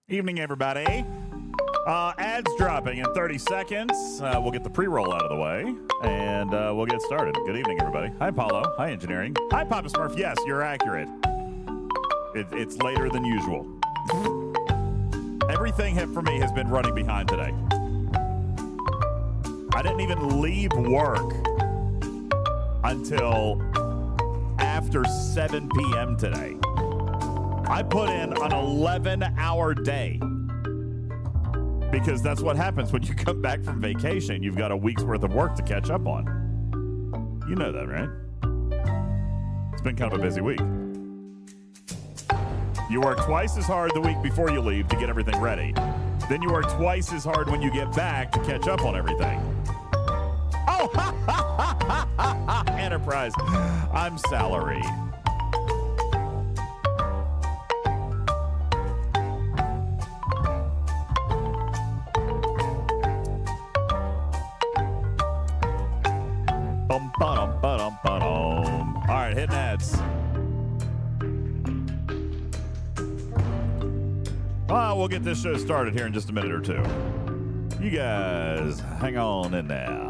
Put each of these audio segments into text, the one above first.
Evening, everybody. Ads dropping in 30 seconds. We'll get the pre-roll out of the way, and we'll get started. Good evening, everybody. Hi, Paulo. Hi, Engineering. Hi, Papa Smurf. Yes, you're accurate. It's later than usual. Everything for me has been running behind today. I didn't even leave work until after 7 p.m. today. I put in an 11-hour day because that's what happens when you come back from vacation. You've got a week's worth of work to catch up on. You know that, right? It's been kind of a busy week. You work twice as hard the week before you leave to get everything ready. Then you work twice as hard when you get back to catch up on everything. Oh, Enterprise. I'm salary. All right, hitting ads. We'll get this show started here in just a minute or two. You guys, hang on in there.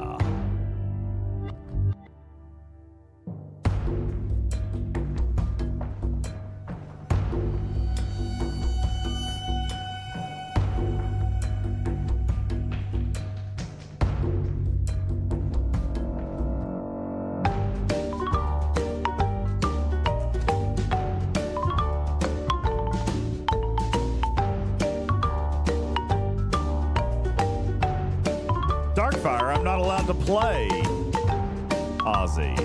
To play Ozzy.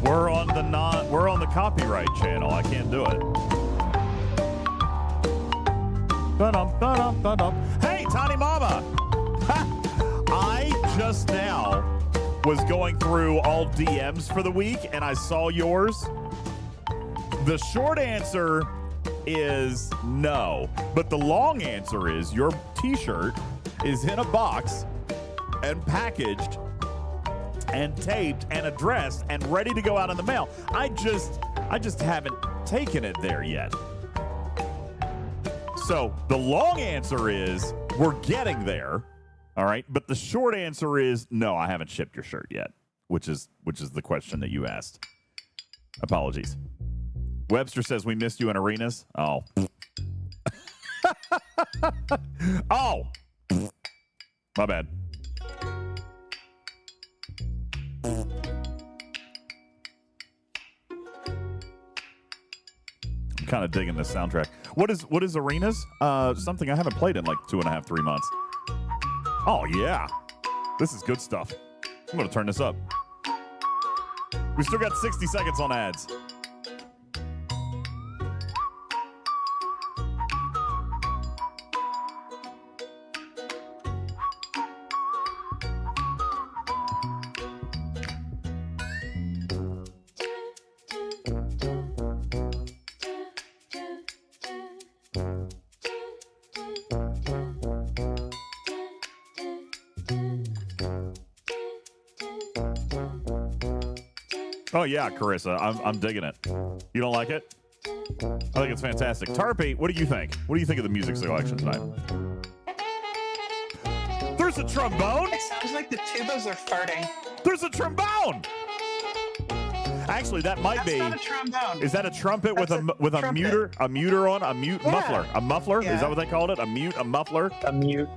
We're on the copyright channel. I can't do it. Hey, Tiny Mama. I just now was going through all DMs for the week and I saw yours. The short answer is no. But the long answer is your t-shirt is in a box and packaged and taped and addressed and ready to go out in the mail. I just haven't taken it there yet. So the long answer is we're getting there. All right. But the short answer is no, I haven't shipped your shirt yet, which is the question that you asked. Apologies. Webster says we missed you in arenas. Oh. Oh. My bad. I'm kind of digging this soundtrack. What is arenas? Something I haven't played in like 2.5, 3 months. Oh yeah. This is good stuff. I'm gonna turn this up. We still got 60 seconds on ads. Oh yeah, Carissa, I'm digging it. You don't like it? I think it's fantastic. Tarpy, what do you think? What do you think of the music selection tonight? There's a trombone. It sounds like the tubas are farting. There's a trombone. Actually, that might be. That's not a trombone. Is that a trumpet with a trumpet. muter on a mute muffler? A muffler? Yeah. Is that what they called it? A muffler? A mute.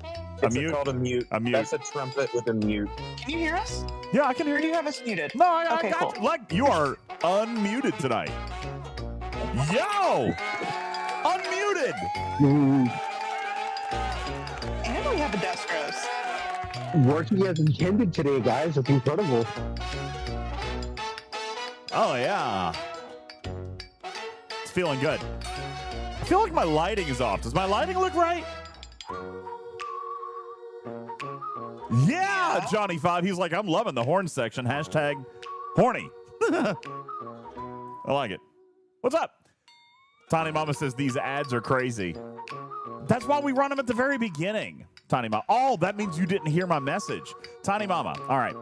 It's mute? called a mute. A mute. That's a trumpet with a mute. Can you hear us? Yeah, I can hear Or do you. you have us muted? No, I Okay, got cool. you. Like you are unmuted tonight. Yo, unmuted. And we have a Destros. Working as intended today, guys. It's incredible. Oh yeah, it's feeling good. I feel like my lighting is off. Does my lighting look right? Yeah, Johnny 5. He's like, I'm loving the horn section. Hashtag horny. I like it. What's up? Tiny Mama says these ads are crazy. That's why we run them at the very beginning. Tiny Mama. Oh, that means you didn't hear my message. Tiny Mama. All right.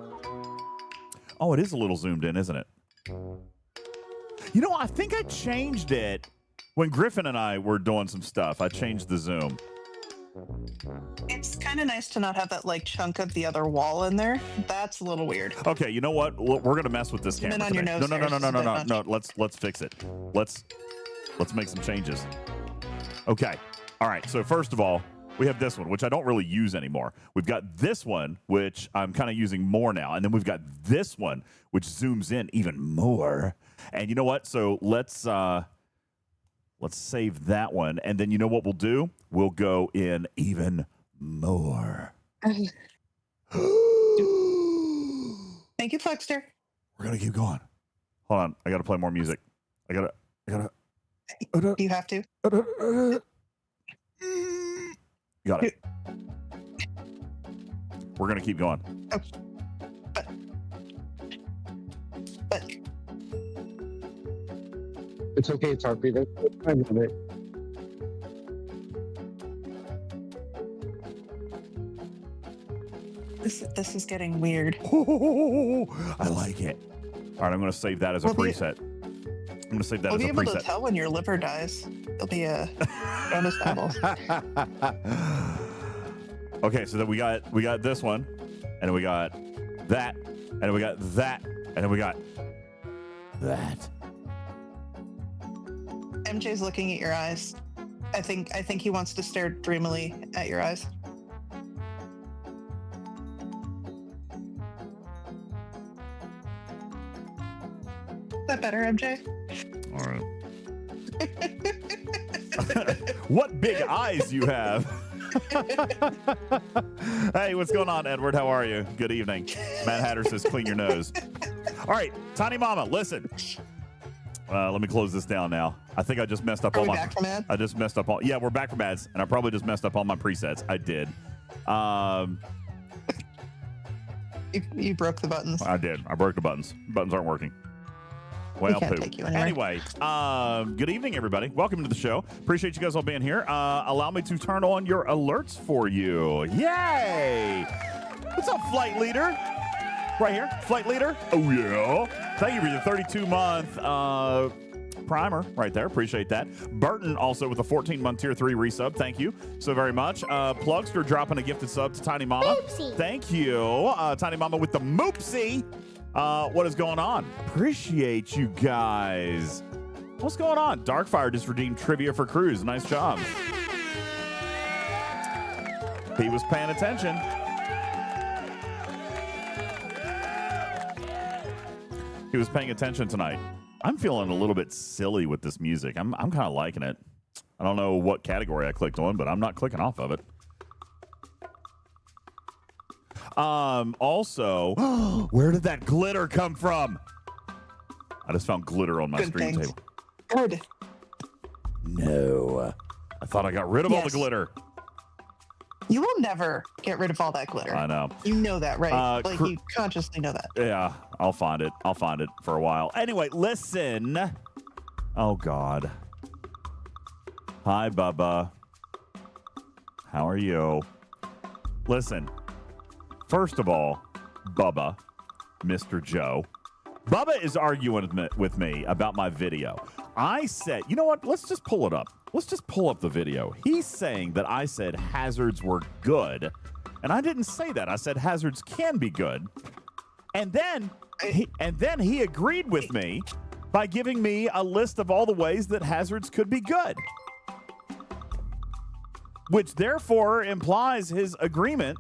Oh, it is a little zoomed in, isn't it? You know, I think I changed it when Griffin and I were doing some stuff. I changed the zoom. It's kind of nice to not have that like chunk of the other wall in there. That's a little weird. Okay, you know what? We're gonna mess with this Zoom in camera on your today. nose No. there, zoom in on- No. Let's fix it. Let's make some changes. Okay. All right. So first of all, we have this one, which I don't really use anymore. We've got this one, which I'm kind of using more now, and then we've got this one, which zooms in even more. And you know what? So let's save that one, and then you know what we'll do? We'll go in even more. Thank you, Flexter. We're gonna keep going. Hold on, I gotta play more music. I gotta. You have to. Got it. We're gonna keep going. Oh. But It's okay, Tarpy. That's fine with it. this is getting weird. I like it. All right, I'm gonna save that as a preset. I'm gonna save that We'll as be a able to preset. tell when your liver dies. It'll be a bonus battle. Okay, so then we got this one, and then we got that, and then we got that, and then we got that. MJ's looking at your eyes. I think he wants to stare dreamily at your eyes. Is that better, MJ? All right. What big eyes you have. Hey, what's going on, Edward? How are you? Good evening. Matt Hatter says clean your nose. All right, Tiny Mama, listen. Let me close this down now. I think I just messed up Are all we my. back from ads? I just messed up all. Yeah, we're back from ads, and I probably just messed up all my presets. I did. You broke the buttons. I did. I broke the buttons. Buttons aren't working. Well, can't poop. take you anywhere. Anyway, good evening, everybody. Welcome to the show. Appreciate you guys all being here. Allow me to turn on your alerts for you. Yay! What's up, flight leader? Right here, flight leader. Oh, yeah. Thank you for your 32-month primer right there. Appreciate that. Burton also with a 14-month tier 3 resub. Thank you so very much. Plugster dropping a gifted sub to Tiny Mama. Moopsie. Thank you. Tiny Mama with the Moopsie. What is going on? Appreciate you guys. What's going on? Darkfire just redeemed trivia for Cruise. Nice job. He was paying attention. He was paying attention tonight. I'm feeling a little bit silly with this music. I'm kind of liking it. I don't know what category I clicked on, but I'm not clicking off of it. Also, where did that glitter come from? I just found glitter on my Good stream things. table. Good. No. I thought I got rid of all the Yes. glitter. You will never get rid of all that glitter. I know. You know that, right? Like, cr- you consciously know that. Yeah, I'll find it. I'll find it for a while. Anyway, listen. Oh, God. Hi, Bubba. How are you? Listen. First of all, Bubba, Mr. Joe. Bubba is arguing with me about my video. I said, you know what? Let's just pull it up. Let's just pull up the video. He's saying that I said hazards were good, and I didn't say that. I said hazards can be good. And then he agreed with me by giving me a list of all the ways that hazards could be good, which therefore implies his agreement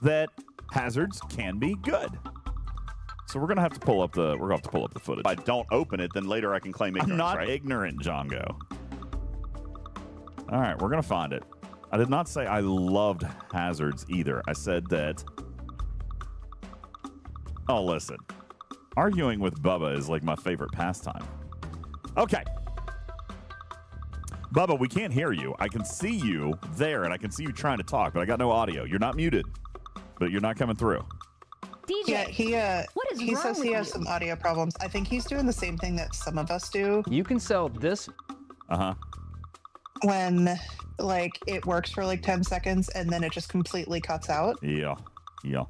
that hazards can be good. So we're gonna have to pull up the footage. If I don't open it, then later I can claim ignorance, I'm not right? ignorant, Django. All right, we're gonna find it. I did not say I loved hazards either. I said that. Oh, listen. Arguing with Bubba is like my favorite pastime. Okay. Bubba, we can't hear you. I can see you there, and I can see you trying to talk, but I got no audio. You're not muted, but you're not coming through. DJ, Yeah, what is he wrong says he with has you? some audio problems. I think he's doing the same thing that some of us do You can sell this. Uh-huh. when, like, it works for like 10 seconds and then it just completely cuts out. Yeah. Yeah.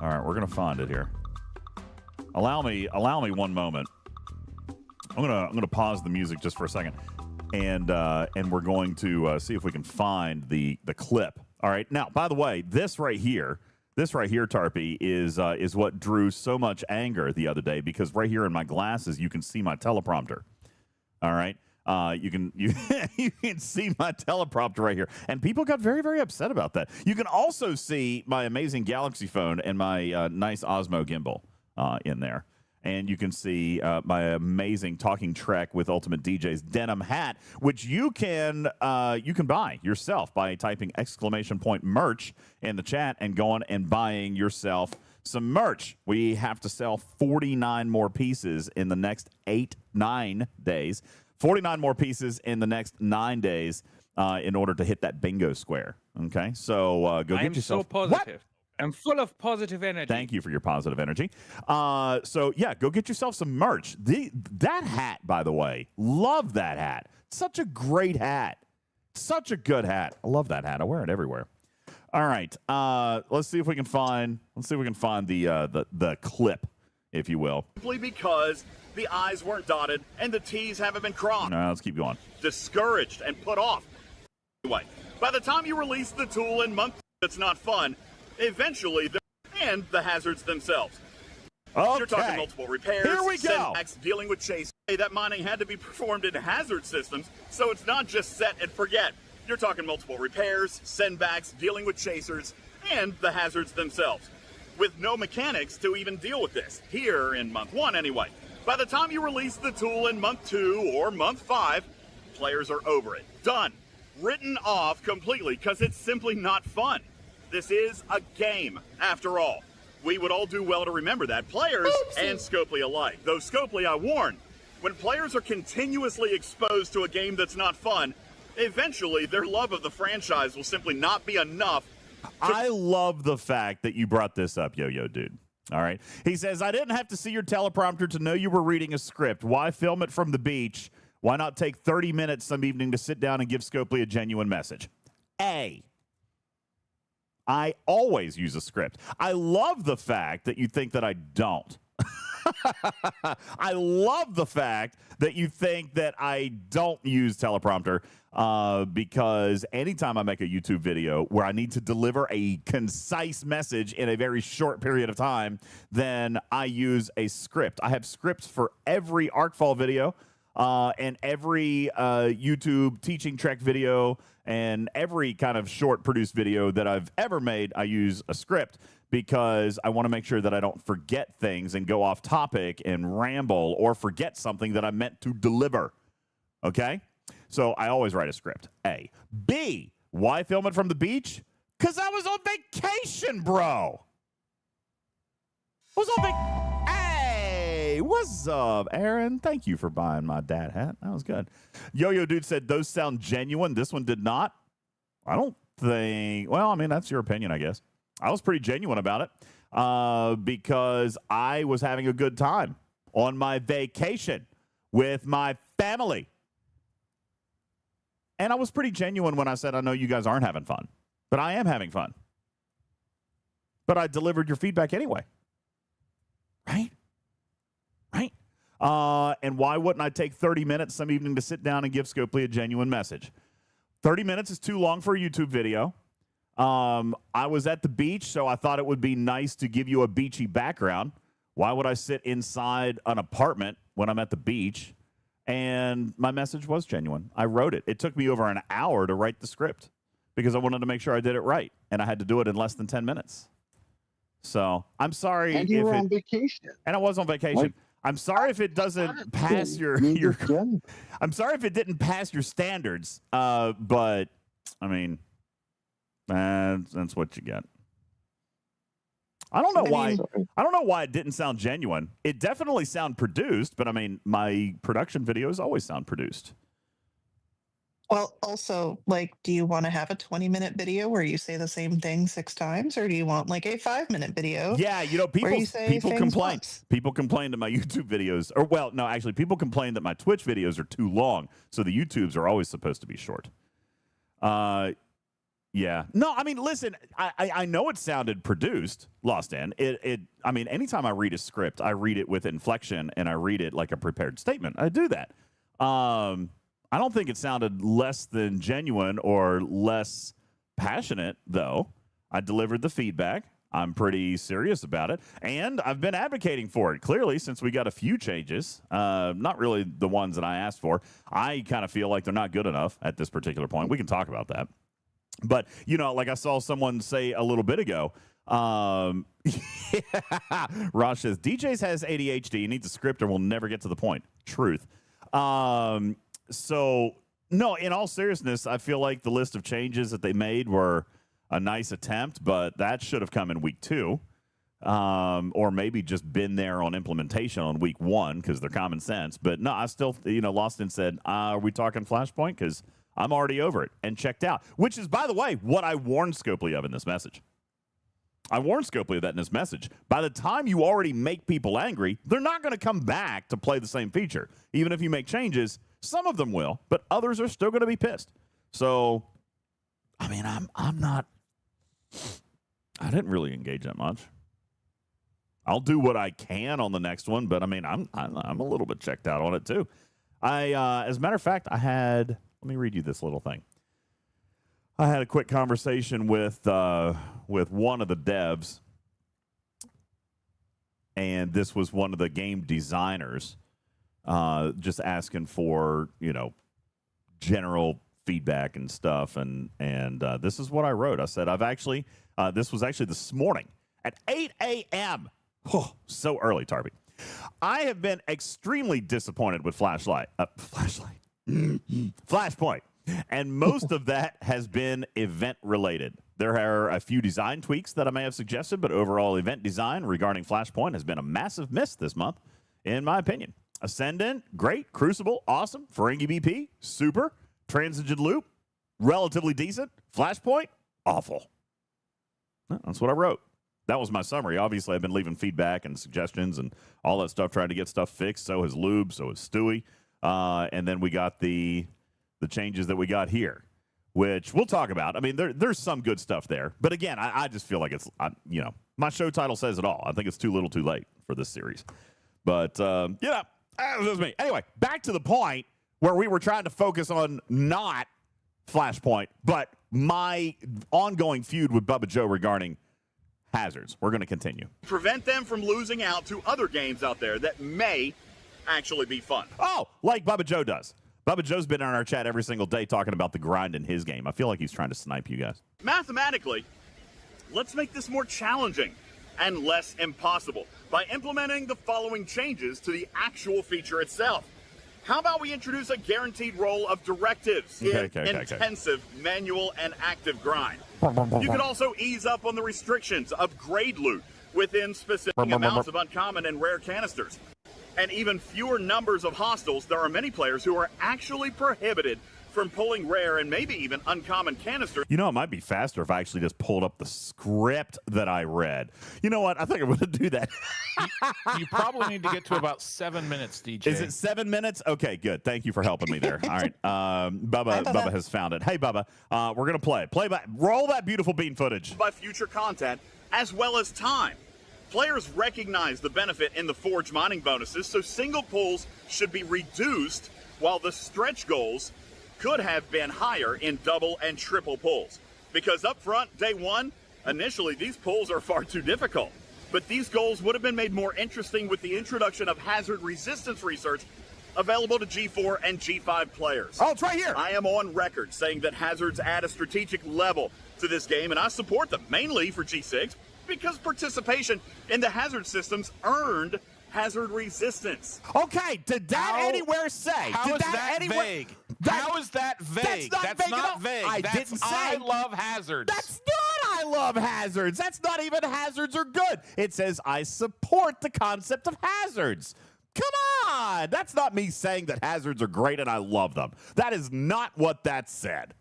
All right, we're gonna find it here. Allow me one moment. I'm gonna pause the music just for a second, and we're going to see if we can find the clip. All right. Now, by the way, this right here, Tarpy, is what drew so much anger the other day, because right here in my glasses you can see my teleprompter. All right. You can see my teleprompter right here, and people got very, very upset about that. You can also see my amazing Galaxy phone and my nice Osmo gimbal in there, and you can see my amazing talking Trek with UltimatDJz denim hat, which you can buy yourself by typing !merch in the chat and going and buying yourself some merch. We have to sell 49 more pieces in the next 9 days. 49 more pieces in the next 9 days in order to hit that bingo square. Okay, so go I get am yourself. so positive. I'm full of positive energy. Thank you for your positive energy. So yeah, go get yourself some merch. That hat, by the way, love that hat. Such a great hat. Such a good hat. I love that hat. I wear it everywhere. All right, let's see if we can find. The clip, if you will. Simply because the I's weren't dotted and the T's haven't been crossed. No, let's keep going. Discouraged and put off. Anyway, by the time you release the tool in month that's not fun, eventually and the hazards themselves. Okay. You're talking multiple repairs, Here we go. setbacks, dealing with chase. That mining had to be performed in hazard systems, so it's not just set and forget. You're talking multiple repairs, sendbacks, dealing with chasers, and the hazards themselves, with no mechanics to even deal with this, here in month 1 anyway. By the time you release the tool in month 2 or month 5, players are over it. Done. Written off completely, because it's simply not fun. This is a game, after all. We would all do well to remember that, players and Scopely alike. Though Scopely, I warn, when players are continuously exposed to a game that's not fun, eventually their love of the franchise will simply not be enough. I love the fact that you brought this up, Yo-Yo Dude. All right. He says, I didn't have to see your teleprompter to know you were reading a script. Why film it from the beach? Why not take 30 minutes some evening to sit down and give Scopely a genuine message? A, I always use a script. I love the fact that you think that I don't. I love the fact that you think that I don't use teleprompter because anytime I make a YouTube video where I need to deliver a concise message in a very short period of time, then I use a script. I have scripts for every ArcFall video and every YouTube teaching Trek video and every kind of short produced video that I've ever made. I use a script because I want to make sure that I don't forget things and go off topic and ramble or forget something that I meant to deliver. Okay? So I always write a script. A. B. Why film it from the beach? Because I was on vacation, bro. I was on vacation. Hey, what's up, Aaron? Thank you for buying my dad hat. That was good. Yo-Yo Dude said those sound genuine. This one did not. I don't think. Well, I mean, that's your opinion, I guess. I was pretty genuine about it because I was having a good time on my vacation with my family. And I was pretty genuine when I said, I know you guys aren't having fun, but I am having fun. But I delivered your feedback anyway. Right? Right? And why wouldn't I take 30 minutes some evening to sit down and give Scopely a genuine message? 30 minutes is too long for a YouTube video. I was at the beach, so I thought it would be nice to give you a beachy background. Why would I sit inside an apartment when I'm at the beach? And my message was genuine. I wrote it. It took me over an hour to write the script because I wanted to make sure I did it right, and I had to do it in less than 10 minutes. So I'm sorry. And you were on vacation. And I was on vacation. Like, I'm sorry if it doesn't pass your I'm sorry if it didn't pass your standards. But I mean, that's what you get. I don't know why. I don't know why it didn't sound genuine. It definitely sound produced, but I mean, my production videos always sound produced. Well, also, like, do you want to have a 20-minute video where you say the same thing 6 times, or do you want like a 5-minute video? Yeah, you know, people complain. Once? People complain that my YouTube videos, or well, no, actually, people complain that my Twitch videos are too long, so the YouTubes are always supposed to be short. Yeah. No, I mean, listen, I know it sounded produced, Lost In. I mean, anytime I read a script, I read it with inflection and I read it like a prepared statement. I do that. I don't think it sounded less than genuine or less passionate, though. I delivered the feedback. I'm pretty serious about it. And I've been advocating for it, clearly, since we got a few changes. Not really the ones that I asked for. I kind of feel like they're not good enough at this particular point. We can talk about that. But, you know, like I saw someone say a little bit ago, Rosh says, DJz has ADHD. He needs a script or we'll never get to the point. Truth. So, no, in all seriousness, I feel like the list of changes that they made were a nice attempt, but that should have come in week 2. Or maybe just been there on implementation on week 1 because they're common sense. But, no, I still, you know, Lost In said, are we talking Flashpoint? Because I'm already over it and checked out, which is, by the way, what I warned Scopely of in this message. I warned Scopely of that in this message. By the time you already make people angry, they're not going to come back to play the same feature. Even if you make changes, some of them will, but others are still going to be pissed. So, I mean, I'm not. I didn't really engage that much. I'll do what I can on the next one, but I mean, I'm a little bit checked out on it too. As a matter of fact, let me read you this little thing. I had a quick conversation with one of the devs, and this was one of the game designers, just asking for, you know, general feedback and stuff, and this is what I wrote. I said, this was actually this morning at 8 a.m. Oh, so early, Tarby. I have been extremely disappointed with Flashpoint. And most of that has been event related. There are a few design tweaks that I may have suggested, but overall event design regarding Flashpoint has been a massive miss this month, in my opinion. Ascendant, great. Crucible, awesome. Ferengi BP, super. Transition Loop, relatively decent. Flashpoint, awful. That's what I wrote. That was my summary. Obviously, I've been leaving feedback and suggestions and all that stuff, trying to get stuff fixed. So has Lube, so has Stewie. And then we got the changes that we got here, which we'll talk about. I mean, there's some good stuff there. But again, I just feel like it's, my show title says it all. I think it's too little too late for this series. But, that was me. Anyway, back to the point where we were trying to focus on not Flashpoint, but my ongoing feud with Bubba Joe regarding hazards. We're going to continue. Prevent them from losing out to other games out there that may actually be fun. Oh, like Bubba Joe does. Bubba Joe's been in our chat every single day talking about the grind in his game. I feel like he's trying to snipe you guys. Mathematically, let's make this more challenging and less impossible by implementing the following changes to the actual feature itself. How about we introduce a guaranteed roll of directives in intensive manual and active grind? You can also ease up on the restrictions of grade loot within specific amounts of uncommon and rare canisters. And even fewer numbers of hostiles. There are many players who are actually prohibited from pulling rare and maybe even uncommon canisters. You know, it might be faster if I actually just pulled up the script that I read. You know what? I think I'm going to do that. You probably need to get to about 7 minutes, DJ. Is it 7 minutes? Okay, good. Thank you for helping me there. All right. Bubba has found it. Hey, Bubba, we're going to play. Roll that beautiful bean footage. By future content as well as time. Players recognize the benefit in the Forge mining bonuses, so single pulls should be reduced while the stretch goals could have been higher in double and triple pulls. Because up front, day one, initially these pulls are far too difficult. But these goals would have been made more interesting with the introduction of hazard resistance research available to G4 and G5 players. Oh, it's right here. I am on record saying that hazards add a strategic level to this game, and I support them, mainly for G6, because participation in the hazard systems earned hazard resistance. Okay, did that anywhere say? How is that vague? How is that vague? That's not vague. I didn't say I love hazards. That's not I love hazards. That's not even hazards are good. It says I support the concept of hazards. Come on. That's not me saying that hazards are great and I love them. That is not what that said.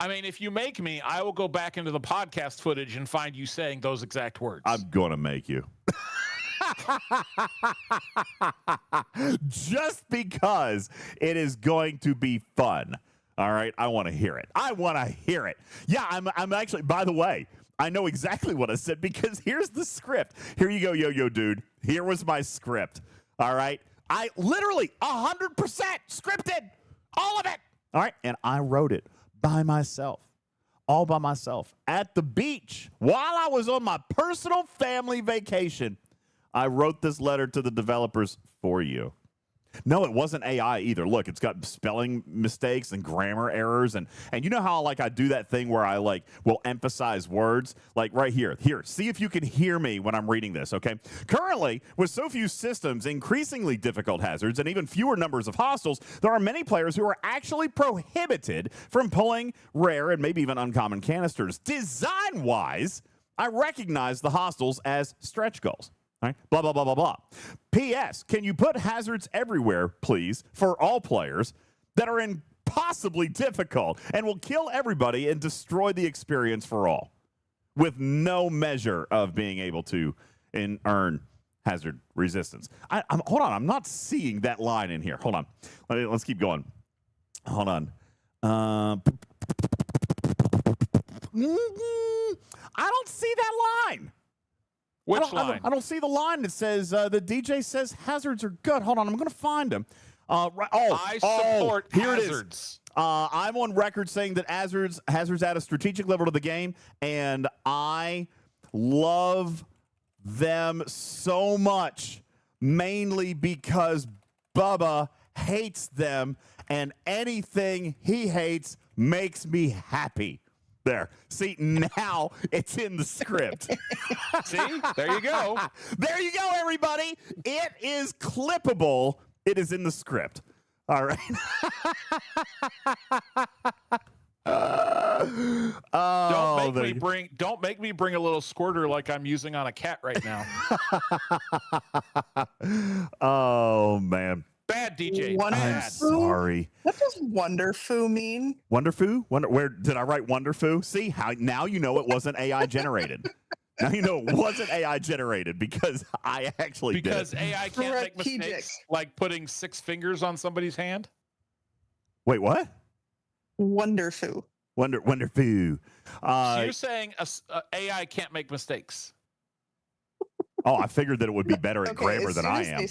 I mean, if you make me, I will go back into the podcast footage and find you saying those exact words. I'm going to make you. Just because it is going to be fun. All right, I want to hear it. Yeah, I'm actually, by the way, I know exactly what I said because here's the script. Here you go, yo, dude. Here was my script. All right, I literally 100% scripted all of it. All right, and I wrote it by myself. All by myself at the beach while I was on my personal family vacation. I wrote this letter to the developers for you. No, it wasn't AI either. Look, it's got spelling mistakes and grammar errors. And you know how I do that thing where I will emphasize words? Like right here. Here, see if you can hear me when I'm reading this, okay? Currently, with so few systems, increasingly difficult hazards, and even fewer numbers of hostiles, there are many players who are actually prohibited from pulling rare and maybe even uncommon canisters. Design-wise, I recognize the hostiles as stretch goals. Right? Blah, blah, blah, blah, blah. P.S. Can you put hazards everywhere, please, for all players that are impossibly difficult and will kill everybody and destroy the experience for all with no measure of being able to earn hazard resistance? Hold on. I'm not seeing that line in here. Hold on. Let's keep going. Hold on. I don't see that line. Which line? I don't see the line that says the DJ says hazards are good. Hold on, I'm going to find them. I support here hazards. It is. I'm on record saying that hazards add a strategic level to the game, and I love them so much, mainly because Bubba hates them, and anything he hates makes me happy. There. See, now it's in the script. See? There you go. There you go, everybody. It is clippable. It is in the script. All right. Don't make me bring a little squirter like I'm using on a cat right now. Oh, man. Bad DJ. I'm sorry. What does Wonderfoo mean? Wonderfoo? Where did I write Wonderfoo? See how now you know it wasn't AI generated. Now you know it wasn't AI generated because I actually Because did. AI can't make Strategic. mistakes, like putting 6 fingers on somebody's hand. Wait, what? Wonderful. Wonderfoo. So you're saying AI can't make mistakes? Oh, I figured that it would be better at grammar as than soon I as am. They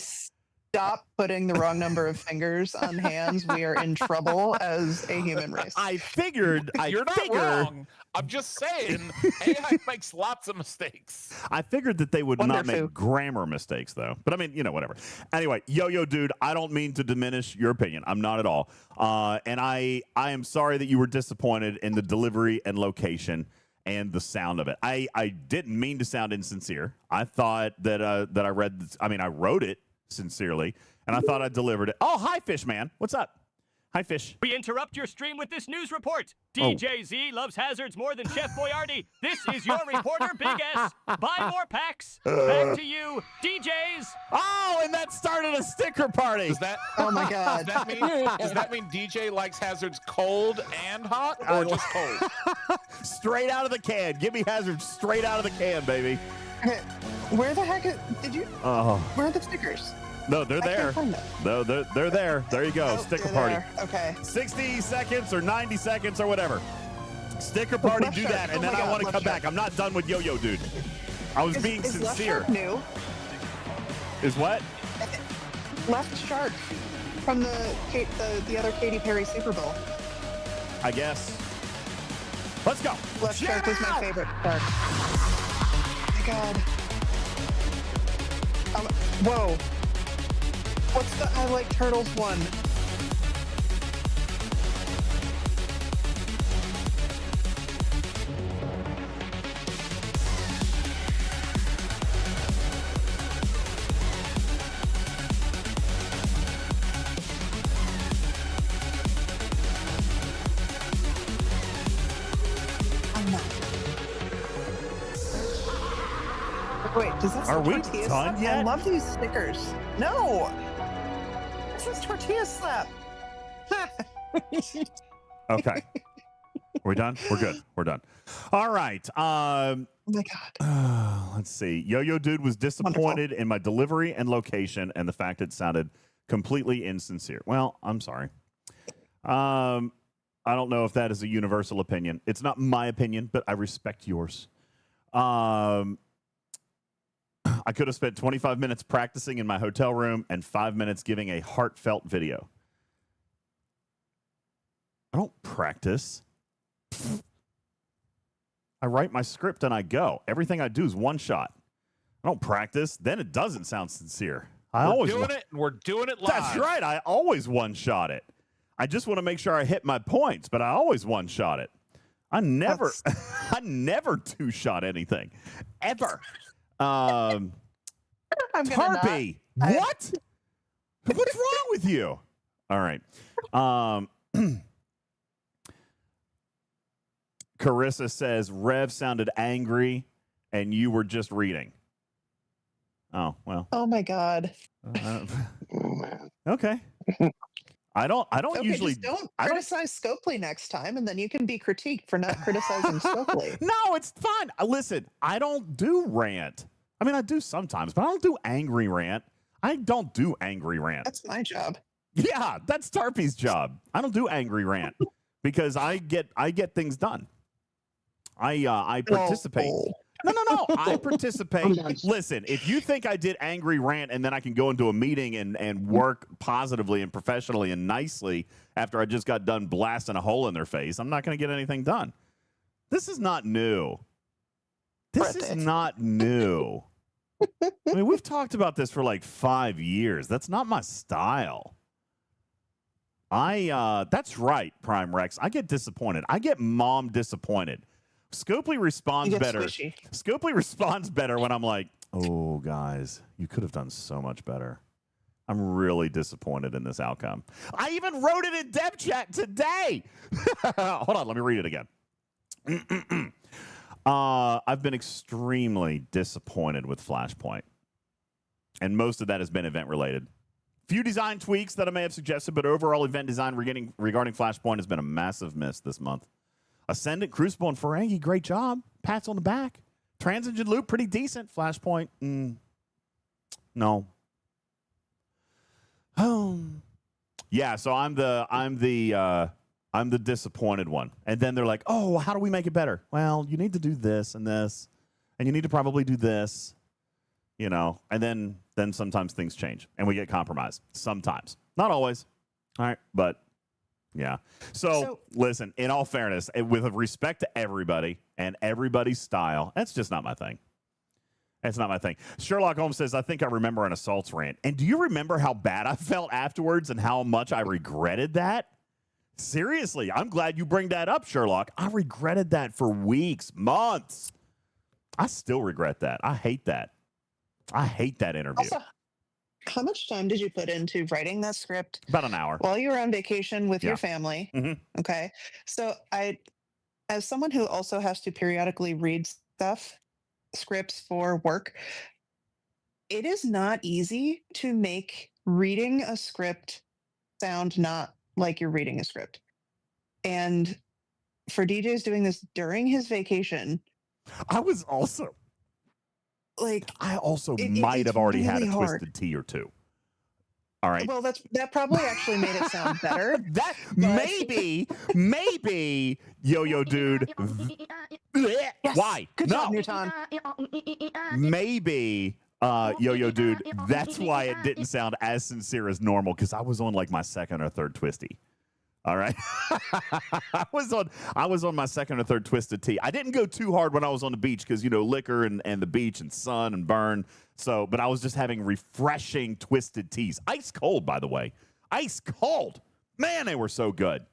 stop putting the wrong number of fingers on hands. We are in trouble as a human race. I figured. You're not wrong. I'm just saying AI makes lots of mistakes. I figured that they would not Wonderful. make grammar mistakes, though. But I mean, whatever. Anyway, Yo-Yo Dude, I don't mean to diminish your opinion. I'm not at all. And I am sorry that you were disappointed in the delivery and location and the sound of it. I didn't mean to sound insincere. I thought that I read. I wrote it sincerely, and I thought I delivered it. Oh, hi, Fish Man. What's up? Hi, Fish. We interrupt your stream with this news report. DJZ loves hazards more than Chef Boyardee. This is your reporter, Big S. Buy more packs. Back to you, DJs. Oh, and that started a sticker party. Does that? Oh my God. Does that mean DJ likes hazards cold and hot, or just cold? Straight out of the can. Give me hazards straight out of the can, baby. Okay, where the heck did you? Oh. Where are the stickers? No, they're I there. can't find them. No, they're there. There you go. Oh, Sticker they're party. there. Okay. 60 seconds or 90 seconds or whatever. Sticker party, Left do shark. that, and Oh then my I God, want to left come shark. back. I'm not done with Yo-Yo Dude. I was being Is Left sincere. Shark new? Is what? Left Shark from the other Katy Perry Super Bowl. I guess. Let's go. Left Jam Shark is my out! favorite shark. Oh my God. Whoa. What's the I Like Turtles one? Wait, does that say Are we tortilla done slap? yet? I love these stickers. No. This is tortilla slap. Okay. Are we done? We're good. We're done. All right. Oh my God. Let's see. Yo-Yo Dude was disappointed in my delivery and location and the fact it sounded completely insincere. Well, I'm sorry. I don't know if that is a universal opinion. It's not my opinion, but I respect yours. I could have spent 25 minutes practicing in my hotel room and 5 minutes giving a heartfelt video. I don't practice. I write my script and I go. Everything I do is one shot. I don't practice. Then it doesn't sound sincere. We're doing it. We're doing it live. That's right. I always one shot it. I just want to make sure I hit my points, but I always one shot it. I never two shot anything ever. I'm gonna Tarpy, what? What's wrong with you? All right. Carissa says Rev sounded angry and you were just reading. Oh, well. Oh my God. Oh, man. Okay. I don't Okay, usually just don't I don't- criticize Scopely next time, and then you can be critiqued for not criticizing Scopely. No, it's fine. Listen, I don't do rant. I mean, I do sometimes, but I don't do angry rant. I don't do angry rant. That's my job. Yeah, that's Tarpy's job. I don't do angry rant because I get things done. I participate. Oh. No. I participate. Listen, if you think I did angry rant and then I can go into a meeting and work positively and professionally and nicely after I just got done blasting a hole in their face, I'm not going to get anything done. This is not new. This is not new. I mean, we've talked about this for like 5 years. That's not my style. That's right, Prime Rex. I get disappointed. I get mom disappointed. Scopely responds better. Squishy. Scopely responds better when I'm like, oh, guys, you could have done so much better. I'm really disappointed in this outcome. I even wrote it in dev chat today. Hold on, let me read it again. I've been extremely disappointed with Flashpoint. And most of that has been event related. Few design tweaks that I may have suggested, but overall event design regarding Flashpoint has been a massive miss this month. Ascendant, Crucible, and Ferengi, great job. Pats on the back. Transition loop, pretty decent. Flashpoint, no. Yeah, so I'm the disappointed one. And then they're like, oh, how do we make it better? Well, you need to do this and this, and you need to probably do this, you know. And then sometimes things change, and we get compromised. Sometimes, not always. All right, but yeah. So listen, in all fairness, with respect to everybody and everybody's style, that's just not my thing. That's not my thing. Sherlock Holmes says, I think I remember an assaults rant. And do you remember how bad I felt afterwards and how much I regretted that? Seriously, I'm glad you bring that up, Sherlock. I regretted that for weeks, months. I still regret that. I hate that. I hate that interview. Also, how much time did you put into writing that script? About an hour. While you were on vacation with your family. Mm-hmm. Okay. So as someone who also has to periodically read scripts for work, it is not easy to make reading a script sound not like you're reading a script. And for DJ's doing this during his vacation, I also might have already had a twisted tea or two. All right. Well, that probably actually made it sound better. That maybe Yo-Yo Dude. Yes. Why? Good No. job, Newton. Maybe Yo-Yo Dude. That's why it didn't sound as sincere as normal, because I was on like my second or third twisty. All right. I was on my second or third twisted tea. I didn't go too hard when I was on the beach because, you know, liquor and the beach and sun and burn. So, but I was just having refreshing twisted teas. Ice cold, by the way. Ice cold. Man, they were so good.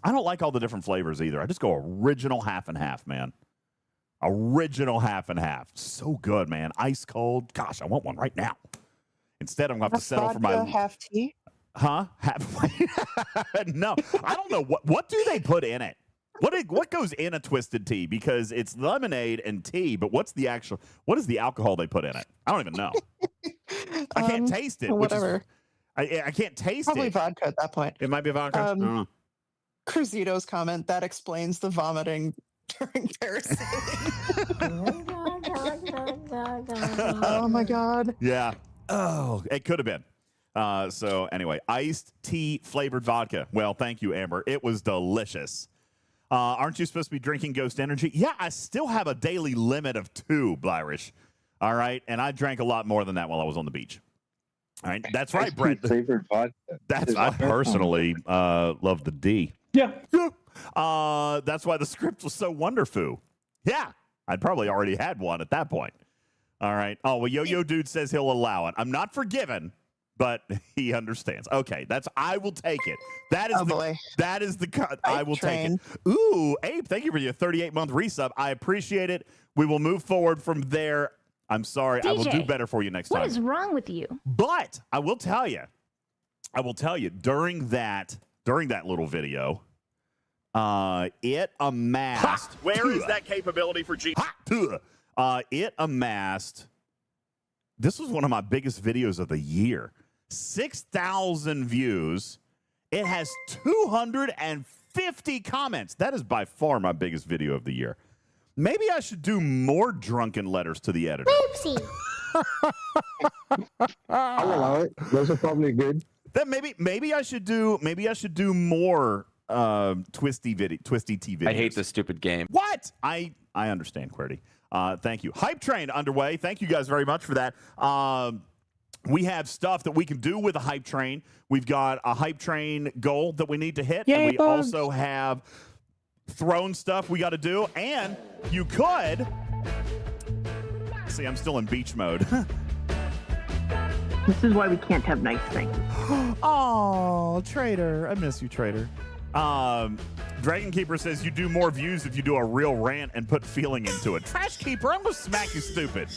I don't like all the different flavors either. I just go original half and half, man. Original half and half. So good, man. Ice cold. Gosh, I want one right now. Instead, I'm going to have to settle for my half tea. Huh? No, I don't know what do they put in it. What goes in a twisted tea? Because it's lemonade and tea, but what is the alcohol they put in it? I don't even know. I can't taste it. Whatever. I can't taste Probably it. vodka at that point. It might be vodka. I don't know. Cruzito's comment that explains the vomiting during parasailing. Oh my god. Yeah. Oh, it could have been. So anyway, iced tea flavored vodka. Well, thank you, Amber. It was delicious. Aren't you supposed to be drinking Ghost Energy? Yeah, I still have a daily limit of 2, Blyrish. All right, and I drank a lot more than that while I was on the beach. All right, that's right, Brent. Flavored vodka. I personally love the D. Yeah. That's why the script was so wonderful. Yeah, I'd probably already had one at that point. All right. Oh, well, Yo-Yo Dude says he'll allow it. I'm not forgiven, but he understands. Okay, I will take it. That is the cut. I will take it. Ooh, Abe, thank you for your 38-month resub. I appreciate it. We will move forward from there. I'm sorry. DJ, I will do better for you next time. What is wrong with you? But I will tell you, during that little video, it amassed. Where is that capability for G? It amassed. This was one of my biggest videos of the year. 6,000 views. It has 250 comments. That is by far my biggest video of the year. Maybe I should do more drunken letters to the editor. Oopsie. I'll allow it. Those are probably good. Then maybe I should do more twisty tea videos. I hate this stupid game. What? I understand, QWERTY. Thank you. Hype train underway. Thank you guys very much for that. We have stuff that we can do with a hype train. We've got a hype train goal that we need to hit. Yay, and we bugs. also have throne stuff we got to do. And you could... See, I'm still in beach mode. This is why we can't have nice things. Oh, Trader. I miss you, Trader. Dragon Keeper says you do more views if you do a real rant and put feeling into it. Trash Keeper, I'm going to smack you stupid.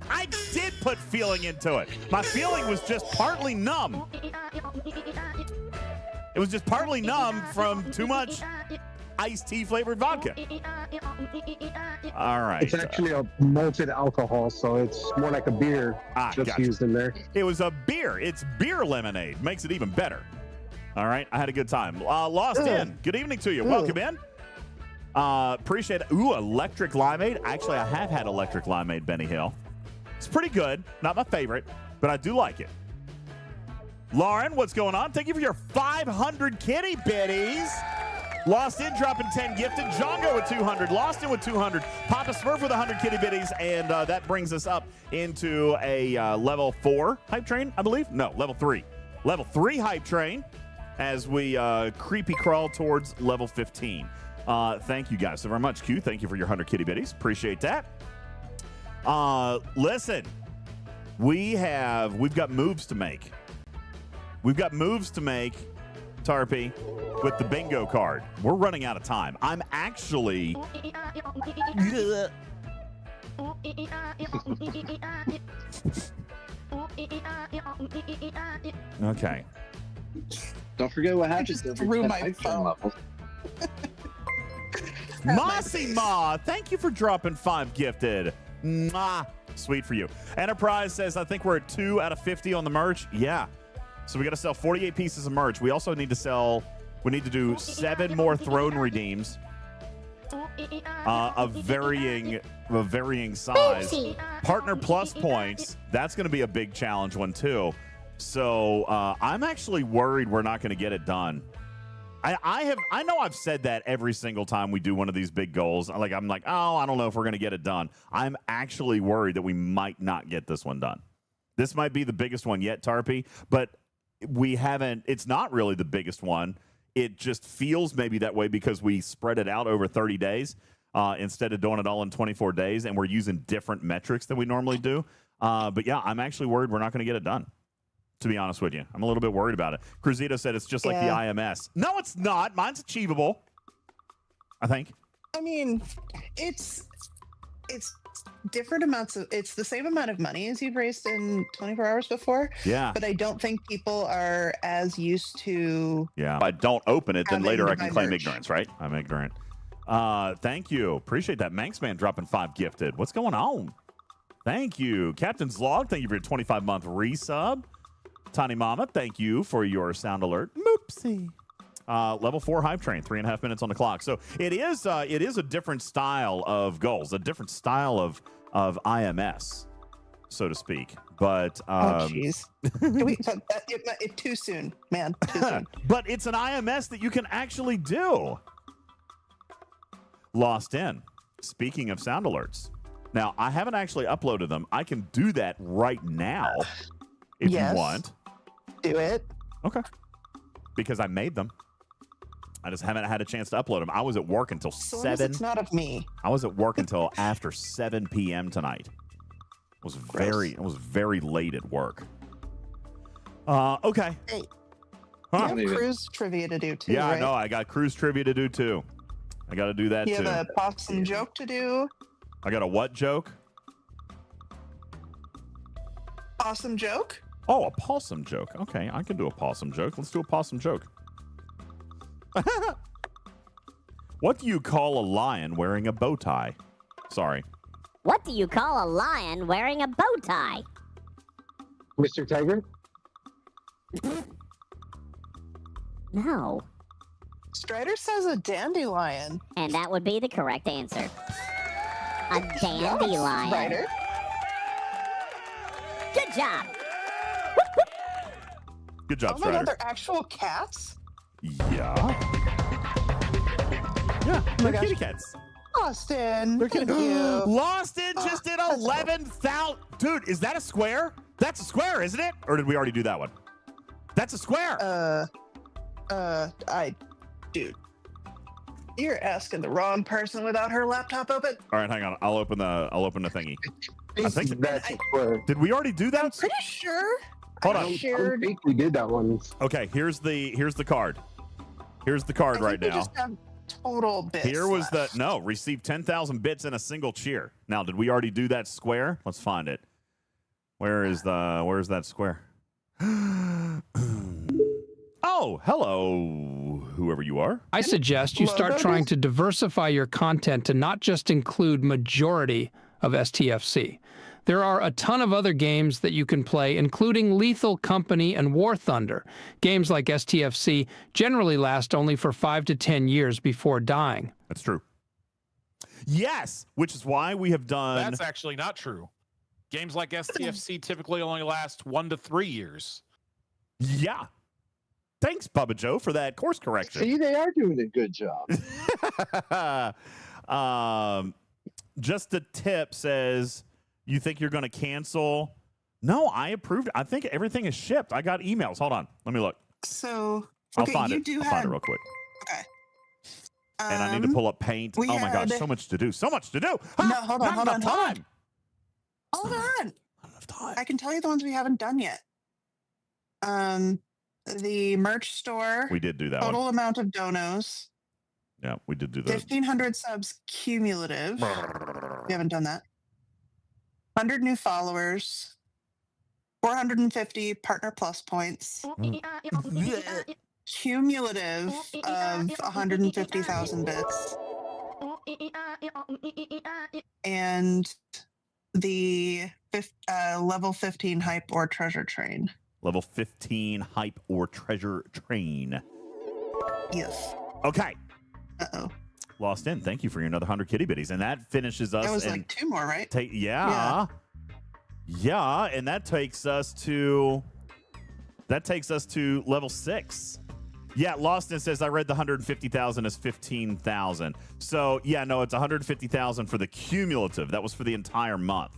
I did put feeling into it. My feeling was just partly numb. It was just partly numb from too much iced tea flavored vodka. All right. It's actually a malted alcohol, so it's more like a beer that's gotcha. used in there. It was a beer. It's beer lemonade. Makes it even better. All right. I had a good time. Lost in. Good evening to you. Welcome in. Appreciate it. Ooh, electric limeade. Actually, I have had electric limeade, Benny Hill. It's pretty good. Not my favorite, but I do like it. Lauren, what's going on? Thank you for your 500 kitty biddies. Lost in dropping 10 gifted. Jongo with 200. Lost in with 200. Papa Smurf with 100 kitty biddies. And that brings us up into a level 4 hype train, I believe. No, level 3. Level 3 hype train as we creepy crawl towards level 15. Thank you guys so very much. Q, thank you for your 100 kitty biddies. Appreciate that. Listen, we've got moves to make. We've got moves to make, Tarpy, with the bingo card. We're running out of time. I'm actually... Okay. Don't forget what happens through my phone. Mossy Ma, thank you for dropping 5 gifted. Mwah. Sweet for you. Enterprise says, I think we're at 2 out of 50 on the merch. Yeah. So we got to sell 48 pieces of merch. We also need to do 7 more throne redeems of varying size. Partner plus points. That's going to be a big challenge one too. So I'm actually worried we're not going to get it done. I know I've said that every single time we do one of these big goals. I'm like, oh, I don't know if we're going to get it done. I'm actually worried that we might not get this one done. This might be the biggest one yet, Tarpy, but it's not really the biggest one. It just feels maybe that way because we spread it out over 30 days instead of doing it all in 24 days, and we're using different metrics than we normally do. But yeah, I'm actually worried we're not going to get it done. To be honest with you, I'm a little bit worried about it. Cruzito said it's just like the IMS. No, it's not. Mine's achievable, I think. I mean, it's different amounts of. It's the same amount of money as you've raised in 24 hours before. Yeah. But I don't think people are as used to. Yeah. If I don't open it, then later I can claim merch. ignorance, right? I'm ignorant. Thank you. Appreciate that. Manxman dropping 5 gifted. What's going on? Thank you. Captain's Log, thank you for your 25-month resub. Tiny Mama, thank you for your sound alert. Moopsie. Level 4 hype train, 3.5 minutes on the clock. So it is a different style of goals, a different style of IMS, so to speak. But oh jeez, too soon, man. Too soon. But it's an IMS that you can actually do. Lost in. Speaking of sound alerts, now I haven't actually uploaded them. I can do that right now if you want. Do it. Okay. Because I made them. I just haven't had a chance to upload them. I was at work until 7. It's not of me. I was at work until after 7 p.m. tonight. It was very late at work. Okay. Hey, huh? you have cruise trivia to do too, Yeah, right? I know. I got cruise trivia to do too. I got to do that you too. You have a possum joke to do. I got a what joke? Possum joke? Oh, a possum joke. Okay, I can do a possum joke. Let's do a possum joke. What do you call a lion wearing a bow tie? Sorry. What do you call a lion wearing a bow tie? Mr. Tiger? No. Strider says a dandelion. And that would be the correct answer. A dandelion. Strider. Good job. Good job, Oh my Strider. god, they're actual cats? Yeah. Yeah, they're kitty cats. Austin, They're thank kitty. you. Lost in just did 11,000. Dude, is that a square? That's a square, isn't it? Or did we already do that one? That's a square. Dude, you're asking the wrong person without her laptop open. All right, hang on. I'll open the thingy. I think That's a square. Did we already do that? I'm pretty sure. Hold I on. I shared. think we did that one. Okay, here's the card. Here's the card right We now. just have total bits. Here was left. received 10,000 bits in a single cheer. Now, did we already do that square? Let's find it. Where's that square? Oh, hello, whoever you are. I suggest you start trying to diversify your content to not just include majority of STFC. There are a ton of other games that you can play, including Lethal Company and War Thunder. Games like STFC generally last only for 5 to 10 years before dying. That's true. Yes, which is why we have done. That's actually not true. Games like STFC typically only last 1 to 3 years. Yeah. Thanks, Bubba Joe, for that course correction. See, they are doing a good job. Just a tip says, you think you're going to cancel? No, I approved. I think everything is shipped. I got emails. Hold on. Let me look. So, I'll okay, find you it. do I'll find have. it real quick. Okay. And I need to pull up Paint. we Oh my gosh, had- so much to do. So much to do. No, hold on, Not hold on, enough hold on. time. Hold on. Not enough time. I can tell you the ones we haven't done yet. The merch store. We did do that Total one. amount of donos. Yeah, we did do that. 1,500 subs cumulative. We haven't done that. 100 new followers. 450 partner plus points. Cumulative of 150,000 bits. And the level 15 hype or treasure train. Level 15 hype or treasure train. Yes. Okay. Uh-oh. Lost in. Thank you for your another 100 kitty bitties. And that finishes us. That was in like 2 more, right? Yeah. And that takes us to level 6. Yeah, Lost in says I read the 150,000 as 15,000. So yeah, no, it's 150,000 for the cumulative. That was for the entire month.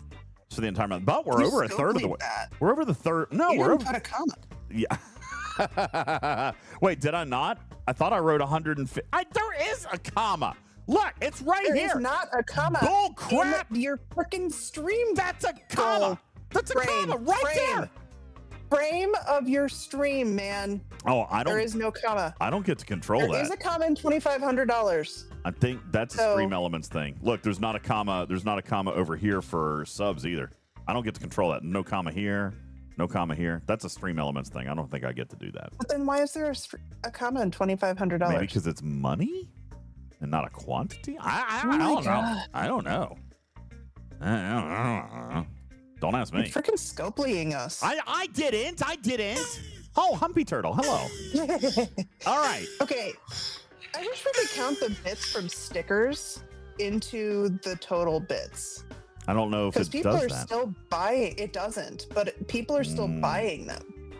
For the entire month. But we're over a third of the way. We're over the third. No, You we're didn't over. put a comma. Yeah. Wait, did I not? I thought I wrote 150. There is a comma. Look, it's right There here. is not a comma. Bull crap. In your freaking stream. That's a comma. That's a comma right there. Frame of your stream, man. Oh, I don't. There is no comma. I don't get to control There that. is a comma in $2,500. I think that's a Stream Elements thing. Look, there's not a comma. There's not a comma over here for subs either. I don't get to control that. No comma here. No comma here. That's a Stream Elements thing. I don't think I get to do that. But then why is there a comma in $2,500? Maybe because it's money and not a quantity. I Oh my don't know. God. I don't know. I don't know. Don't ask me. You're freaking Scopelying us. I didn't. Oh, Humpy Turtle. Hello. All right. Okay. I wish we could count the bits from stickers into the total bits. I don't know if Because it people does are that. still buying. It doesn't, but people are still buying them,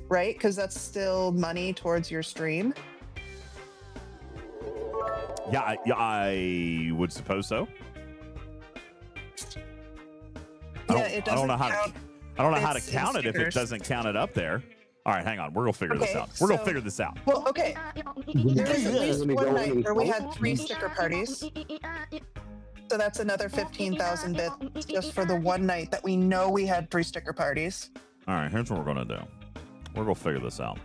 right? Because that's still money towards your stream. Yeah, I would suppose so. It I don't know how to. count I don't know how to bits and count it if it stickers. doesn't count it up there. All right, hang on. We're gonna figure this Okay, out. We're gonna so- figure this out. Well, okay. There was at least one night where we had 3 sticker parties. So that's another 15,000 bits just for the one night that we know we had 3 sticker parties. All right, here's what we're gonna do. We're gonna figure this out.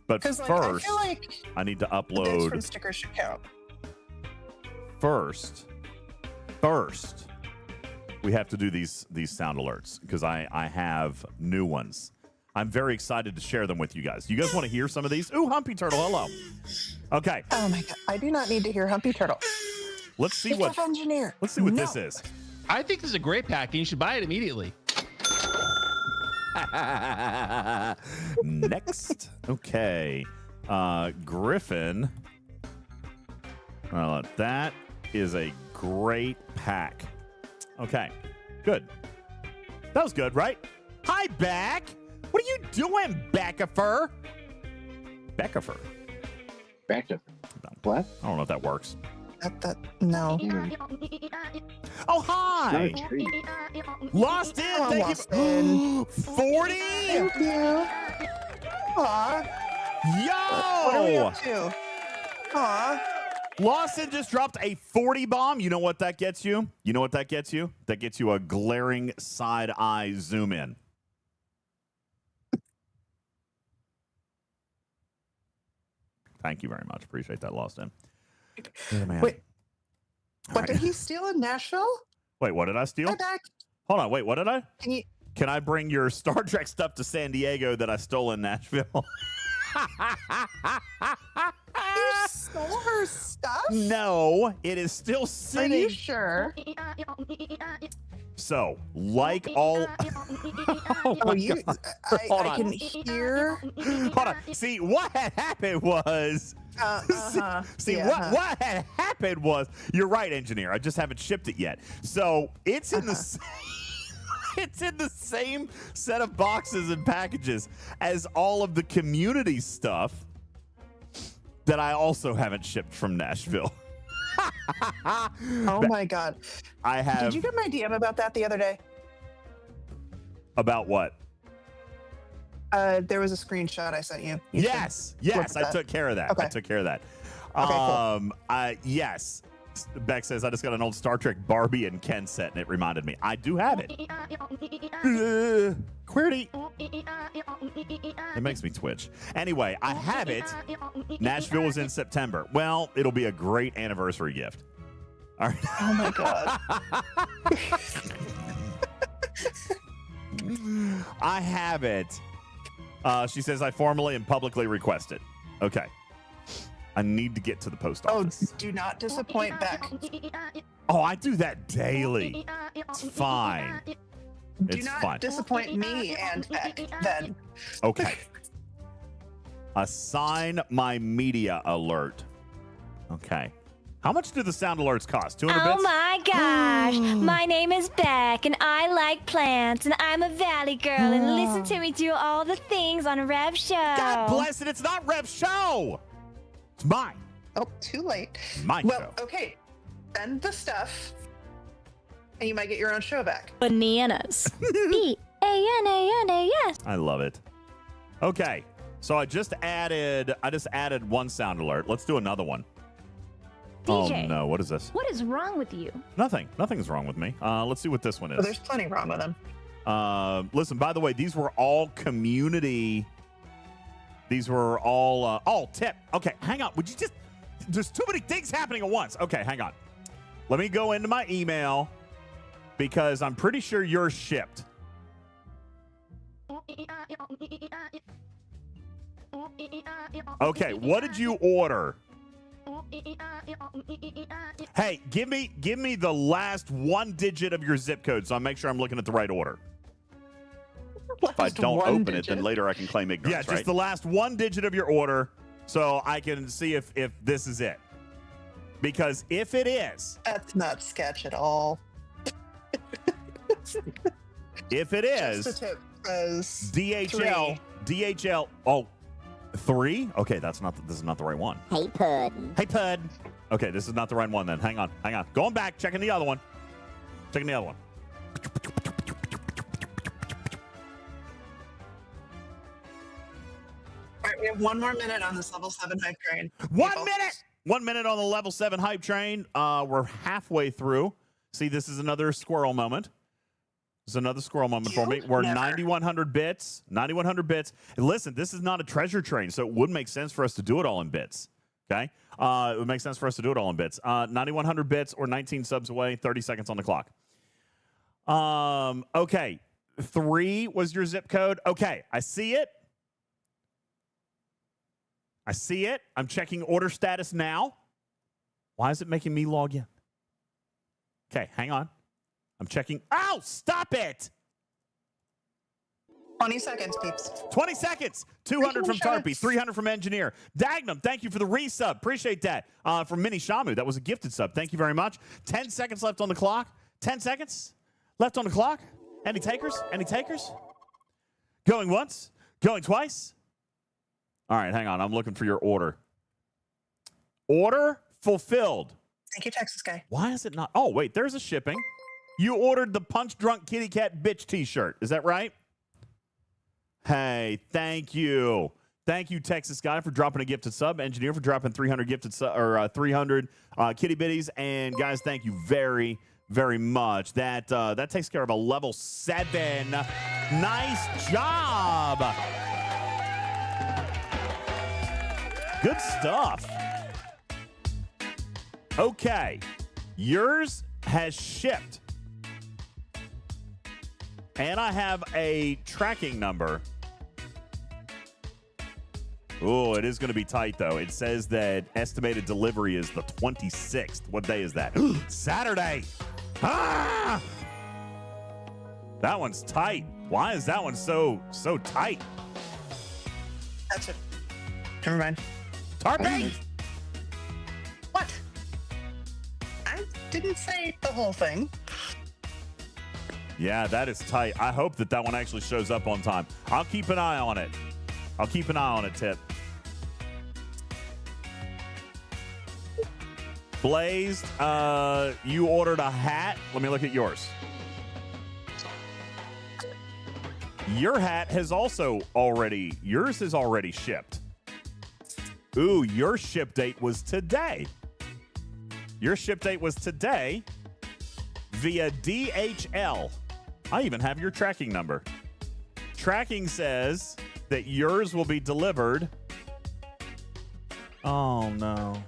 But Because like, first, I feel like I need to the bits upload. from stickers should count. First, we have to do these sound alerts because I have new ones. I'm very excited to share them with you guys. You guys want to hear some of these? Ooh, Humpy Turtle, hello. Okay, Oh my god, I do not need to hear Humpy Turtle. let's see what Engineer. let's see what No. this is. I think this is a great pack, and you should buy it immediately. Next, okay, Griffin. Well, that is a great pack. Okay, good. That was good, right? Hi, Back. What are you doing, Backifer? Backifer. Back up. What? I don't know if that works. No. Oh, hi. Not a treat. Lost in. Oh, Thank Lost you. in. 40. Thank you. Aw. Yo. What are we up to? Aw. Lawson just dropped a 40 bomb. You know what that gets you? You know what that gets you? That gets you a glaring side eye zoom in. Thank you very much. Appreciate that, Lawson. Yeah, man. Wait, All what right. did he steal in Nashville? Wait, what did I steal? Hi, Back. Hold on. Wait, what did I? Can you? Can I bring your Star Trek stuff to San Diego that I stole in Nashville? You stole her stuff? No, it is still Are sitting. you sure? So, like all. Oh my you. God. I Hold I on. can hear. Hold on. See, what had happened was See, what had happened was, you're right, engineer. I just haven't shipped it yet. So it's in the it's in the same set of boxes and packages as all of the community stuff that I also haven't shipped from Nashville. Oh my God! I have. Did you get my DM about that the other day? About what? There was a screenshot I sent you. Yes, I took care of that. Okay. I took care of that. Okay, cool. Yes. Beck says, I just got an old Star Trek Barbie and Ken set, and it reminded me. I do have it. QWERTY. It makes me twitch. Anyway, I have it. Nashville was in September. Well, it'll be a great anniversary gift. All right. Oh my God. I have it. She says, I formally and publicly request it. Okay. I need to get to the post office. Oh, do not disappoint Beck. Oh, I do that daily. It's fine. Do not disappoint me and Beck then. Okay. Assign my media alert. Okay. How much do the sound alerts cost? 200 bits? Oh my gosh. My name is Beck and I like plants and I'm a valley girl and listen to me do all the things on Rev Show. God bless it. It's not Rev Show. It's mine. Oh, too late. My well, show. Okay. Send the stuff and you might get your own show back. Bananas. B-A-N-A-N-A-S. I love it. Okay. So I just added one sound alert. Let's do another one. DJ, oh no, what is this? What is wrong with you? Nothing. Nothing's wrong with me. Let's see what this one is. Oh, there's plenty wrong with them. Listen, by the way, these were all community. These were all tip. Okay, hang on. Would you just, there's too many things happening at once. Okay, hang on. Let me go into my email because I'm pretty sure yours shipped. Okay, what did you order? Hey, give me the last one digit of your zip code so I make sure I'm looking at the right order. If I don't open it, then later I can claim ignorance. Yeah, just the last one digit of your order so I can see if this is it. Because if it is... That's not sketch at all. If it is... Just the tip says DHL... 3. DHL... Oh, 3? Okay, this is not the right one. Hey, Pud. Hey, Pud. Okay, this is not the right one then. Hang on. Going back, checking the other one. All right, we have 1 more minute on this level 7 hype train. 1 minute! 1 minute on the level 7 hype train. We're halfway through. See, this is another squirrel moment. This is another squirrel moment for me. We're 9,100 bits. 9,100 bits. And listen, this is not a treasure train, so it would make sense for us to do it all in bits. Okay? It would make sense for us to do it all in bits. 9,100 bits or 19 subs away, 30 seconds on the clock. Okay. 3 was your zip code. Okay, I see it. I'm checking order status now. Why is it making me log in? Okay, hang on. I'm checking. Ow! Stop it! 20 seconds, peeps. 20 seconds. 200 from Tarpy, 300 from Engineer. Dagnum, thank you for the resub. Appreciate that. From Mini Shamu, that was a gifted sub. Thank you very much. 10 seconds left on the clock. 10 seconds left on the clock. Any takers? Going once? Going twice? All right, hang on. I'm looking for your order. Order fulfilled. Thank you, Texas guy. Why is it not? Oh, wait, there's a shipping. You ordered the Punch Drunk Kitty Cat Bitch t-shirt. Is that right? Hey, thank you. Thank you, Texas guy, for dropping a gifted sub. Engineer for dropping 300 gifted 300 kitty bitties. And guys, thank you very, very much. That takes care of a level 7. Nice job. Good stuff. Okay. Yours has shipped. And I have a tracking number. Oh, it is going to be tight, though. It says that estimated delivery is the 26th. What day is that? Saturday. Ah! That one's tight. Why is that one so tight? That's it. Never mind. Tarpy! didn't say the whole thing. Yeah, that is tight. I hope that one actually shows up on time. I'll keep an eye on it. Tip. Blazed, you ordered a hat. Let me look at yours. Yours has already shipped. Ooh, your ship date was today. Via DHL. I even have your tracking number. Tracking says that yours will be delivered. Oh, no.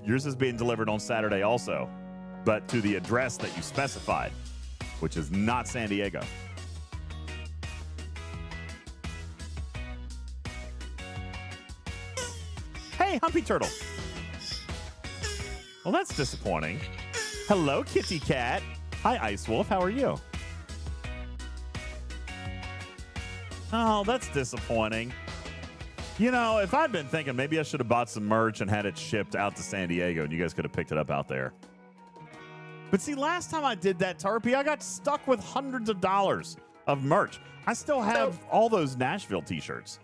Yours is being delivered on Saturday also, but to the address that you specified, which is not San Diego. Hey, Humpy Turtle. Well, that's disappointing. Hello, Kitty Cat. Hi, Ice Wolf. How are you? Oh, that's disappointing. You know, if I'd been thinking maybe I should have bought some merch and had it shipped out to San Diego and you guys could have picked it up out there. But see, last time I did that, Tarpy, I got stuck with hundreds of dollars of merch. I still have all those Nashville t-shirts.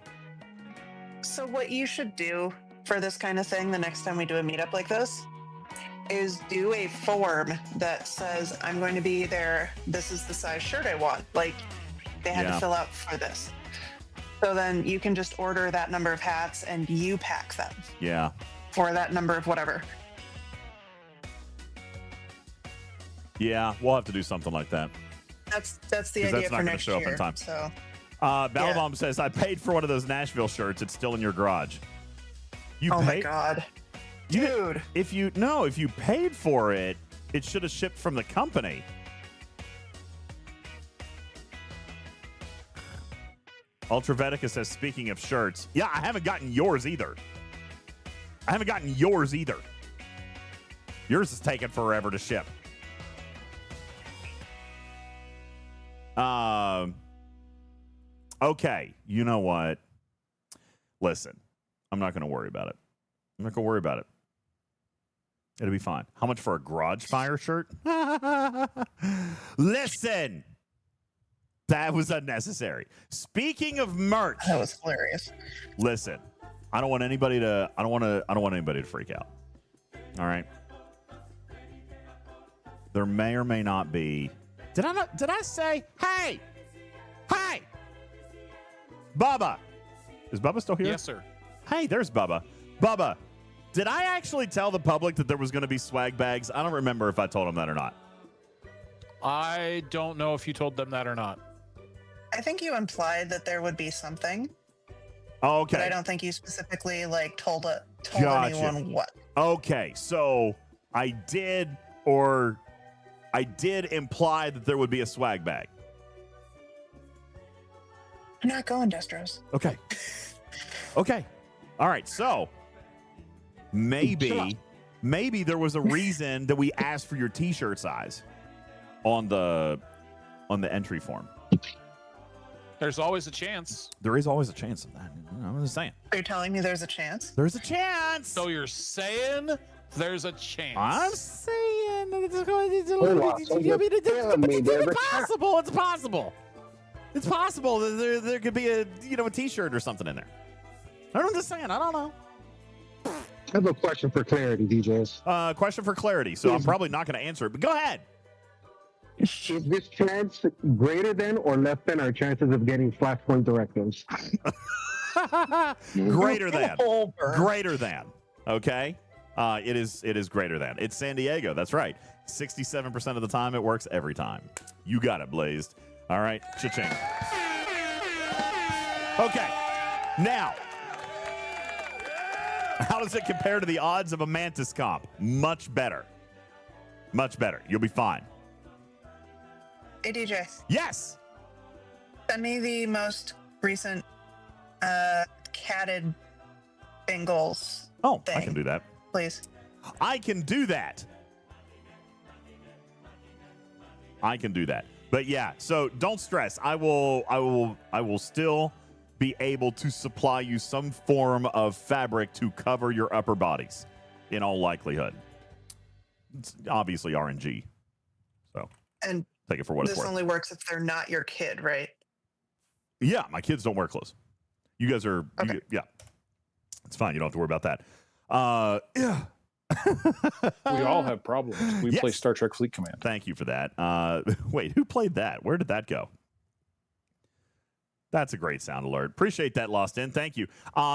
So what you should do for this kind of thing the next time we do a meetup like this is do a form that says, I'm going to be there. This is the size shirt I want. Like, they had to fill out for this. So then you can just order that number of hats and you pack them. Yeah. For that number of whatever. Yeah, we'll have to do something like that. That's the idea for next year. That's not going to show up in time. So, Balabomb says, I paid for one of those Nashville shirts. It's still in your garage. Oh my God. Dude. If you paid for it, it should have shipped from the company. Ultravetica says, speaking of shirts, yeah, I haven't gotten yours either. Yours is taking forever to ship. Okay, you know what? Listen, I'm not going to worry about it. It'll be fine. How much for a Garage Fire shirt? Listen, that was unnecessary. Speaking of merch, that was hilarious. Listen, I don't want anybody to freak out. All right. There may or may not be. Did I say, hey, Bubba? Is Bubba still here? Yes, sir. Hey, there's Bubba. Bubba, did I actually tell the public that there was going to be swag bags? I don't remember if I told them that or not. I don't know if you told them that or not. I think you implied that there would be something. Okay. But I don't think you specifically told Gotcha. anyone what. Okay, so I did imply that there would be a swag bag. I'm not going, Destros. Okay. All right, so maybe there was a reason that we asked for your t-shirt size on the entry form. There's always a chance. There is always a chance of that. I'm just saying. Are you telling me there's a chance? There's a chance. So you're saying there's a chance. I'm saying it's possible. It's possible. It's possible that there could be a t-shirt or something in there. I'm just saying. I don't know. I have a question for clarity, DJs. Question for clarity. So I'm probably not going to answer it, but go ahead. Is this chance greater than or less than our chances of getting Flashpoint directives? Greater than. Okay. It is greater than. It's San Diego. That's right. 67% of the time it works every time. You got it, Blazed. All right. Cha-ching. Okay. Now, how does it compare to the odds of a Mantis comp? Much better. You'll be fine. Hey, DJ. Yes. Send me the most recent catted Bengals thing. I can do that. Please. I can do that. But yeah, so don't stress. I will still be able to supply you some form of fabric to cover your upper bodies. in all likelihood. It's obviously RNG. So And take it for what it's this worth. only works if they're not your kid, right? Yeah, my kids don't wear clothes. You guys are, yeah. It's fine. You don't have to worry about that. Yeah. We all have problems. We play Yes. Star Trek Fleet Command. Thank you for that. Wait, who played that? Where did that go? That's a great sound alert. Appreciate that, Lost In. Thank you.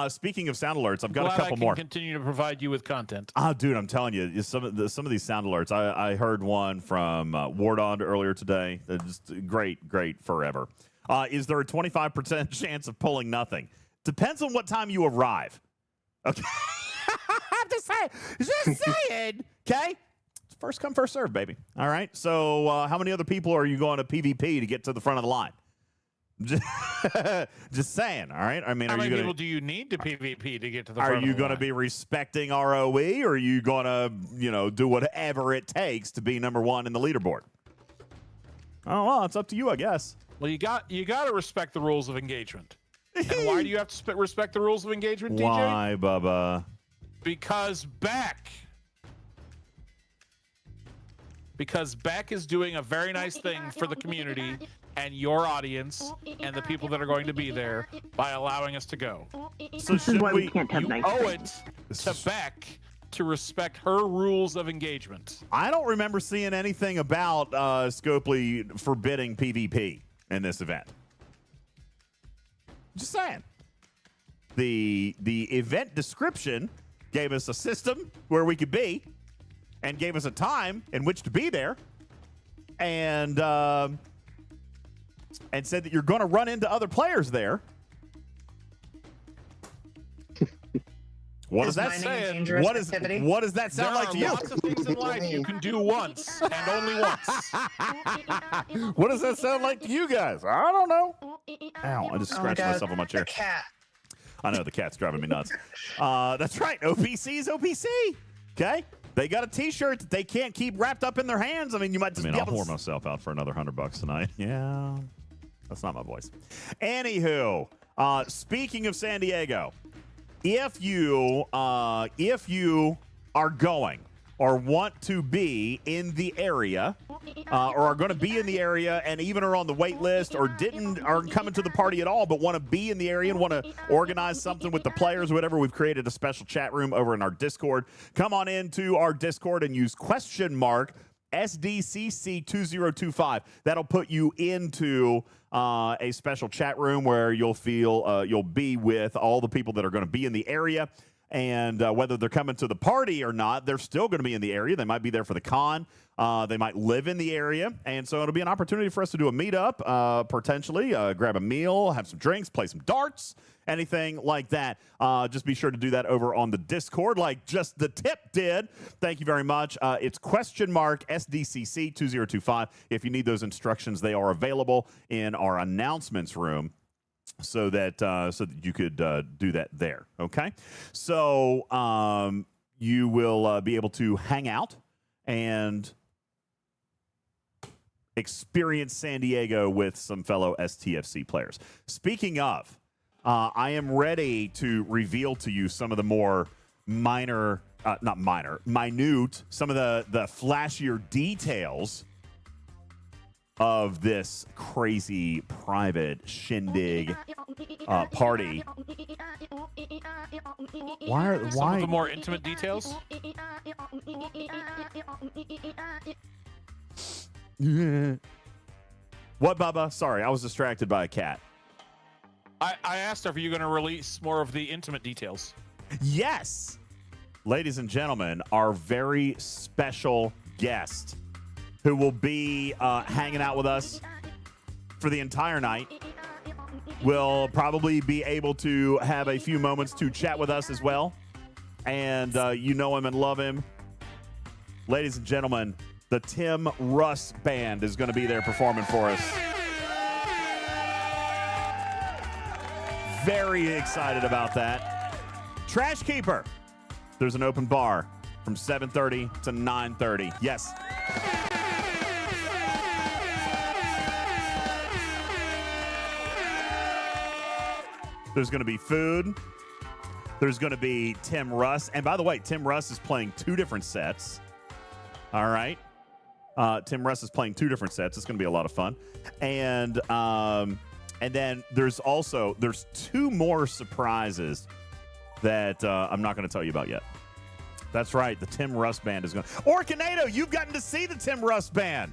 Speaking of sound alerts, I've got a couple more. Continue to provide you with content. Dude, I'm telling you, some of these sound alerts. I heard one from Wardon earlier today. They're just great forever. Is there a 25% chance of pulling nothing? Depends on what time you arrive. Okay. I'm just saying. Okay. It's first come, first serve, baby. All right. So how many other people are you going to PvP to get to the front of the line? Just saying, all right? I mean, how many people people do you need to PvP to get to the Are front you of the going to line? be respecting ROE, or are you going to, do whatever it takes to be number one in the leaderboard? Oh, well, it's up to you, I guess. Well, you got to respect the rules of engagement. And why do you have to respect the rules of engagement, DJ? Why, Bubba? Because Beck is doing a very nice thing for the community and your audience and the people that are going to be there by allowing us to go. So This is why we can't have nice owe things. it to Beck to respect her rules of engagement. I don't remember seeing anything about Scopely forbidding PvP in this event. Just saying. The event description gave us a system where we could be and gave us a time in which to be there and said that you're going to run into other players there. What does that say? What does that sound like to you? There are lots of things in life you can do once and only once. What does that sound like to you guys? I don't know. Ow, I just scratched myself on my chair. The cat. I know, the cat's driving me nuts. That's right. OPC is OPC. Okay? They got a T-shirt that they can't keep wrapped up in their hands. I mean, you might just I'll whore myself out for another $100 tonight. Yeah. That's not my voice. Anywho, speaking of San Diego, if you are going or want to be in the area, or are going to be in the area and even are on the wait list or aren't coming to the party at all, but want to be in the area and want to organize something with the players or whatever, we've created a special chat room over in our Discord. Come on into our Discord and use !SDCC2025. That'll put you into a special chat room where you'll be with all the people that are going to be in the area. And whether they're coming to the party or not, they're still going to be in the area. They might be there for the con. They might live in the area. And so it'll be an opportunity for us to do a meetup, potentially, grab a meal, have some drinks, play some darts, anything like that. Just be sure to do that over on the Discord like just the tip did. Thank you very much. It's !SDCC2025. If you need those instructions, they are available in our announcements room. So that you could do that there, okay? So you will be able to hang out and experience San Diego with some fellow STFC players. Speaking of, I am ready to reveal to you some of the more minute, some of the flashier details of this crazy private shindig party. Some of the more intimate details? What, Bubba? Sorry, I was distracted by a cat. I asked her if you're going to release more of the intimate details. Yes! Ladies and gentlemen, our very special guest who will be hanging out with us for the entire night. Will probably be able to have a few moments to chat with us as well. And you know him and love him. Ladies and gentlemen, the Tim Russ Band is going to be there performing for us. Very excited about that. Trash Keeper. There's an open bar from 7:30 to 9:30. Yes. There's going to be food. There's going to be Tim Russ. And by the way, Tim Russ is playing 2 different sets. All right. Tim Russ is playing 2 different sets. It's going to be a lot of fun. And then there's 2 more surprises that I'm not going to tell you about yet. That's right. The Tim Russ band is going to... Orcanado, you've gotten to see the Tim Russ band.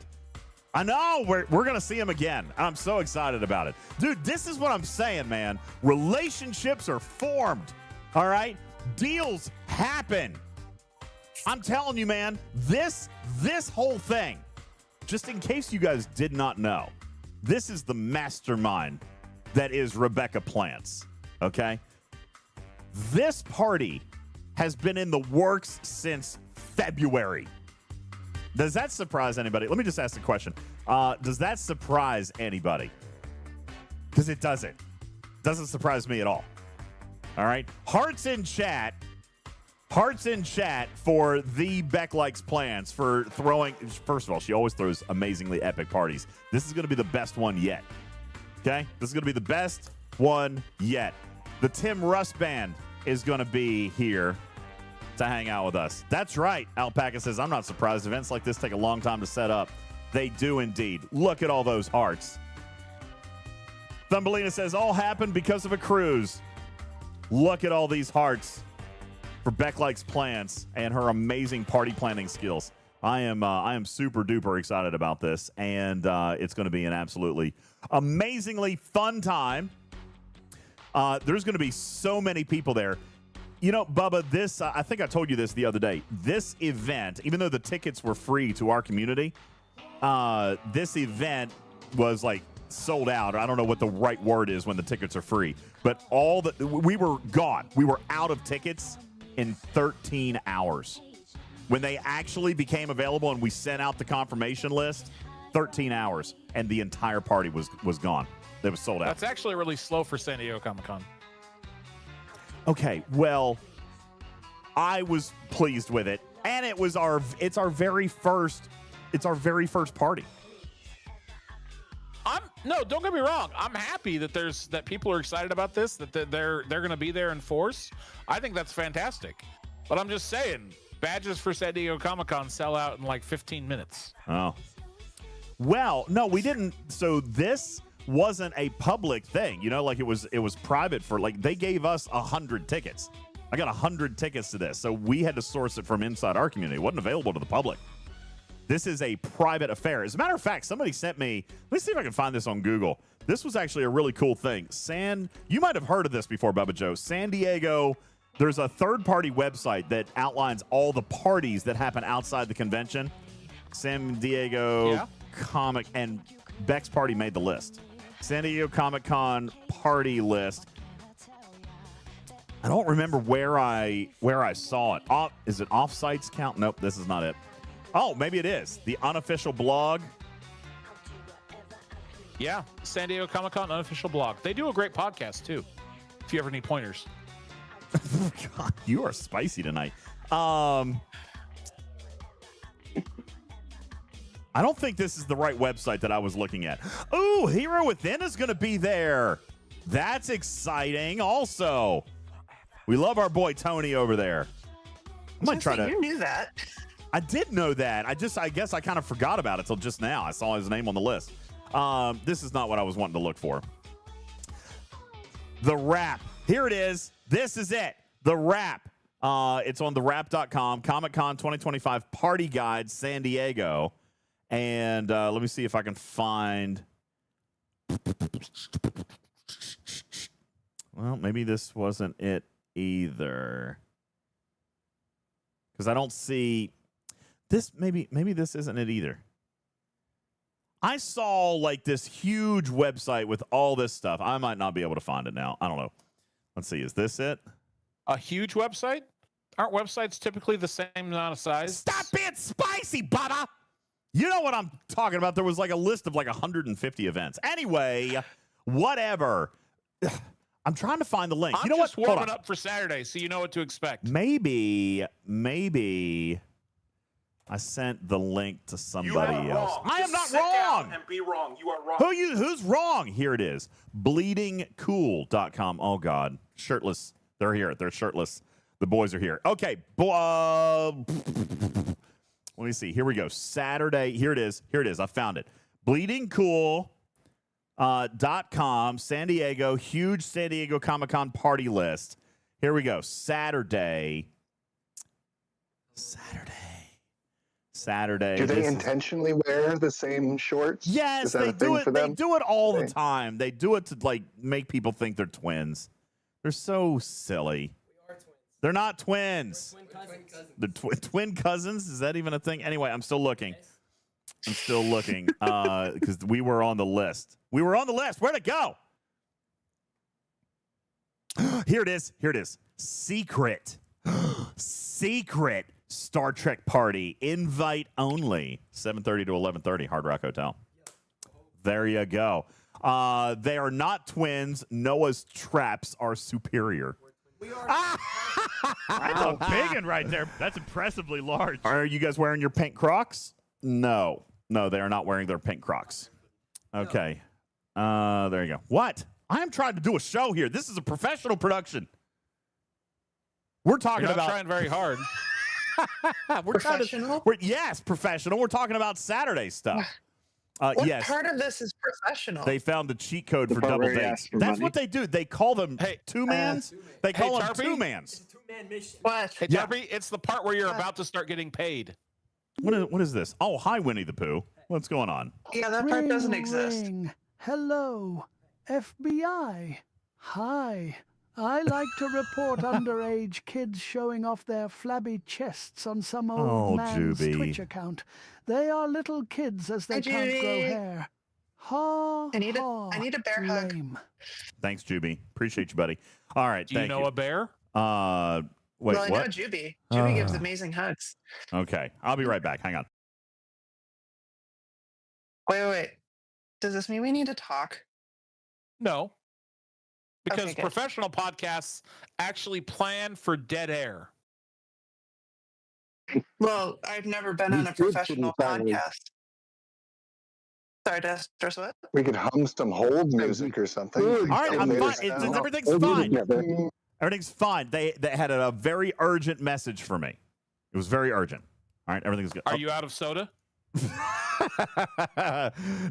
I know. We're going to see him again. I'm so excited about it. Dude, this is what I'm saying, man. Relationships are formed. All right? Deals happen. I'm telling you, man, this whole thing, just in case you guys did not know, this is the mastermind that is Rebecca Plants, okay? This party has been in the works since February. Does that surprise anybody? Let me just ask the question. Does that surprise anybody? Because it doesn't. Doesn't surprise me at all. All right? Hearts in chat for the Beck Likes Plans for throwing. First of all, she always throws amazingly epic parties. This is going to be the best one yet. Okay? This is going to be the best one yet. The Tim Russ Band is going to be here to hang out with us. That's right. Alpaca says, I'm not surprised. Events like this take a long time to set up. They do indeed. Look at all those hearts. Thumbelina says, all happened because of a cruise. Look at all these hearts for Beck Likes Plans and her amazing party planning skills. I am super duper excited about this, and it's going to be an absolutely amazingly fun time. There's going to be so many people there. You know, Bubba, this, I think I told you this the other day. This event, even though the tickets were free to our community, this event was like sold out. I don't know what the right word is when the tickets are free, but we were gone. We were out of tickets in 13 hours. When they actually became available and we sent out the confirmation list, 13 hours, and the entire party was gone. It was sold out. That's actually really slow for San Diego Comic-Con. Okay, well, I was pleased with it, and it's our very first party. No, don't get me wrong. I'm happy that people are excited about this, that they're going to be there in force. I think that's fantastic. But I'm just saying, badges for San Diego Comic-Con sell out in like 15 minutes. Oh. Well, no, we didn't. So this wasn't a public thing, you know, like it was private for, like, they gave us 100 tickets. I got 100 tickets to this, so we had to source it from inside our community. It wasn't available to the public. This is a private affair. As a matter of fact, somebody sent me, let me see if I can find this on Google. This was actually a really cool thing. You might have heard of this before, Bubba Joe. San Diego, there's a third-party website that outlines all the parties that happen outside the convention. San Diego Comic, and Beck's party made the list. San Diego Comic-Con party list. I don't remember where I saw it. Is it Offsites count? Nope, this is not it. Oh, maybe it is. The unofficial blog. Yeah, San Diego Comic-Con unofficial blog. They do a great podcast, too, if you ever need pointers. God, you are spicy tonight. I don't think this is the right website that I was looking at. Ooh, Hero Within is going to be there. That's exciting also. We love our boy Tony over there. I might try to... You knew that. I did know that. I guess I kind of forgot about it till just now. I saw his name on the list. This is not what I was wanting to look for. The Wrap. Here it is. This is it. The Wrap. It's on thewrap.com. Comic-Con 2025 Party Guide San Diego. And let me see if I can find... Well, maybe this wasn't it either. Because I don't see... This maybe this isn't it either. I saw like this huge website with all this stuff. I might not be able to find it now. I don't know. Let's see. Is this it? A huge website? Aren't websites typically the same amount of size? Stop being spicy, Bubba. You know what I'm talking about. There was like a list of like 150 events. Anyway, whatever. I'm trying to find the link. I'm you know just what? warming up for Saturday, so you know what to expect. Maybe I sent the link to somebody else. Wrong. I am Just not sit down wrong. and be wrong. You are wrong. Who's wrong? Here it is. Bleedingcool.com. Oh God. Shirtless They're here. They're shirtless. The boys are here. Okay. Let me see. Here we go. Saturday. Here it is. I found it. bleedingcool.com, San Diego, huge San Diego Comic-Con party list. Here we go. Saturday. Do they intentionally wear the same shorts? Yes, they do it. They do it all the time. They do it to like make people think they're twins. They're so silly. They're not twins. They're twin cousins. Is that even a thing? Anyway, I'm still looking. Because we were on the list. Where'd it go? Here it is. Secret Star Trek party. Invite only. 7:30 to 11:30. Hard Rock Hotel. There you go. They are not twins. Noah's traps are superior. That's a big one right there. That's impressively large. Are you guys wearing your pink Crocs? No, they are not wearing their pink Crocs. Okay. There you go. What? I am trying to do a show here. This is a professional production. We're talking You're not about trying very hard. Professional? Yes, professional. We're talking about Saturday stuff. What Yes. part of this is professional? They found the cheat code for double dates. That's what they do. They call them two-mans. They call them Tarpy? two-mans. Two-man mission. What? Hey, Darby, it's the part where you're about to start getting paid. What is this? Oh, hi, Winnie the Pooh. What's going on? Yeah, that part doesn't exist. Hello, FBI. Hi. I like to report underage kids showing off their flabby chests on some old man's Juby. Twitch account. They are little kids as they Hi, can't grow Juby. hair. Ha, I need a bear hug. lame. Thanks, Juby. Appreciate you, buddy. All right. Do you thank know a bear? Wait, Well, I know what? Juby. Juby gives amazing hugs. Okay. I'll be right back. Hang on. Wait. Does this mean we need to talk? No. Because Okay, good. professional podcasts actually plan for dead air. Well, I've never been on a professional podcast. Sorry, there's what? We could hum some hold music or something. All right, I'm Elevator fine. sound. Everything's fine. Everything's fine. They had a very urgent message for me. It was very urgent. All right, everything's good. Are you out of soda?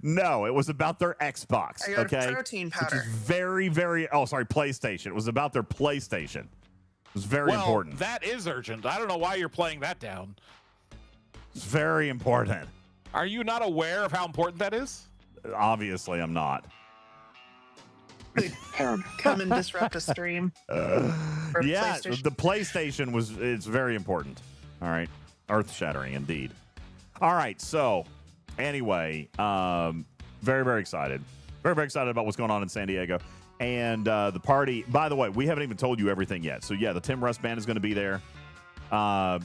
No, it was about their Xbox. I got okay, a protein which powder. is very, very. Oh, sorry, PlayStation. It was about their PlayStation. It was very important. That is urgent. I don't know why you're playing that down. It's very important. Are you not aware of how important that is? Obviously, I'm not. Come and disrupt a stream. Or Yeah, PlayStation. the PlayStation it's very important. All right, earth-shattering indeed. All right, so anyway, very, very excited. Very, very excited about what's going on in San Diego. And the party, by the way, we haven't even told you everything yet. So, yeah, the Tim Russ Band is going to be there.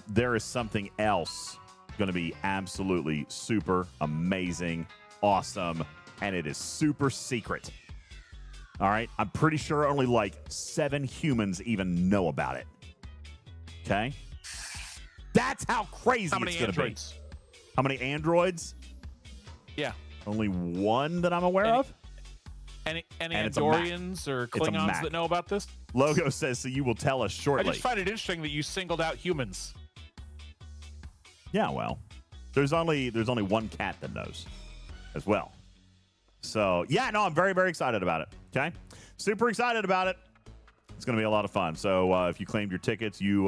There is something else going to be absolutely super amazing, awesome, and it is super secret. All right? I'm pretty sure only like 7 humans even know about it. Okay? That's how crazy How many it's going to be. androids? How many androids? Yeah. Only one that I'm aware of. Any And it's a Mac. Andorians or It's a Klingons Mac. that know about this? Logo says, so you will tell us I shortly. just find it interesting that you singled out humans. Yeah, well, there's only one cat that knows as well. So, yeah, no, I'm very, very excited about it. Okay? Super excited about it. It's going to be a lot of fun. So, if you claimed your tickets, you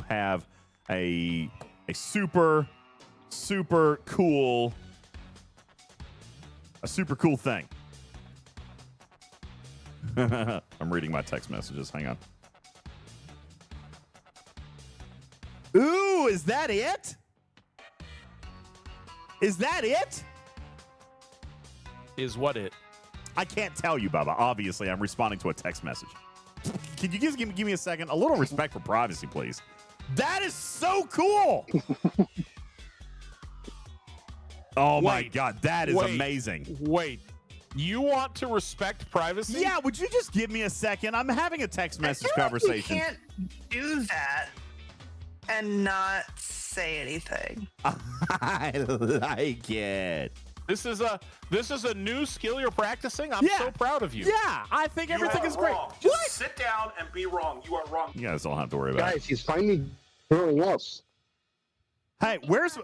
have a super cool thing. I'm reading my text messages. Hang on. Ooh, is that it? Is that it? Is what it? I can't tell you, Bubba. Obviously, I'm responding to a text message. Could you just give me a second? A little respect for privacy, please. That is so cool. Oh, my God. That is amazing. Wait. You want to respect privacy? Yeah, would you just give me a second? I'm having a text message conversation. You can't do that and not say anything. I like it. This is a new skill you're practicing. I'm so proud of you. Yeah, I think everything is great. Just sit down and be wrong. You are wrong. You guys don't have to worry about it. Guys, he's finally growing up. Hey, where's...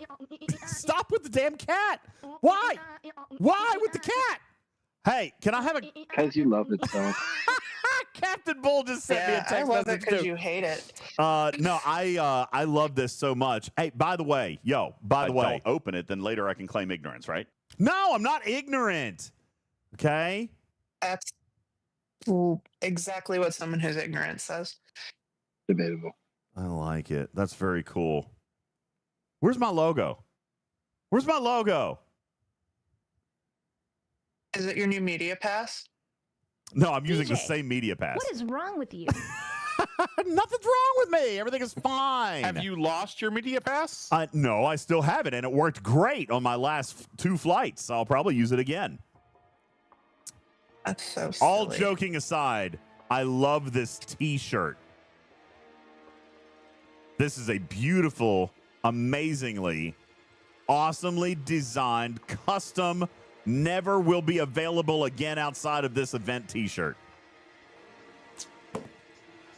Stop with the damn cat. Why? Why with the cat? Hey, can I have a... Because you love it so. Captain Bull just sent me a text I love it message because too. you hate it. No, I love this so much. Hey, by the way, don't open it, then later I can claim ignorance, right? No, I'm not ignorant. Okay? That's exactly what someone who's ignorant says. Debatable. I like it. That's very cool. Where's my logo? Where's my logo? Is it your new media pass? No, I'm using the DJ, same media pass. What is wrong with you? Nothing's wrong with me. Everything is fine. Have you lost your media pass? No, I still have it, and it worked great on my last 2 flights. I'll probably use it again. That's so silly. All joking aside, I love this T-shirt. This is a beautiful, amazingly, awesomely designed, custom, never will be available again outside of this event T-shirt.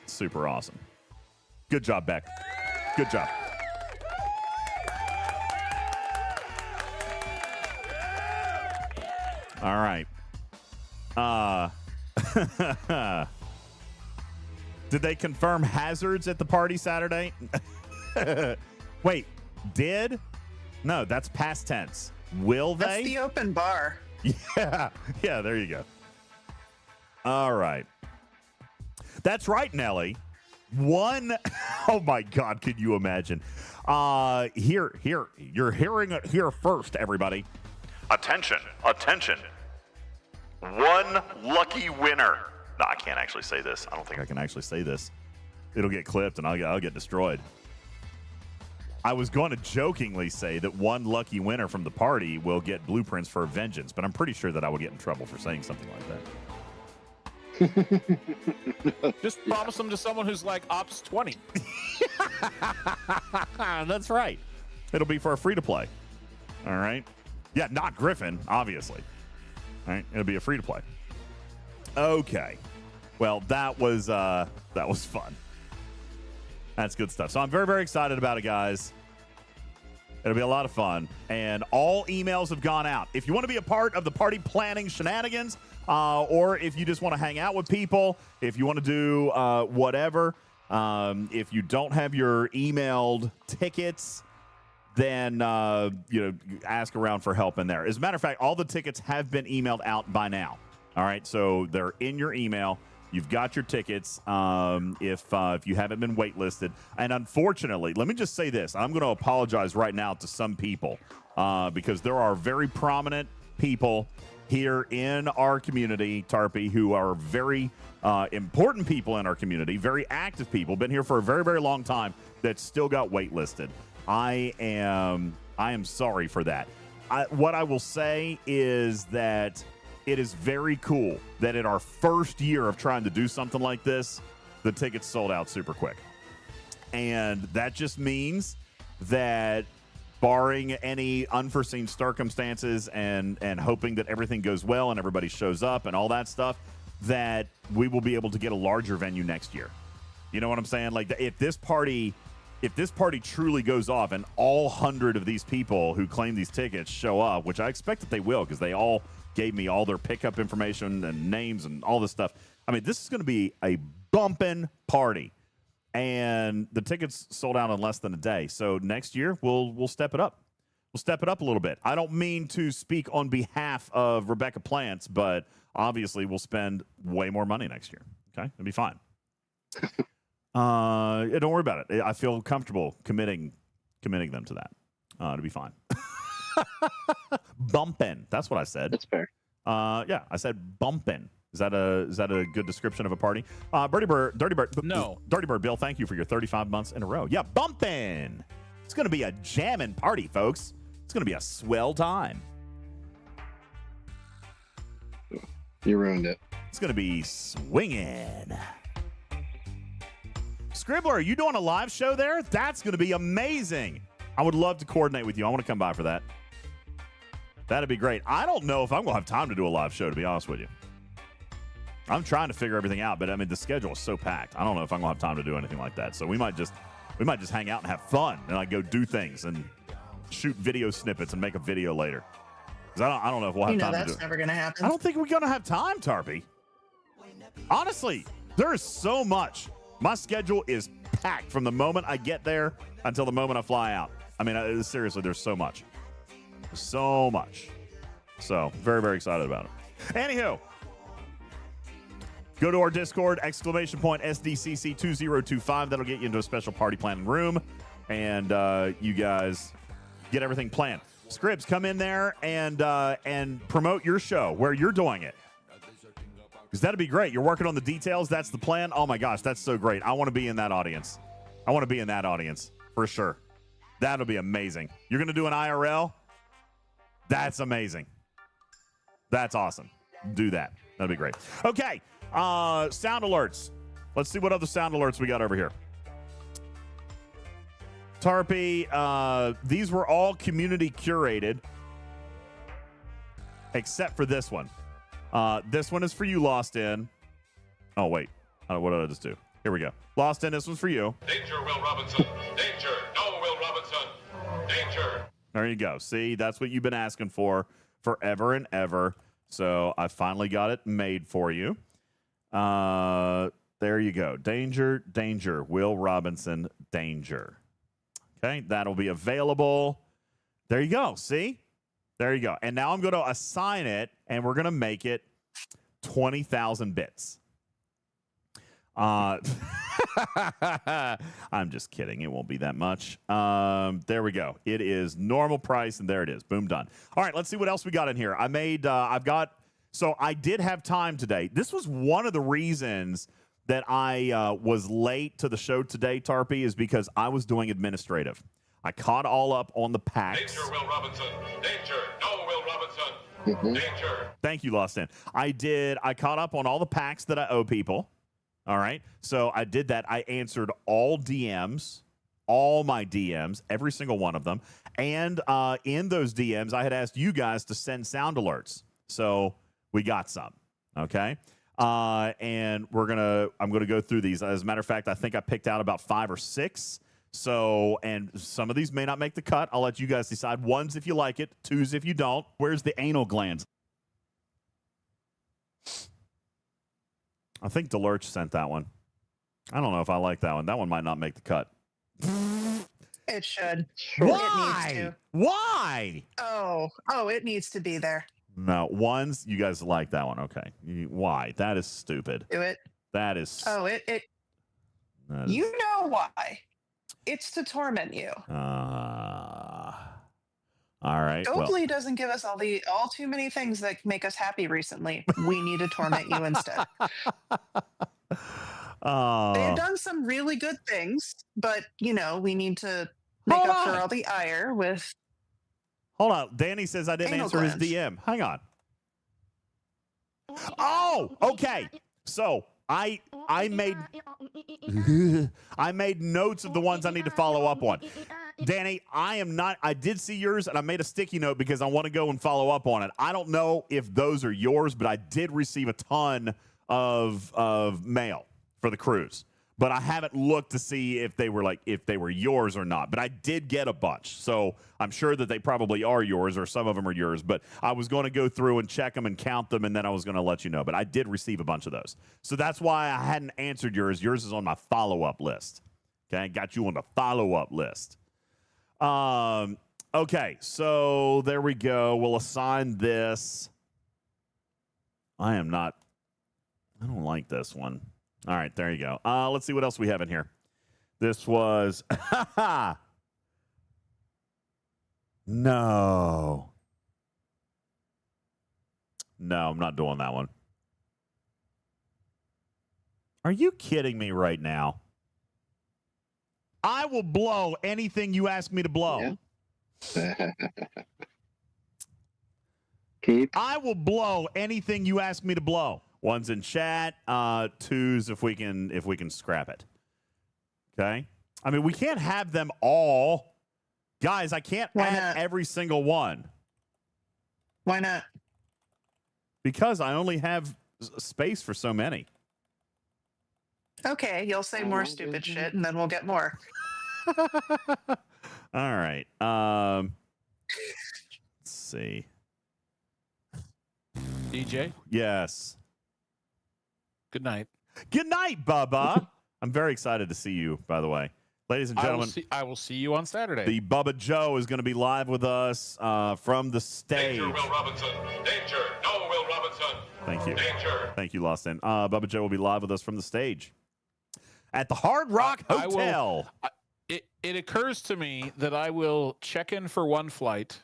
Super awesome. Good job, Beck. Good job. All right. Did they confirm hazards at the party Saturday? Wait, did? No, that's past tense. Will they? That's the open bar. Yeah, there you go. All right. That's right, Nelly. Oh my God, can you imagine? Here, you're hearing it here first, everybody. Attention. One lucky winner. No, I can't actually say this. I don't think I can actually say this. It'll get clipped and I'll get destroyed. I was going to jokingly say that one lucky winner from the party will get blueprints for vengeance, but I'm pretty sure that I will get in trouble for saying something like that. Just promise them to someone who's like Ops 20. That's right. It'll be for a free-to-play. All right? Yeah, not Griffin, obviously. All right? It'll be a free-to-play. Okay. Well, that was fun. That's good stuff. So I'm very, very excited about it, guys. It'll be a lot of fun. And all emails have gone out. If you want to be a part of the party planning shenanigans, or if you just want to hang out with people, if you want to do whatever, if you don't have your emailed tickets, then ask around for help in there. As a matter of fact, all the tickets have been emailed out by now. All right, so they're in your email. You've got your tickets if you haven't been waitlisted. And unfortunately, let me just say this. I'm going to apologize right now to some people because there are very prominent people here in our community, Tarpy, who are very important people in our community, very active people, been here for a very, very long time that still got waitlisted. I am sorry for that. What I will say is that it is very cool that in our first year of trying to do something like this, the tickets sold out super quick. And that just means that barring any unforeseen circumstances and hoping that everything goes well and everybody shows up and all that stuff, that we will be able to get a larger venue next year. You know what I'm saying? Like, if this party truly goes off and all 100 of these people who claim these tickets show up, which I expect that they will because they all gave me all their pickup information and names and all this stuff. I mean, this is going to be a bumping party. And the tickets sold out in less than a day. So next year, we'll step it up. We'll step it up a little bit. I don't mean to speak on behalf of Rebecca Plants, but obviously we'll spend way more money next year. Okay? It'll be fine. Don't worry about it. I feel comfortable committing them to that. It'll be fine. Bumpin'. That's what I said. That's fair. Yeah, I said bumpin'. Is that a good description of a party? Dirty Bird Bill, thank you for your 35 months in a row. Yeah, bumpin'. It's going to be a jammin' party, folks. It's going to be a swell time. You ruined it. It's going to be swinging. Scribbler, are you doing a live show there? That's going to be amazing. I would love to coordinate with you. I want to come by for that. That'd be great. I don't know if I'm going to have time to do a live show, to be honest with you. I'm trying to figure everything out, but I mean, the schedule is so packed. I don't know if I'm going to have time to do anything like that. So we might just hang out and have fun and like go do things and shoot video snippets and make a video later. Because I don't know if we'll have time to do it. That's never going to happen. I don't think we're going to have time, Tarpy. Honestly, there is so much. My schedule is packed from the moment I get there until the moment I fly out. I mean, seriously, there's so much. So much. So, very, very excited about it. Anywho, go to our Discord, !SDCC2025. That'll get you into a special party planning room. And you guys get everything planned. Scribs, come in there and promote your show where you're doing it. Because that'd be great. You're working on the details. That's the plan. Oh, my gosh, that's so great. I want to be in that audience. I want to be in that audience for sure. That'll be amazing. You're going to do an IRL? That's amazing. That's awesome. Do that. That'd be great. Okay. Sound alerts. Let's see what other sound alerts we got over here. Tarpy, these were all community curated except for this one. This one is for you, Lost In. Oh, wait. What did I just do? Here we go. Lost In, this one's for you. Danger, Will Robinson. Danger. No, Will Robinson. Danger. There you go. See, that's what you've been asking for forever and ever. So I finally got it made for you. There you go. Danger, danger. Will Robinson, danger. Okay, that'll be available. There you go. See? There you go. And now I'm going to assign it, and we're going to make it 20,000 bits. I'm just kidding. It won't be that much. There we go. It is normal price, and there it is. Boom, done. All right, let's see what else we got in here. I did have time today. This was one of the reasons that I was late to the show today, Tarpy, is because I was doing administrative. I caught all up on the packs. Danger, Will Robinson. Danger. No, Will Robinson. Danger. Thank you, Lost In. I caught up on all the packs that I owe people. All right. So I did that. I answered all DMs, all my DMs, every single one of them. And in those DMs, I had asked you guys to send sound alerts. So we got some. Okay. And I'm going to go through these. As a matter of fact, I think I picked out about 5 or 6. So, and some of these may not make the cut. I'll let you guys decide. 1s if you like it, 2s if you don't. Where's the anal glands? I think Delurch sent that one. I don't know if I like that one. That one might not make the cut. It should. Why? It needs to. Why? Oh, it needs to be there. No, 1s. You guys like that one. Okay. Why? That is stupid. Do it. That is. Oh, you know why. It's to torment you. All right. Hopefully, it doesn't give us all too many things that make us happy recently. We need to torment you instead. They've done some really good things, but we need to make up for all the ire with. Hold on. Danny says I didn't answer his DM. Hang on. Oh, okay. So I made I made notes of the ones I need to follow up on. Danny, I did see yours, and I made a sticky note because I want to go and follow up on it. I don't know if those are yours, but I did receive a ton of mail for the cruise. But I haven't looked to see if they were yours or not. But I did get a bunch, so I'm sure that they probably are yours, or some of them are yours. But I was going to go through and check them and count them, and then I was going to let you know. But I did receive a bunch of those, so that's why I hadn't answered yours. Yours is on my follow-up list. Okay, I got you on the follow-up list. Okay, so there we go. We'll assign this. I don't like this one. All right, there you go. Let's see what else we have in here. This was No, I'm not doing that one. Are you kidding me right now? I will blow anything you ask me to blow. Yeah. I will blow anything you ask me to blow. 1's in chat, 2s if we can scrap it. Okay? I mean, we can't have them all. Guys, I can't add every single one. Why not? Because I only have space for so many. Okay, you'll say more stupid shit, and then we'll get more. All right. Let's see. DJ? Yes. Good night. Good night, Bubba. I'm very excited to see you, by the way. Ladies and gentlemen, I will see you on Saturday. the Bubba Joe is going to be live with us from the stage. Danger, Will Robinson. Danger. No, Will Robinson. Thank you. Danger. Thank you, Lost In. Bubba Joe will be live with us from the stage at the Hard Rock Hotel. It occurs to me that I will check in for one flight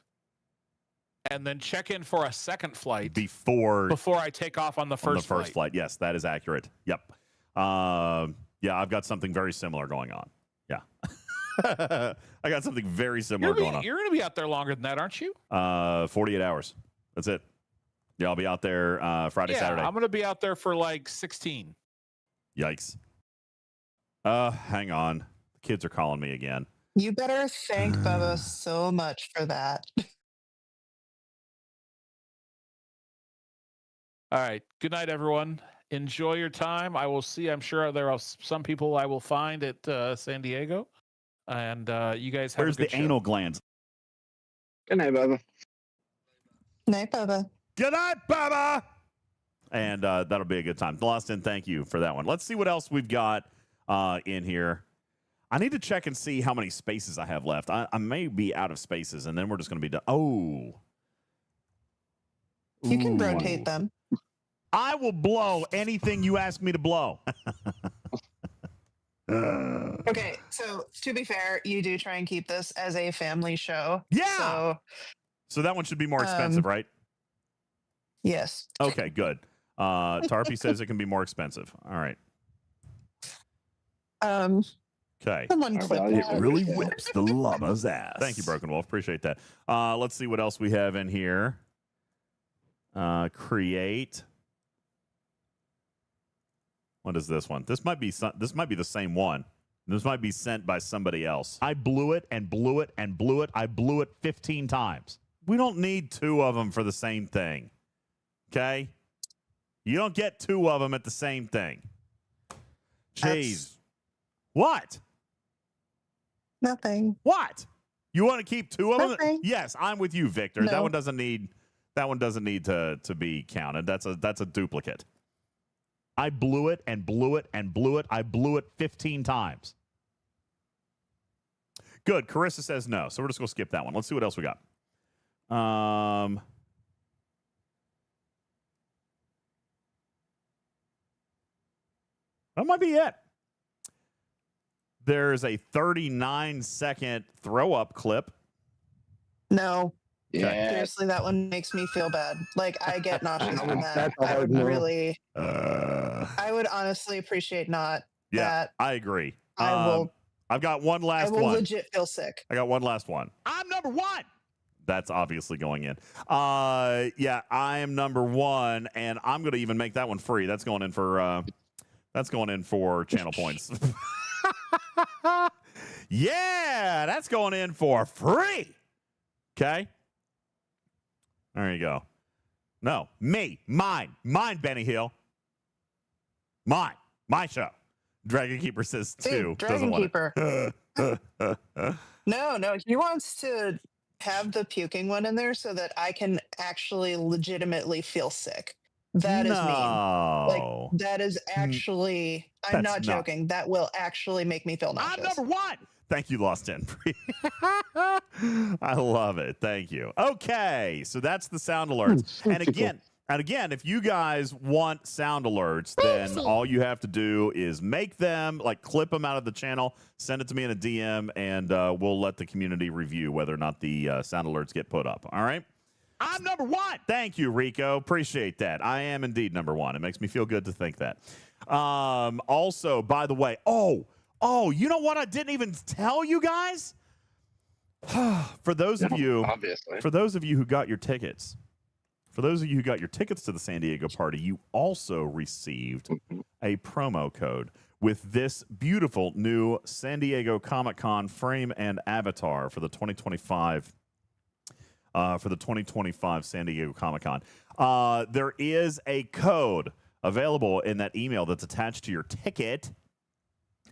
and then check in for a second flight before I take off on the first flight. Yes, that is accurate. Yep. Yeah, I've got something very similar going on. Yeah. I got something very similar going on. You're going to be out there longer than that, aren't you? 48 hours. That's it. Yeah, I'll be out there Friday, Saturday. I'm going to be out there for like 16. Yikes. Hang on. The kids are calling me again. You better thank Bubba so much for that. All right. Good night, everyone. Enjoy your time. I will see. I'm sure there are some people I will find at San Diego. And you guys have Where's a good the show. anal glands? Good night, Bubba. Night, Bubba. Good night, Bubba. And that'll be a good time. Lost In, thank you for that one. Let's see what else we've got in here. I need to check and see how many spaces I have left. I may be out of spaces, and then we're just going to be done. Oh. You can rotate them. I will blow anything you ask me to blow. Okay, so to be fair, you do try and keep this as a family show. Yeah. So that one should be more expensive, right? Yes. Okay, good. Tarpy says it can be more expensive. All right. Okay. Someone clip It that. really whips the llama's ass. Thank you, Broken Wolf. Appreciate that. Let's see what else we have in here. Create. What is this one? This might be the same one. This might be sent by somebody else. I blew it and blew it and blew it. I blew it 15 times. We don't need two of them for the same thing. Okay? You don't get two of them at the same thing. Jeez. What? Nothing. What? You want to keep two of them? Nothing. Yes, I'm with you, Victor. No. That one doesn't need to be counted. That's a duplicate. I blew it and blew it and blew it. I blew it 15 times. Good. Carissa says no. So we're just going to skip that one. Let's see what else we got. That might be it. There's a 39-second throw-up clip. No. Yeah. Seriously, that one makes me feel bad. Like, I get nauseous from that. That's a I hard would no. really, I would honestly appreciate not that. I agree. I will. I've got one I last will one. legit feel sick. I got one last one. I'm number one. That's obviously going in. Yeah, I am number one, and I'm going to even make that one free. That's going in for channel points. Yeah, that's going in for free. Okay. There you go. No, mine, Benny Hill. Mine, my show. Dragon Keeper says two. Dragon Keeper. It. No, he wants to have the puking one in there so that I can actually legitimately feel sick. That is mean. Like, that is actually, I'm not joking. That will actually make me feel nauseous. I'm number one. Thank you, Lost In. I love it. Thank you. Okay, so that's the sound alerts. And again, if you guys want sound alerts, then all you have to do is make them, like clip them out of the channel, send it to me in a DM, and we'll let the community review whether or not the sound alerts get put up. All right? I'm number one. Thank you, Rico. Appreciate that. I am indeed number one. It makes me feel good to think that. Also, by the way, you know what? I didn't even tell you guys. For those of you who got your tickets, to the San Diego party, you also received a promo code with this beautiful new San Diego Comic-Con frame and avatar for the 2025 for the 2025 San Diego Comic-Con. There is a code available in that email that's attached to your ticket.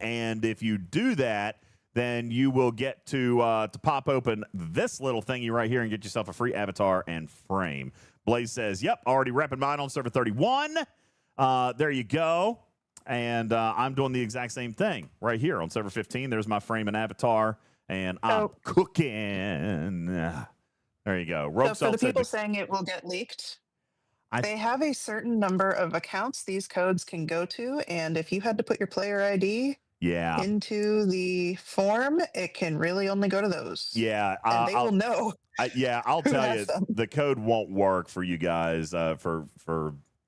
And if you do that, then you will get to pop open this little thingy right here and get yourself a free avatar and frame. Blaze says, yep, already repping mine on server 31. There you go. And I'm doing the exact same thing right here on server 15. There's my frame and avatar, and I'm cooking. There you go. So for the people saying it will get leaked, they have a certain number of accounts these codes can go to, and if you had to put your player ID into the form, it can really only go to those. Yeah. And they will know. I'll who tell has you, them. the code won't work for you guys for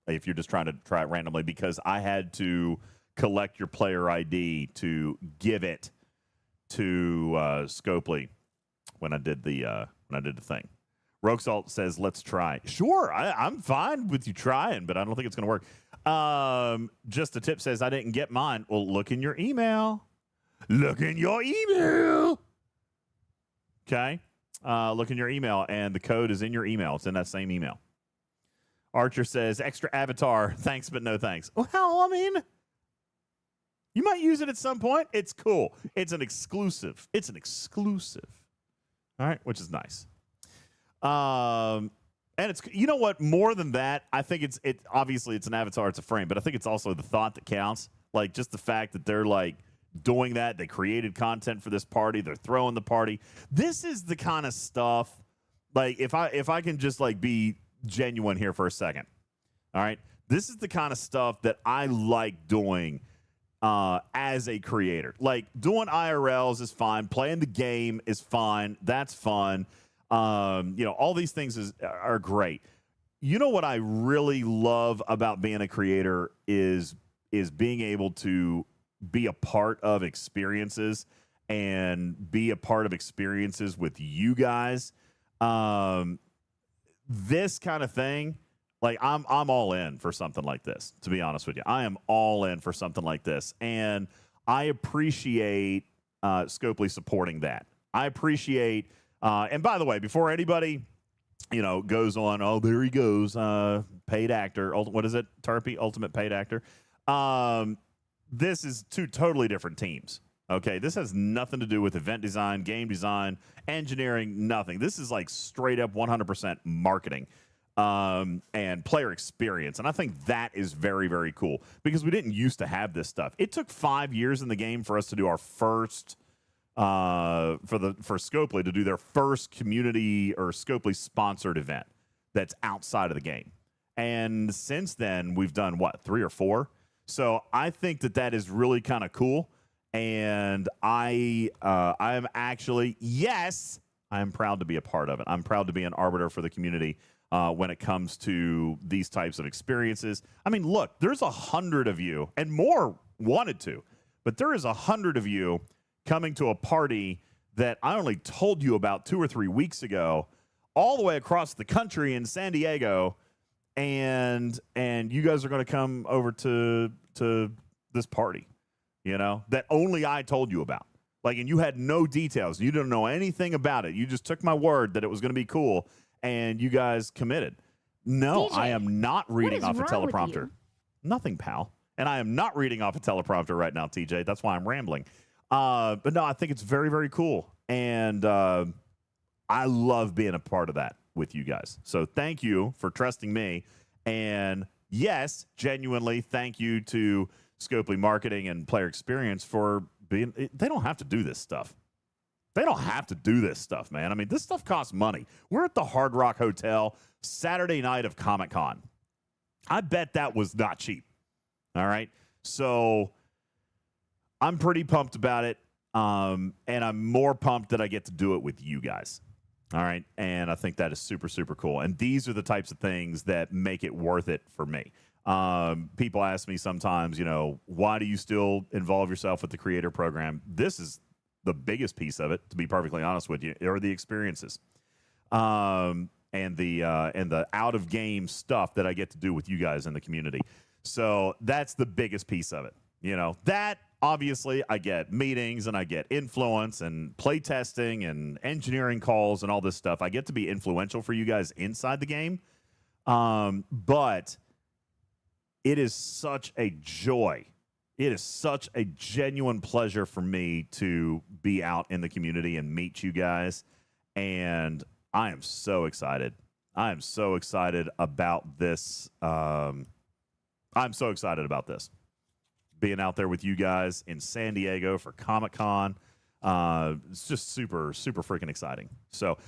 if you're just trying to try it randomly, because I had to collect your player ID to give it to Scopely when I did the thing. Roxalt says, let's try. Sure, I'm fine with you trying, but I don't think it's going to work. Just a tip says, I didn't get mine. Well, look in your email. Look in your email. Okay. Look in your email, and the code is in your email. It's in that same email. Archer says, extra avatar. Thanks, but no thanks. Well, I mean, you might use it at some point. It's cool. It's an exclusive. All right, which is nice. And it's, you know what, more than that, I think it's obviously it's an avatar, it's a frame, but I think it's also the thought that counts. Like, just the fact that they're like doing that, they created content for this party, they're throwing the party. This is the kind of stuff, like, if I can just like be genuine here for a second. All right, this is the kind of stuff that I like doing as a creator. Like, doing IRLs is fine, playing the game is fine, that's fun. All these things are great. You know what I really love about being a creator is being able to be a part of experiences and be a part of experiences with you guys. This kind of thing, like, I'm all in for something like this, to be honest with you. I am all in for something like this, and I appreciate Scopely supporting that. I appreciate and by the way, before anybody, goes on, oh, there he goes, paid actor. What is it, Tarpy? Ultimate paid actor. This is two totally different teams. Okay, this has nothing to do with event design, game design, engineering, nothing. This is like straight up 100% marketing and player experience. And I think that is very, very cool, because we didn't used to have this stuff. It took 5 years in the game for us to do our first for Scopely to do their first community or Scopely sponsored event that's outside of the game. And since then, we've done, 3 or 4? So I think that is really kind of cool. And I'm actually, yes, I'm proud to be a part of it. I'm proud to be an arbiter for the community when it comes to these types of experiences. I mean, look, there's 100 of you, and more wanted to, but there is 100 of you coming to a party that I only told you about 2 or 3 weeks ago, all the way across the country in San Diego, and you guys are going to come over to this party, that only I told you about. Like, and you had no details. You didn't know anything about it. You just took my word that it was going to be cool, and you guys committed. No, DJ, I am not reading is off a wrong with teleprompter. you? Nothing, pal. And I am not reading off a teleprompter right now, TJ. That's why I'm rambling. But no, I think it's very, very cool. And I love being a part of that with you guys. So thank you for trusting me. And yes, genuinely, thank you to Scopely Marketing and Player Experience for being, they don't have to do this stuff. They don't have to do this stuff, man. I mean, this stuff costs money. We're at the Hard Rock Hotel Saturday night of Comic-Con. I bet that was not cheap. All right. So I'm pretty pumped about it. And I'm more pumped that I get to do it with you guys. All right. And I think that is super, super cool. And these are the types of things that make it worth it for me. People ask me sometimes, why do you still involve yourself with the creator program? This is the biggest piece of it, to be perfectly honest with you, are the experiences. And the out of game stuff that I get to do with you guys in the community. So that's the biggest piece of it. That obviously, I get meetings and I get influence and play testing and engineering calls and all this stuff. I get to be influential for you guys inside the game. But it is such a joy. It is such a genuine pleasure for me to be out in the community and meet you guys. And I am so excited. I am so excited about this. I'm so excited about this. Being out there with you guys in San Diego for Comic-Con. It's just super, super freaking exciting. So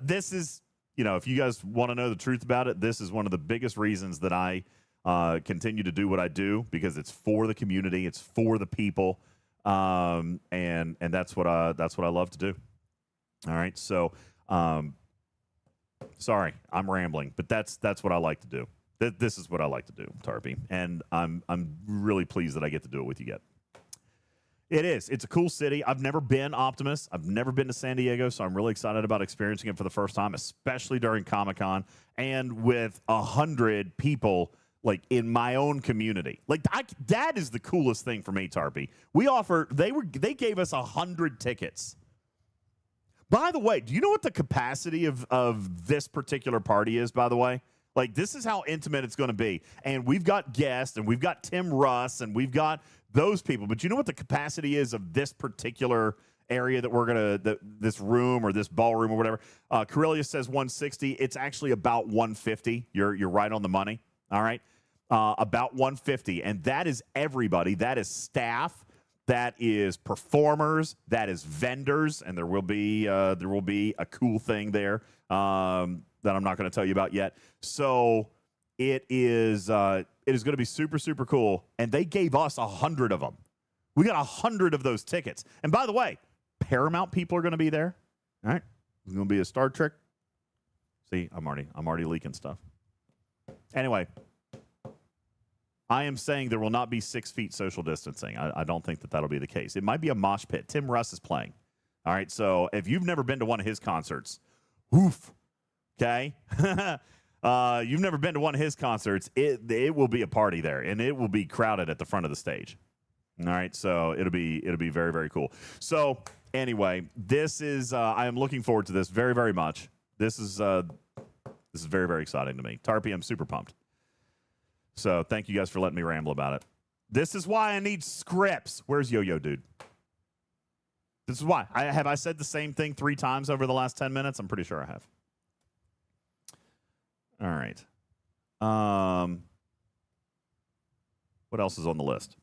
this is, if you guys want to know the truth about it, this is one of the biggest reasons that I continue to do what I do, because it's for the community, it's for the people, and that's what I love to do. All right, so sorry, I'm rambling, but that's what I like to do. This is what I like to do, Tarpy, and I'm really pleased that I get to do it with you guys. It's a cool city. I've never been, Optimus. I've never been to San Diego, so I'm really excited about experiencing it for the first time, especially during Comic-Con and with 100 people like in my own community. Like that is the coolest thing for me, Tarpy. They gave us 100 tickets. By the way, do you know what the capacity of this particular party is, by the way? Like, this is how intimate it's going to be. And we've got guests, and we've got Tim Russ, and we've got those people. But you know what the capacity is of this particular area that we're going to, this room or this ballroom or whatever? Corellius says 160. It's actually about 150. You're right on the money. All right. About 150. And that is everybody. That is staff. That is performers. That is vendors. And there will be a cool thing there that I'm not going to tell you about yet. So it is going to be super, super cool. And they gave us 100 of them. We got 100 of those tickets. And by the way, Paramount people are going to be there. All right. There's going to be a Star Trek. See, I'm already leaking stuff. Anyway, I am saying there will not be 6 feet social distancing. I don't think that'll be the case. It might be a mosh pit. Tim Russ is playing. All right. So if you've never been to one of his concerts, oof. Okay. You've never been to one of his concerts. It will be a party there, and it will be crowded at the front of the stage. All right. So it'll be very, very cool. So anyway, this is I am looking forward to this very, very much. This is very, very exciting to me. Tarpy, I'm super pumped. So thank you guys for letting me ramble about it. This is why I need scripts. Where's Yo-Yo Dude? This is why. Have I said the same thing 3 times over the last 10 minutes? I'm pretty sure I have. All right. What else is on the list?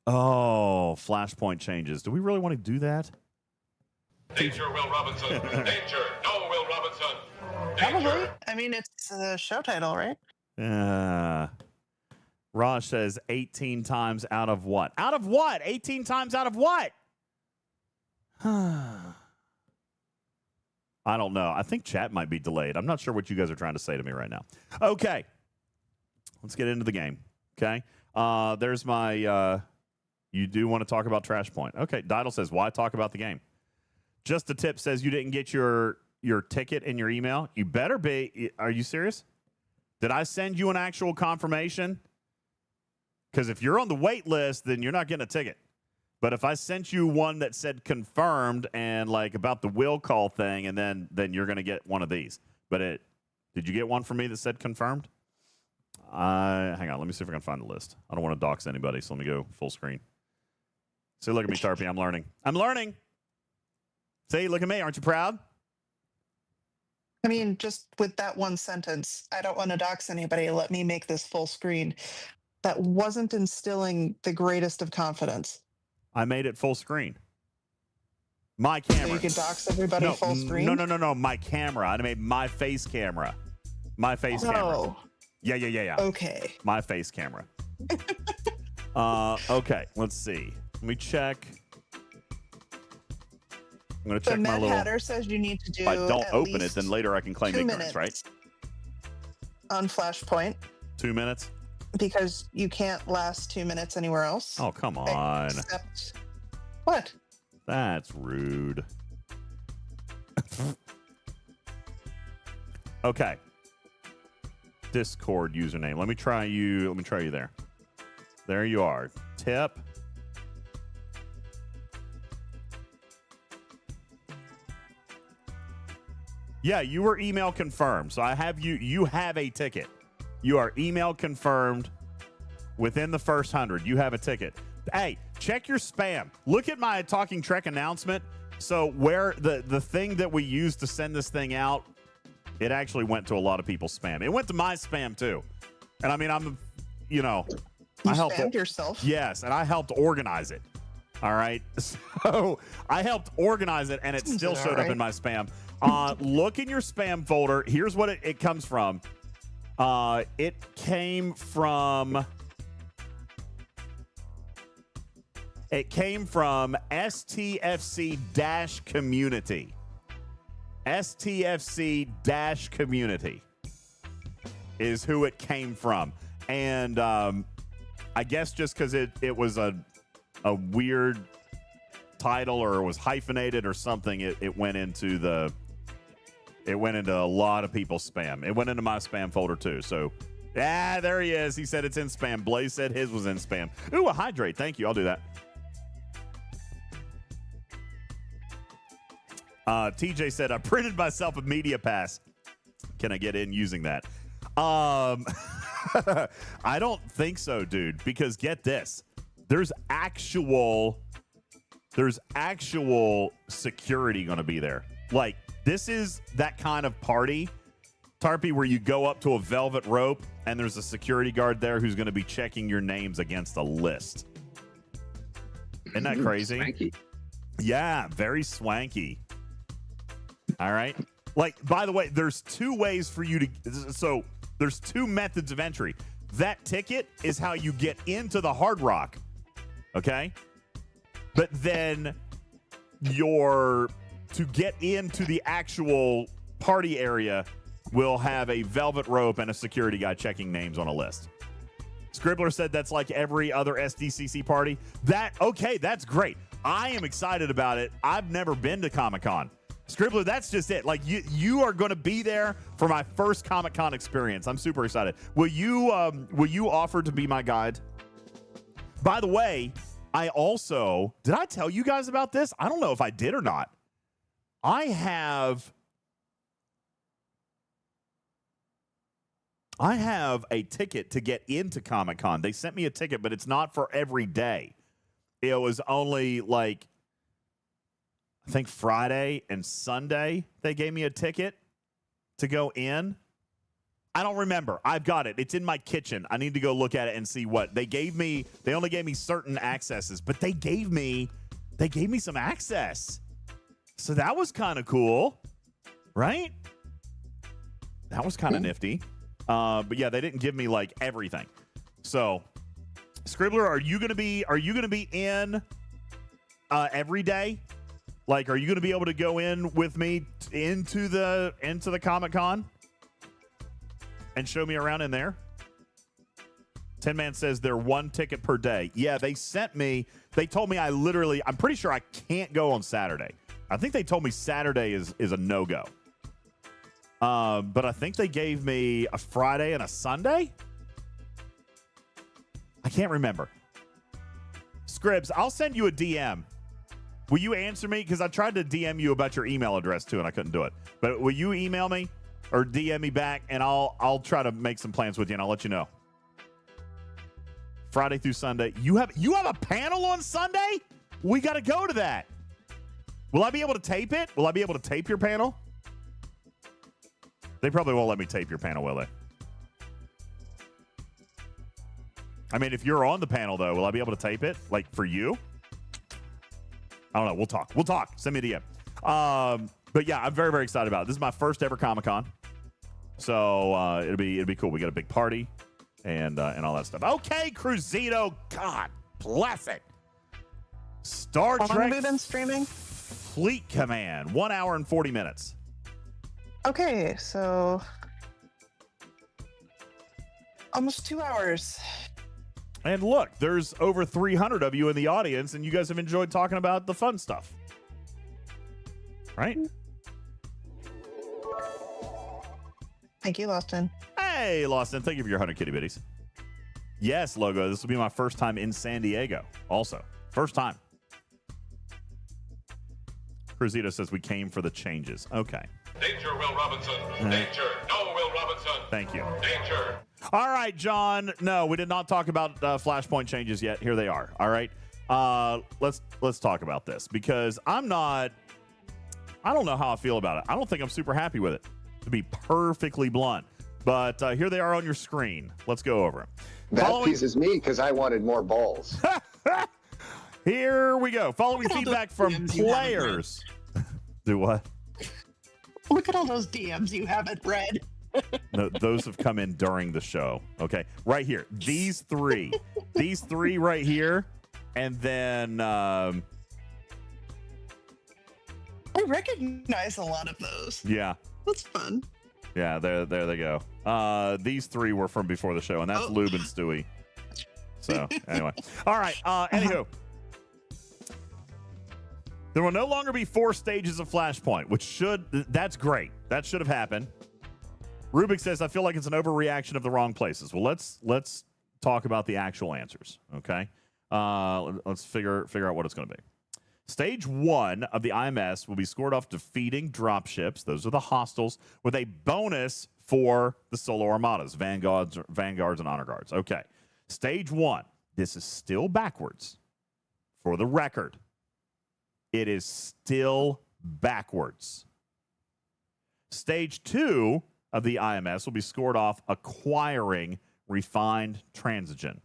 Oh, Flashpoint changes. Do we really want to do that? Danger, Will Robinson. Danger. No, Will Robinson. Probably. I mean, it's a show title, right? Raj says 18 times out of what? Out of what? 18 times out of what? I don't know. I think chat might be delayed. I'm not sure what you guys are trying to say to me right now. Okay. Let's get into the game. Okay. There's my, you do want to talk about Trash Point. Okay. Didal says, why talk about the game? Just a Tip says you didn't get your ticket in your email. You better be. Are you serious? Did I send you an actual confirmation? Because if you're on the wait list, then you're not getting a ticket. But if I sent you one that said confirmed and like about the will call thing, and then you're going to get one of these. But did you get one from me that said confirmed? Hang on. Let me see if I can find the list. I don't want to dox anybody, so let me go full screen. See, look at me, Tarpy. I'm learning. I'm learning. See, look at me. Aren't you proud? I mean, just with that one sentence, I don't want to dox anybody. Let me make this full screen. That wasn't instilling the greatest of confidence. I made it full screen. My camera. So you can dox everybody full screen? No. My camera. I made my face camera. My face camera. Yeah. Okay. My face camera. Okay. Let's see. Let me check. I'm going to check my Mad little... Hatter says you need to do If I don't open it, then later I can claim 2 ignorance, minutes right? On Flashpoint. 2 minutes? Because you can't last 2 minutes anywhere else. Oh, come on. Except... What? That's rude. Okay. Discord username. Let me try you there. There you are. Tip. Yeah, you were email confirmed. So I have you. You have a ticket. You are email confirmed within the first 100. You have a ticket. Hey, check your spam. Look at my Talking Trek announcement. So where the thing that we used to send this thing out, it actually went to a lot of people's spam. It went to my spam too. And I mean, I helped spammed yourself. Yes, and I helped organize it. All right. So I helped organize it, and it still showed up in my spam. Look in your spam folder. Here's what it comes from. It came from STFC-community. STFC-community is who it came from. And I guess just because it was a weird title, or it was hyphenated or something, it went into a lot of people's spam. It went into my spam folder too. So there he is. He said it's in spam. Blaze said his was in spam. Ooh, a hydrate. Thank you. I'll do that. TJ said, I printed myself a media pass. Can I get in using that? I don't think so, dude, because get this. There's actual security going to be there. Like, this is that kind of party, Tarpy, where you go up to a velvet rope and there's a security guard there who's going to be checking your names against a list. Isn't that crazy? Swanky. Yeah, very swanky. All right. Like, by the way, there's two ways for you to. So there's two methods of entry. That ticket is how you get into the Hard Rock. Okay. But then to get into the actual party area will have a velvet rope and a security guy checking names on a list. Scribbler said that's like every other SDCC party. That's great. I am excited about it. I've never been to Comic-Con. Scribbler, that's just it. Like, you are going to be there for my first Comic-Con experience. I'm super excited. Will you offer to be my guide? By the way, did I tell you guys about this? I don't know if I did or not. I have a ticket to get into Comic-Con. They sent me a ticket, but it's not for every day. It was only like, I think Friday and Sunday they gave me a ticket to go in. I don't remember. I've got it. It's in my kitchen. I need to go look at it and see what they gave me. They only gave me certain accesses, but they gave me some access. So that was kind of cool, right? That was kind of nifty. But yeah, they didn't give me like everything. So, Scribbler, are you gonna be in every day? Like, are you gonna be able to go in with me into the Comic-Con and show me around in there? 10 Man says they're one ticket per day. Yeah, they told me I'm pretty sure I can't go on Saturday. I think they told me Saturday is a no-go. But I think they gave me a Friday and a Sunday. I can't remember. Scribs, I'll send you a DM. Will you answer me? Because I tried to DM you about your email address too, and I couldn't do it. But will you email me or DM me back, and I'll try to make some plans with you, and I'll let you know. Friday through Sunday. You have a panel on Sunday? We got to go to that. Will I be able to tape it? Will I be able to tape your panel? They probably won't let me tape your panel, will they? I mean, if you're on the panel, though, will I be able to tape it? Like, for you? I don't know. We'll talk. Send me a DM. But yeah, I'm very, very excited about it. This is my first ever Comic-Con. So it'll be cool. We got a big party and all that stuff. Okay, Cruzito. God bless it. Star Trek been streaming? Fleet Command. 1 hour and 40 minutes. Okay, so almost 2 hours. And look, there's over 300 of you in the audience, and you guys have enjoyed talking about the fun stuff. Right? Thank you, Lawson. Hey, Lawson. Thank you for your 100 kitty bitties. Yes, Logo. This will be my first time in San Diego. Also, first time. Cruzito says we came for the changes. Okay. Danger, Will Robinson. Danger. No, Will Robinson. Thank you. Danger. All right, John. No, we did not talk about Flashpoint changes yet. Here they are. All right. Let's talk about this because I don't know how I feel about it. I don't think I'm super happy with it, to be perfectly blunt. But here they are on your screen. Let's go over them. That pleases me because I wanted more balls. Here we go. Following feedback from players. Do what? Look at all those DMs you haven't read. No, those have come in during the show. Okay. Right here. These three right here. And then I recognize a lot of those. Yeah. That's fun. Yeah, there they go. These three were from before the show, and that's Lube and Stewie. So anyway. All right. Anywho. There will no longer be 4 stages of Flashpoint, that's great. That should have happened. Rubik says, I feel like it's an overreaction of the wrong places. Well, let's talk about the actual answers, okay? Let's figure out what it's going to be. Stage 1 of the IMS will be scored off defeating dropships. Those are the hostiles with a bonus for the solo armadas, vanguards and honor guards. Okay. Stage 1. This is still backwards. For the record, it is still backwards. Stage 2 of the IMS will be scored off acquiring refined transigen.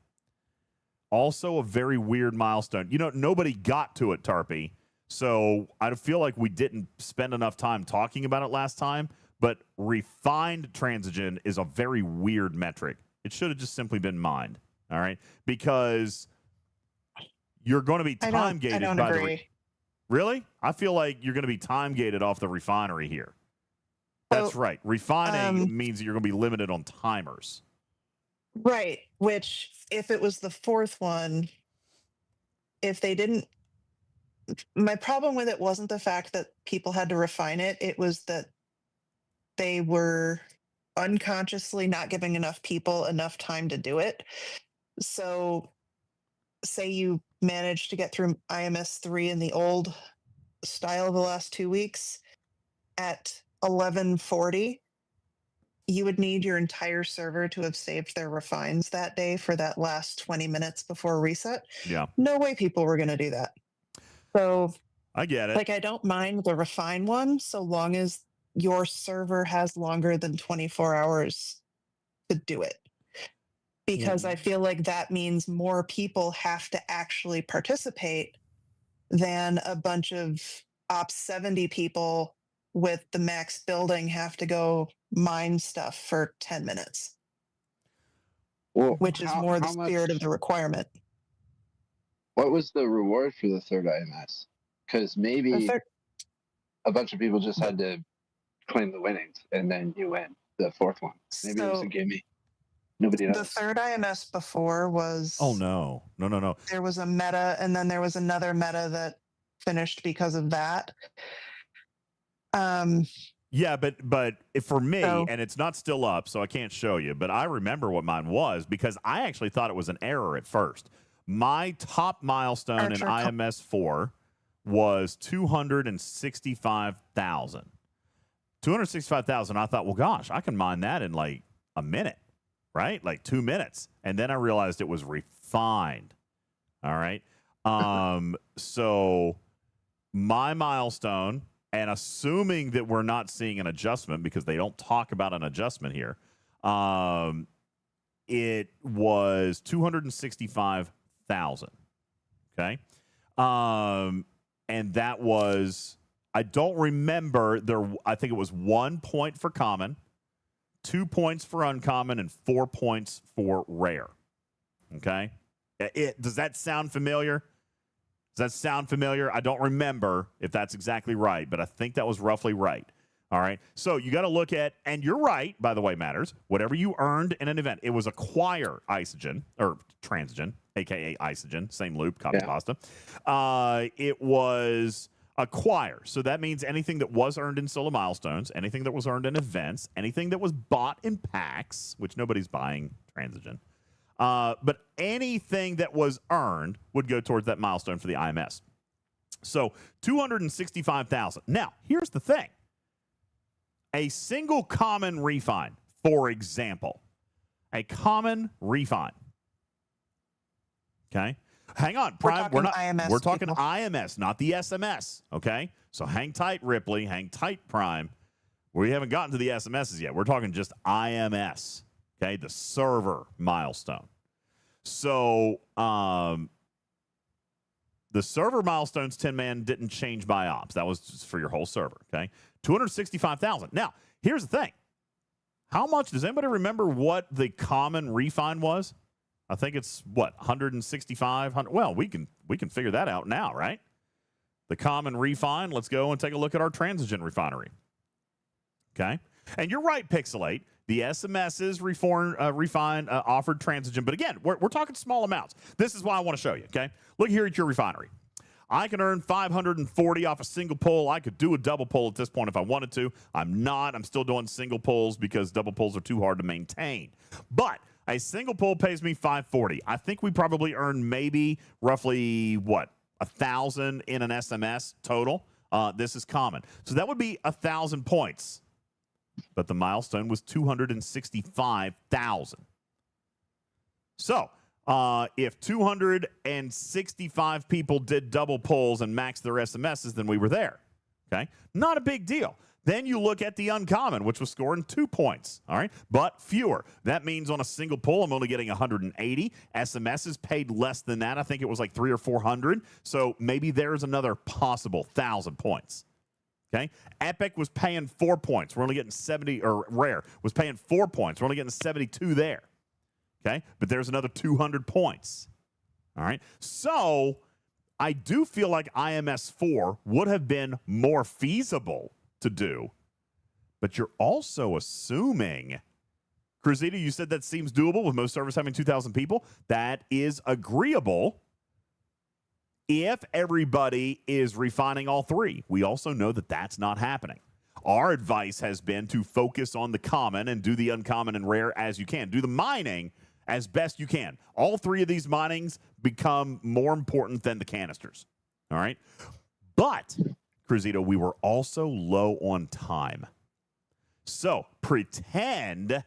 Also a very weird milestone. Nobody got to it, Tarpy. So I feel like we didn't spend enough time talking about it last time. But refined transigen is a very weird metric. It should have just simply been mined. All right? Because you're going to be time gated by the. Really? I feel like you're going to be time gated off the refinery here. That's right. Refining means that you're going to be limited on timers. Right. Which, if it was the 4th one, if they didn't, my problem with it wasn't the fact that people had to refine it. It was that they were unconsciously not giving enough people enough time to do it. So say you managed to get through IMS 3 in the old style the last 2 weeks at 11:40, you would need your entire server to have saved their refines that day for that last 20 minutes before reset. Yeah. No way people were going to do that. So I get it. Like, I don't mind the refine one so long as your server has longer than 24 hours to do it. Because I feel like that means more people have to actually participate than a bunch of Ops 70 people with the max building have to go mine stuff for 10 minutes. Well, which is more the spirit of the requirement. What was the reward for the third IMS? Because maybe a bunch of people just had to claim the winnings, and then you win the 4th one. Maybe it was a gimme. Nobody knows. The third IMS before was... Oh, no. No. There was a meta, and then there was another meta that finished because of that. Yeah, but for me, and it's not still up, so I can't show you, but I remember what mine was because I actually thought it was an error at first. My top milestone in IMS 4 was 265,000. 265,000, I thought, well, gosh, I can mine that in like a minute, right? Like 2 minutes. And then I realized it was refined. All right. So my milestone, and assuming that we're not seeing an adjustment because they don't talk about an adjustment here, it was 265,000. Okay. And that was, I don't remember, I think it was 1 point for common, 2 points for uncommon, and 4 points for rare. Okay. Does that sound familiar? Does that sound familiar? I don't remember if that's exactly right, but I think that was roughly right. All right. So you got to look at, and you're right, by the way, Matters, whatever you earned in an event, it was acquire isogen, or transigen, aka isogen, same loop, copy pasta. It was acquire. So that means anything that was earned in solo milestones, anything that was earned in events, anything that was bought in packs, which nobody's buying transigen. But anything that was earned would go towards that milestone for the IMS. So 265,000. Now, here's the thing. a single common refine, for example, a common refine. Okay. Hang on, Prime. We're talking IMS, not the SMS. Okay. So hang tight, Ripley. Hang tight, Prime. We haven't gotten to the SMSs yet. We're talking just IMS. Okay. The server milestone. So the server milestones 10-man didn't change by ops. That was just for your whole server. Okay. 265,000. Now, here's the thing. How much does anybody remember what the common refine was? I think it's what, 165. Well, we can figure that out now, right? The common refine. Let's go and take a look at our transigen refinery. Okay, and you're right, Pixelate. The SMSs refine offered transigen, but again, we're talking small amounts. This is why I want to show you. Okay, look here at your refinery. I can earn 540 off a single pull. I could do a double pull at this point if I wanted to. I'm not. I'm still doing single pulls because double pulls are too hard to maintain. But a single pull pays me 540. I think we probably earn maybe roughly, what, 1,000 in an SMS total. This is common. So that would be 1,000 points. But the milestone was 265,000. So if 265 people did double pulls and maxed their SMSs, then we were there. Okay? Not a big deal. Then you look at the uncommon, which was scoring 2 points. All right? But fewer. That means on a single pull, I'm only getting 180. SMSs paid less than that. I think it was like 300 or 400. So maybe there's another possible 1,000 points. Okay? Epic was paying 4 points. We're only getting 70, or Rare was paying 4 points. We're only getting 72 there. Okay? But there's another 200 points. All right? So I do feel like IMS4 would have been more feasible to do, but you're also assuming, Cruzita, you said that seems doable with most servers having 2,000 people. That is agreeable if everybody is refining all three. We also know that that's not happening. Our advice has been to focus on the common and do the uncommon and rare as you can. Do the mining as best you can. All three of these minings become more important than the canisters. All right? But Cruzito, we were also low on time. So pretend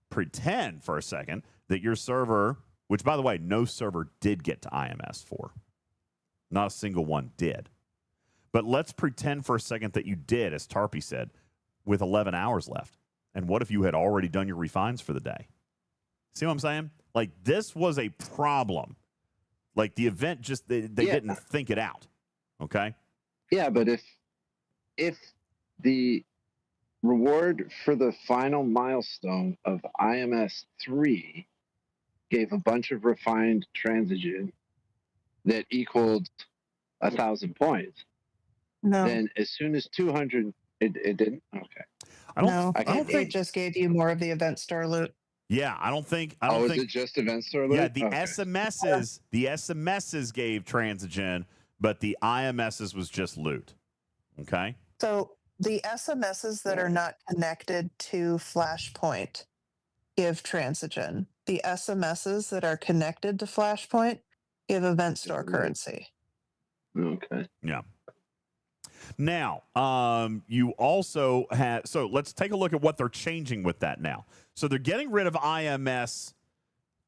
for a second that your server, which by the way, no server did get to IMS4. Not a single one did. But let's pretend for a second that you did, as Tarpy said, with 11 hours left. And what if you had already done your refines for the day? See what I'm saying? Like, this was a problem. Like, the event just, they didn't think it out. Okay? Yeah, but if the reward for the final milestone of IMS 3 gave a bunch of refined transigen that equaled 1,000 points, then as soon as 200, it didn't? Okay. I don't think it just gave you more of the event star loot. Yeah, I don't think. Is it just event star loot? Yeah, the SMSs gave transigen, but the IMSs was just loot. Okay. So the SMSs that are not connected to Flashpoint give transigen. The SMSs that are connected to Flashpoint give event store currency. Okay. Yeah. Now, you also have, so let's take a look at what they're changing with that now. So they're getting rid of IMS.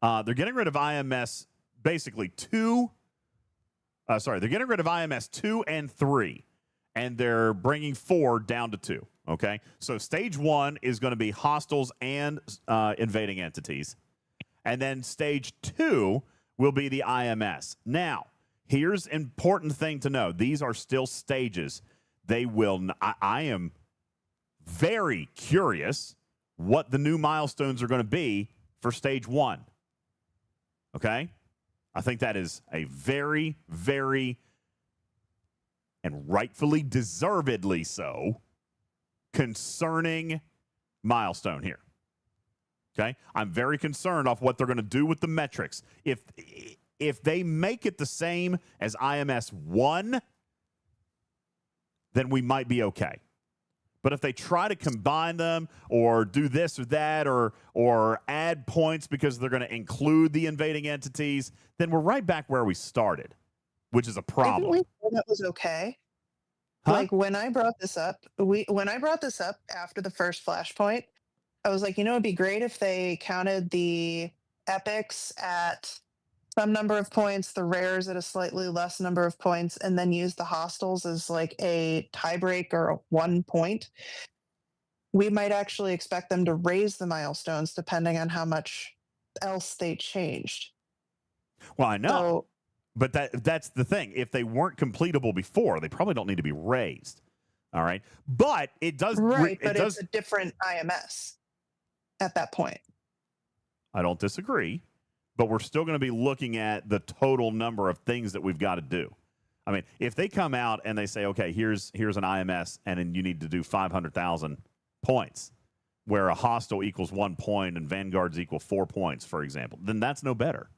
They're getting rid of IMS basically they're getting rid of IMS 2 and 3, and they're bringing 4 down to 2. Okay. So stage 1 is going to be hostiles and invading entities. And then stage 2 will be the IMS. Now, here's an important thing to know. These are still stages. They will. I am very curious what the new milestones are going to be for stage 1. Okay? I think that is a very, very, and rightfully, deservedly so, concerning milestone here. Okay? I'm very concerned off what they're going to do with the metrics. If they make it the same as IMS 1, then we might be okay. But if they try to combine them or do this or that or add points because they're going to include the invading entities, then we're right back where we started, which is a problem. Didn't we say that was okay? Like when I brought this up, after the first Flashpoint, I was like, it'd be great if they counted the epics at some number of points, the rares at a slightly less number of points, and then use the hostels as like a tiebreak or a 1 point. We might actually expect them to raise the milestones depending on how much else they changed. Well, I know. So, but that's the thing. If they weren't completable before, they probably don't need to be raised. All right. But it does. Right, but it's a different IMS at that point. I don't disagree. But we're still going to be looking at the total number of things that we've got to do. I mean, if they come out and they say, okay, here's an IMS, and then you need to do 500,000 points, where a hostile equals 1 point and vanguards equal 4 points, for example, then that's no better.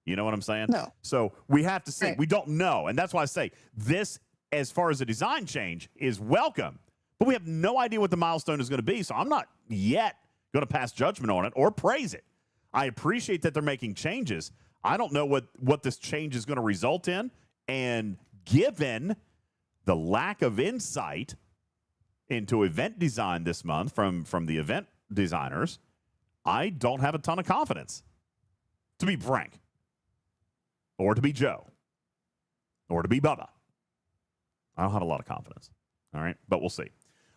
You know what I'm saying? No. So we have to see. Right. We don't know. And that's why I say this, as far as a design change, is welcome. But we have no idea what the milestone is going to be. So I'm not yet going to pass judgment on it or praise it. I appreciate that they're making changes. I don't know what this change is going to result in. And given the lack of insight into event design this month from the event designers, I don't have a ton of confidence, to be frank, or to be Joe, or to be Bubba. I don't have a lot of confidence. All right, but we'll see.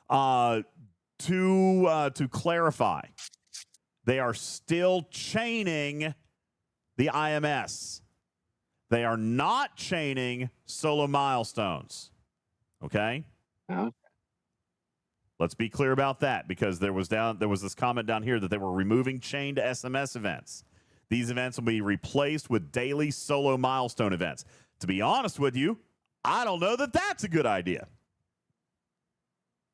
To clarify, they are still chaining the IMS. They are not chaining solo milestones. Okay? Let's be clear about that, because there was this comment down here that they were removing chained SMS events. These events will be replaced with daily solo milestone events. To be honest with you, I don't know that that's a good idea.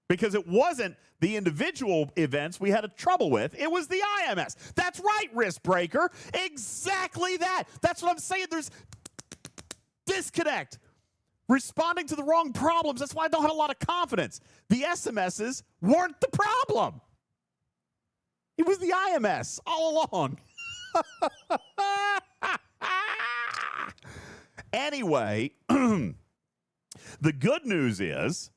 Because it wasn't the individual events we had a trouble with. It was the IMS. That's right, Risk Breaker. Exactly that. That's what I'm saying. There's disconnect. Responding to the wrong problems. That's why I don't have a lot of confidence. The SMSs weren't the problem. It was the IMS all along. Anyway, the good news is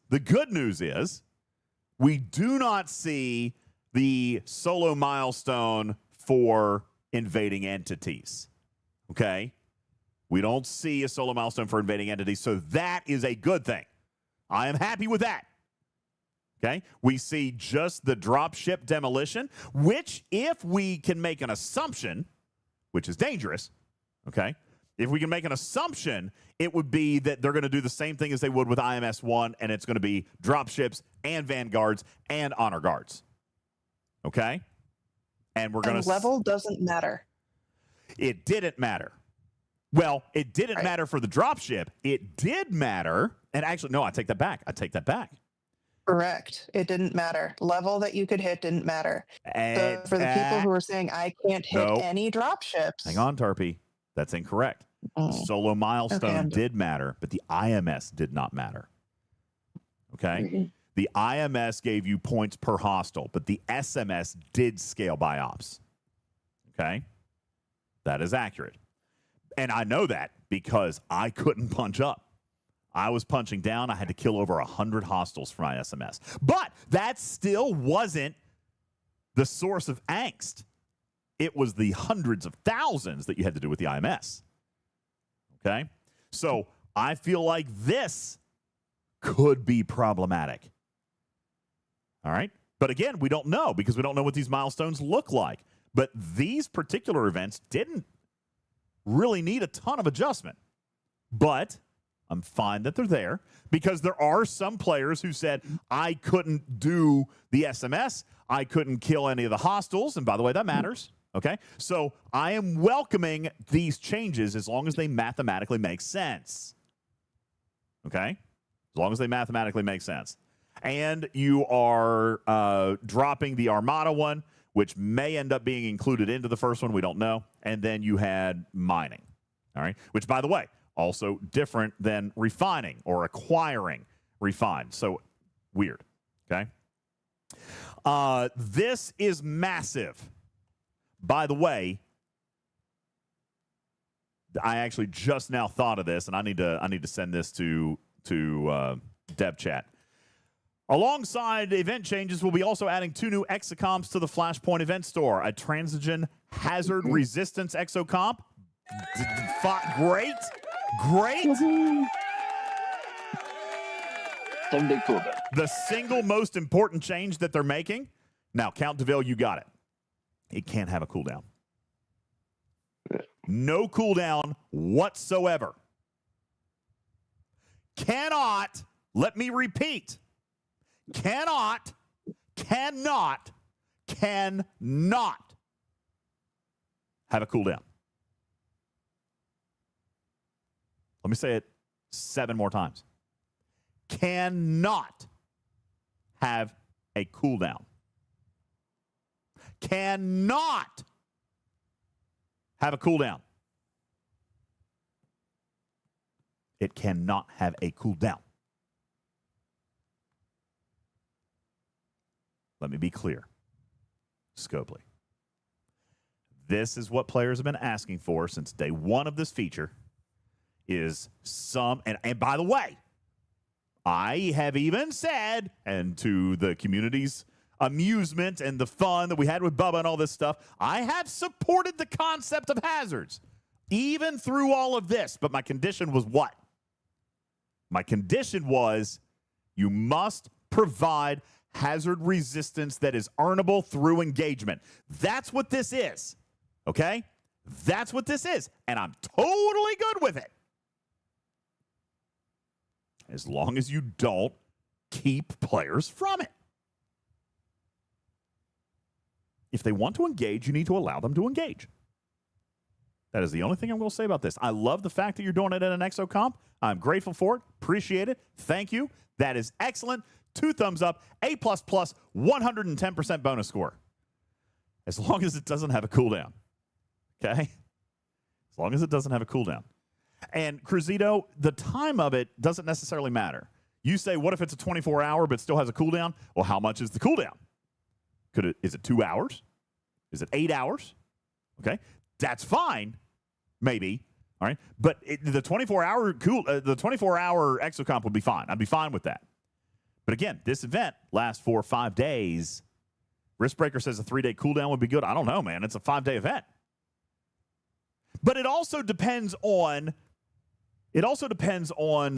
we do not see the solo milestone for invading entities. Okay? We don't see a solo milestone for invading entities, so that is a good thing. I am happy with that. Okay? We see just the dropship demolition, which, if we can make an assumption, which is dangerous, okay? If we can make an assumption, it would be that they're going to do the same thing as they would with IMS 1, and it's going to be dropships and vanguards and honor guards. Okay? And we're going to... level doesn't matter. It didn't matter. Well, it didn't matter for the dropship. It did matter. And actually, no, I take that back. Correct. It didn't matter. Level that you could hit didn't matter. So for the people who are saying, I can't hit any dropships. Hang on, Tarpy. That's incorrect. Solo milestone did matter, but the IMS did not matter. Okay? Mm-hmm. The IMS gave you points per hostile, but the SMS did scale by ops. Okay? That is accurate. And I know that because I couldn't punch up. I was punching down. I had to kill over 100 hostiles for my SMS. But that still wasn't the source of angst. It was the hundreds of thousands that you had to do with the IMS. Okay? So I feel like this could be problematic. All right? But again, we don't know because we don't know what these milestones look like. But these particular events didn't really need a ton of adjustment. But I'm fine that they're there because there are some players who said, I couldn't do the SMS. I couldn't kill any of the hostiles. And by the way, that matters. Okay? So I am welcoming these changes as long as they mathematically make sense. Okay? As long as they mathematically make sense. And you are dropping the Armada one, which may end up being included into the first one. We don't know. And then you had mining. All right? Which, by the way, also different than refining or acquiring refined. So weird. Okay? This is massive. By the way, I actually just now thought of this, and I need to send this to dev chat. Alongside event changes, we'll be also adding 2 new Exo-comps to the Flashpoint event store. A Transigen Hazard Resistance Exo-comp. Great. 7-day cooldown. The single most important change that they're making. Now, Count DeVille, you got it. It can't have a cooldown. No cooldown whatsoever. Cannot, let me repeat, cannot have a cooldown. Let me say it 7 more times. Cannot have a cooldown. Cannot have a cooldown. It cannot have a cooldown. Let me be clear. Scopely. This is what players have been asking for since day 1 of this feature. Is some, and by the way, I have even said, and to the community's amusement and the fun that we had with Bubba and all this stuff, I have supported the concept of hazards, even through all of this. But my condition was what? My condition was you must provide hazard resistance that is earnable through engagement. That's what this is, okay? That's what this is, and I'm totally good with it. As long as you don't keep players from it. If they want to engage, you need to allow them to engage. That is the only thing I'm going to say about this. I love the fact that you're doing it in an Exo-comp. I'm grateful for it. Appreciate it. Thank you. That is excellent. 2 thumbs up. A++, 110% bonus score. As long as it doesn't have a cooldown. Okay? As long as it doesn't have a cooldown. And Cruzito, the time of it doesn't necessarily matter. You say, what if it's a 24-hour but still has a cooldown? Well, how much is the cooldown? Is it 2 hours? Is it 8 hours? Okay, that's fine, maybe. All right, but the 24-hour Exo-comp would be fine. I'd be fine with that. But again, this event lasts 4 or 5 days. Riskbreaker says a 3-day cooldown would be good. I don't know, man. It's a 5-day event. But it also depends on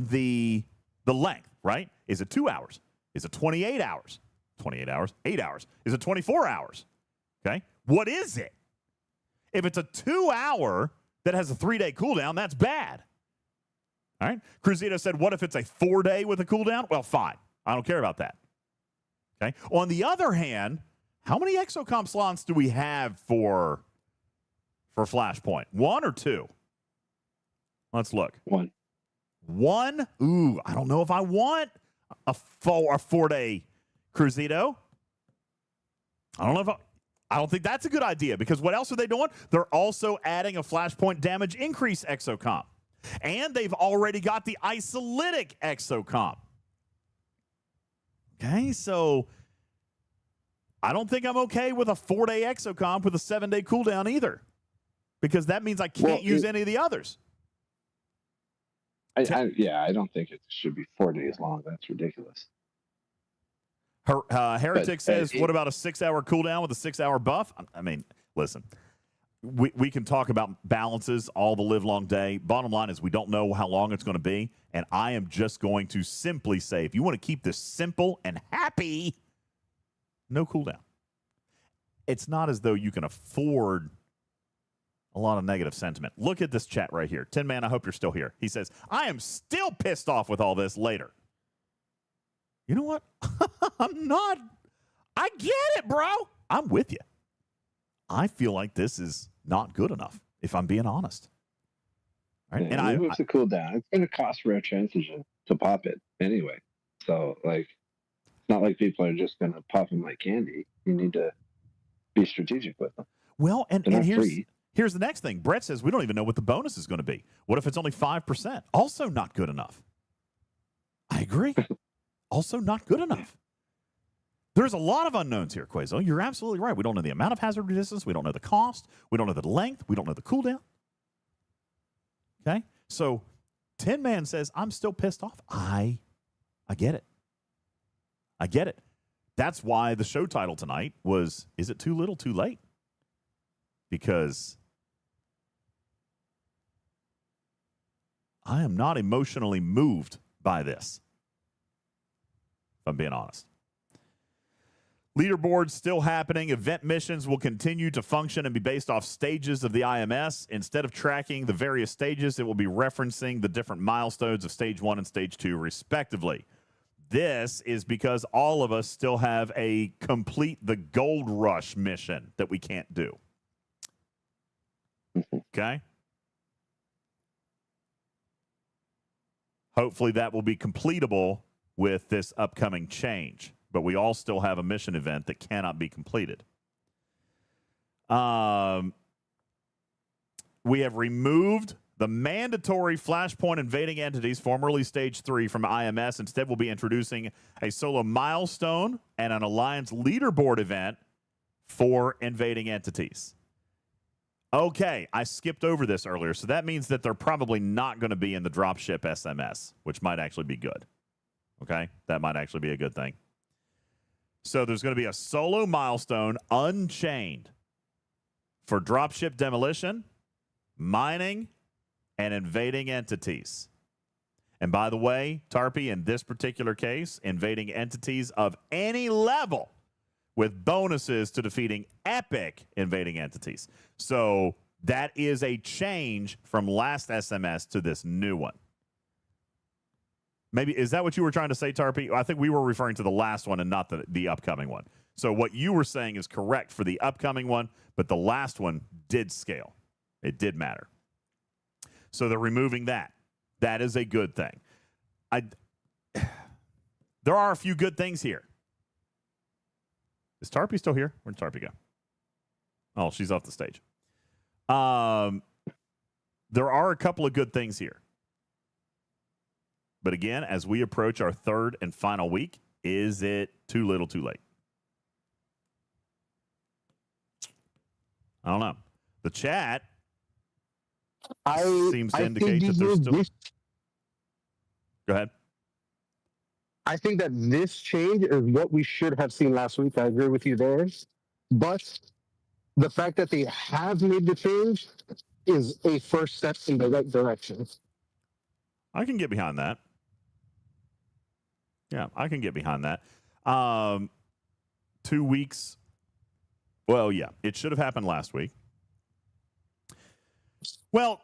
the length, right? Is it 2 hours? Is it 28 hours? 28 hours, 8 hours. Is it 24 hours? Okay. What is it? If it's a 2-hour that has a 3-day cooldown, that's bad. All right. Cruzito said, what if it's a 4-day with a cooldown? Well, fine. I don't care about that. Okay. On the other hand, how many Exo-comp slots do we have for Flashpoint? 1 or 2? Let's look. 1. 1? Ooh, I don't know if I want a 4-day Cruzito. I don't think that's a good idea, because what else are they doing? They're also adding a Flashpoint damage increase Exo-comp. And they've already got the isolytic Exo-comp. Okay, so I don't think I'm okay with a 4-day Exo-comp with a 7-day cooldown either, because that means I can't use any of the others. I don't think it should be 4 days long. That's ridiculous. Heretic says, what about a 6-hour cooldown with a 6-hour buff? I mean, listen, we can talk about balances all the live long day. Bottom line is we don't know how long it's going to be. And I am just going to simply say, if you want to keep this simple and happy, no cooldown. It's not as though you can afford a lot of negative sentiment. Look at this chat right here. Tin Man, I hope you're still here. He says, I am still pissed off with all this later. You know what? I'm not. I get it, bro. I'm with you. I feel like this is not good enough, if I'm being honest. Right? Yeah, and it's a cooldown. It's going to cost Rare Transition to pop it anyway. So, it's not like people are just going to pop them like candy. You need to be strategic with them. Well, and here's the next thing. Brett says we don't even know what the bonus is going to be. What if it's only 5%? Also not good enough. I agree. Also not good enough. There's a lot of unknowns here, Quazo. You're absolutely right. We don't know the amount of hazard resistance. We don't know the cost. We don't know the length. We don't know the cooldown. Okay? So, Tin Man says, I'm still pissed off. I I get it. I get it. That's why the show title tonight was, Is It Too Little, Too Late? Because I am not emotionally moved by this, if I'm being honest. Leaderboards still happening. Event missions will continue to function and be based off stages of the IMS. Instead of tracking the various stages, it will be referencing the different milestones of Stage 1 and Stage 2, respectively. This is because all of us still have a complete the Gold Rush mission that we can't do. Okay? Hopefully that will be completable with this upcoming change. But we all still have a mission event that cannot be completed. We have removed the mandatory Flashpoint invading entities, formerly Stage 3, from IMS. Instead, we'll be introducing a solo milestone and an Alliance leaderboard event for invading entities. Okay, I skipped over this earlier, so that means that they're probably not going to be in the dropship SMS, which might actually be good. Okay, that might actually be a good thing. So there's going to be a solo milestone, Unchained, for dropship demolition, mining, and invading entities. And by the way, Tarpy, in this particular case, invading entities of any level with bonuses to defeating epic invading entities. So that is a change from last SMS to this new one. Maybe, is that what you were trying to say, Tarpy? I think we were referring to the last one and not the upcoming one. So what you were saying is correct for the upcoming one, but the last one did scale. It did matter. So they're removing that. That is a good thing. There are a few good things here. Is Tarpy still here? Where'd Tarpy go? Oh, she's off the stage. There are a couple of good things here. But again, as we approach our third and final week, is it too little, too late? I don't know. The chat seems to indicate that there's still... Go ahead. I think that this change is what we should have seen last week. I agree with you there. But the fact that they have made the change is a first step in the right direction. I can get behind that. Yeah, I can get behind that. 2 weeks. Well, yeah, it should have happened last week. Well,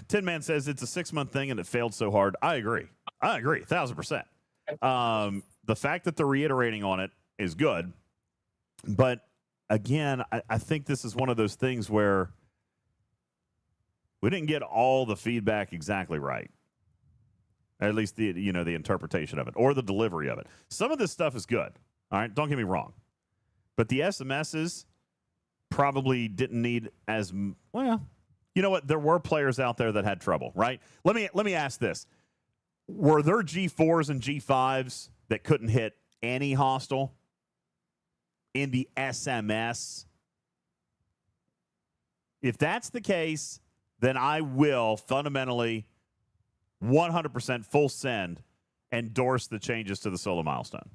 Tin Man says it's a 6-month thing and it failed so hard. I agree. 1,000%. The fact that they're reiterating on it is good. But again, I think this is one of those things where we didn't get all the feedback exactly right. At least the interpretation of it or the delivery of it. Some of this stuff is good. All right, don't get me wrong. But the SMSs probably didn't need as well. You know what? There were players out there that had trouble, right? Let me ask this. Were there G4s and G5s that couldn't hit any hostile in the SMS? If that's the case, then I will fundamentally 100% full send endorse the changes to the solo milestone.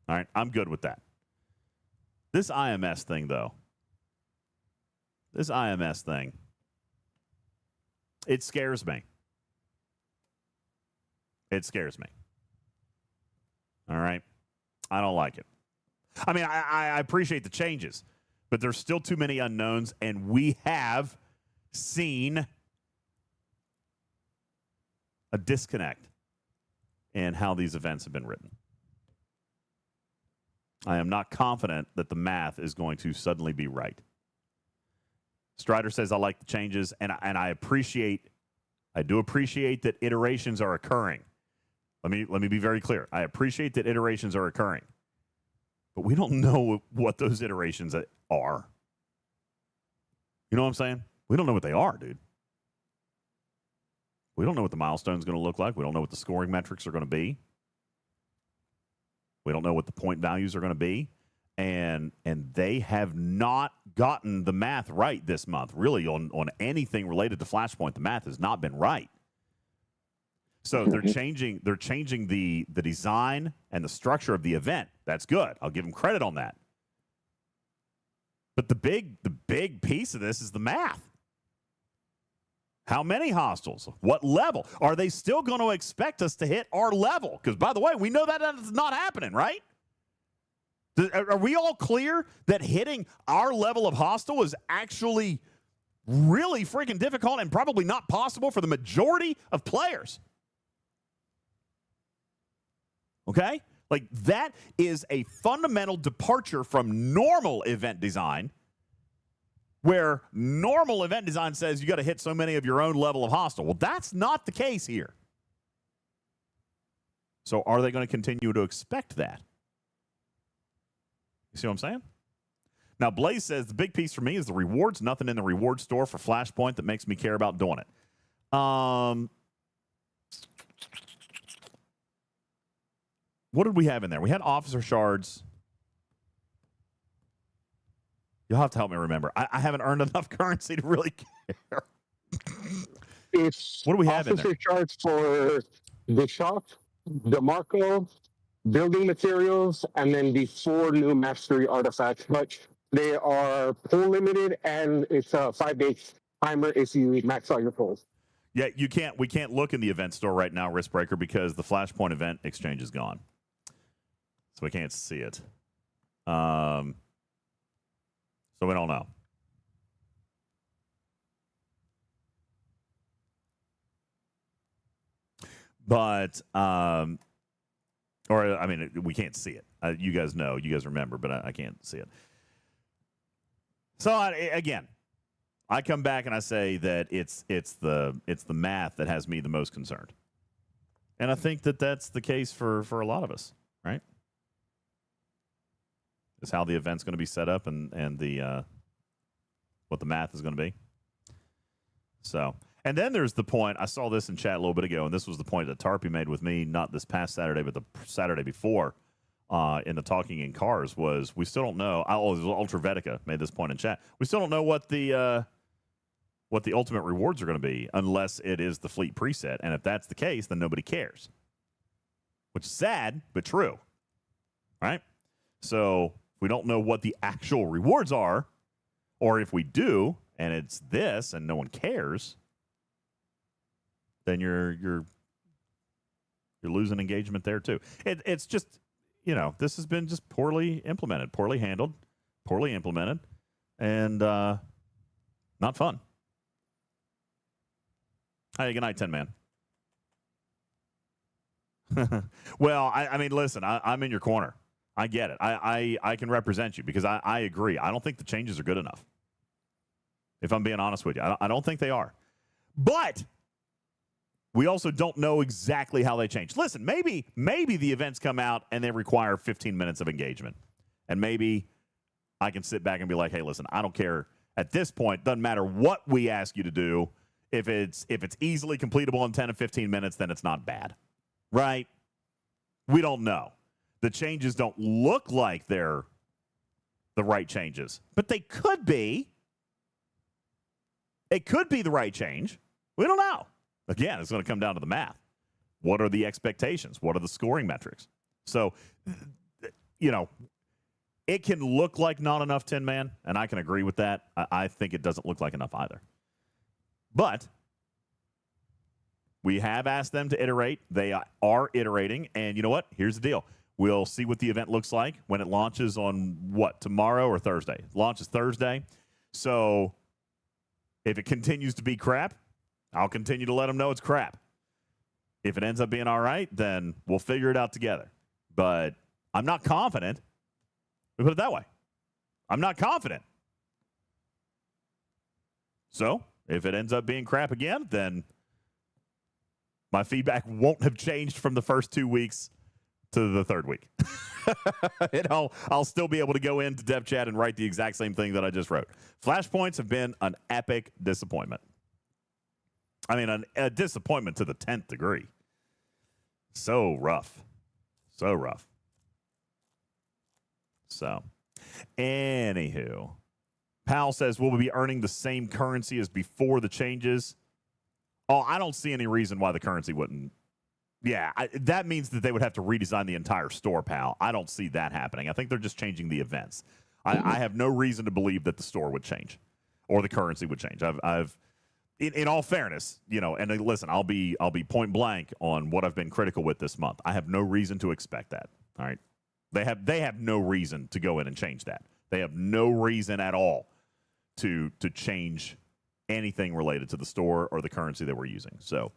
All right, I'm good with that. This IMS thing, though. This IMS thing. It scares me. It scares me. All right? I don't like it. I mean, I appreciate the changes, but there's still too many unknowns, and we have seen a disconnect in how these events have been written. I am not confident that the math is going to suddenly be right. Strider says, I like the changes, and I do appreciate that iterations are occurring. Let me be very clear. I appreciate that iterations are occurring, but we don't know what those iterations are. You know what I'm saying? We don't know what they are, dude. We don't know what the milestone is going to look like. We don't know what the scoring metrics are going to be. We don't know what the point values are going to be. And they have not gotten the math right this month. Really, on anything related to Flashpoint, the math has not been right. So they're changing the design and the structure of the event. That's good. I'll give them credit on that. But the big piece of this is the math. How many hostiles? What level? Are they still going to expect us to hit our level? Because, by the way, we know that that's not happening, right? Are we all clear that hitting our level of hostile is actually really freaking difficult and probably not possible for the majority of players? Okay? Like, that is a fundamental departure from normal event design, where normal event design says you got to hit so many of your own level of hostile. Well, that's not the case here. So are they going to continue to expect that? You see what I'm saying? Now, Blaze says the big piece for me is the rewards. Nothing in the reward store for Flashpoint that makes me care about doing it. What did we have in there? We had officer shards. You'll have to help me remember. I haven't earned enough currency to really care. It's what do we have in there? Officer shards for the shop, the Marco, building materials, and then the 4 new mastery artifacts. But they are pull limited, and it's a 5-day timer if you max out your pulls. Yeah, we can't look in the event store right now, Riskbreaker, because the Flashpoint event exchange is gone. So we can't see it. So we don't know. But, we can't see it. You guys know, you guys remember, but I can't see it. So again, I come back and I say that it's the math that has me the most concerned, and I think that that's the case for a lot of us, right? Is how the event's going to be set up and the what the math is going to be. So, and then there's the point, I saw this in chat a little bit ago, and this was the point that Tarpy made with me, not this past Saturday, but the Saturday before, in the Talking in Cars, was we still don't know. Ultravetica made this point in chat. We still don't know what the ultimate rewards are going to be unless it is the fleet preset. And if that's the case, then nobody cares. Which is sad, but true. Right? So we don't know what the actual rewards are, or if we do, and it's this, and no one cares, then you're losing engagement there too. It's just, this has been just poorly implemented, poorly handled, poorly implemented, and not fun. Hey, good night, 10 Man. Well, I mean, listen, I'm in your corner. I get it. I can represent you because I agree. I don't think the changes are good enough. If I'm being honest with you, I don't think they are. But we also don't know exactly how they change. Listen, maybe the events come out and they require 15 minutes of engagement. And maybe I can sit back and be like, hey, listen, I don't care. At this point, doesn't matter what we ask you to do. If it's easily completable in 10 to 15 minutes, then it's not bad. Right? We don't know. The changes don't look like they're the right changes, but they could be. It could be the right change. We don't know. Again, it's going to come down to the math. What are the expectations? What are the scoring metrics? So, it can look like not enough 10 Man, and I can agree with that. I think it doesn't look like enough either. But we have asked them to iterate. They are iterating, and you know what? Here's the deal. We'll see what the event looks like when it launches on, tomorrow or Thursday? It launches Thursday. So if it continues to be crap, I'll continue to let them know it's crap. If it ends up being all right, then we'll figure it out together. But I'm not confident. We put it that way. I'm not confident. So if it ends up being crap again, then my feedback won't have changed from the first 2 weeks to the third week. I'll still be able to go into dev chat and write the exact same thing that I just wrote. Flashpoints have been an epic disappointment. I mean, a disappointment to the 10th degree. So rough. So rough. So, anywho. Powell says, will we be earning the same currency as before the changes? Oh, I don't see any reason why the currency wouldn't Yeah, that means that they would have to redesign the entire store, pal. I don't see that happening. I think they're just changing the events. I have no reason to believe that the store would change or the currency would change. In all fairness, and listen, I'll be point blank on what I've been critical with this month. I have no reason to expect that. All right, they have no reason to go in and change that. They have no reason at all to change anything related to the store or the currency that we're using. So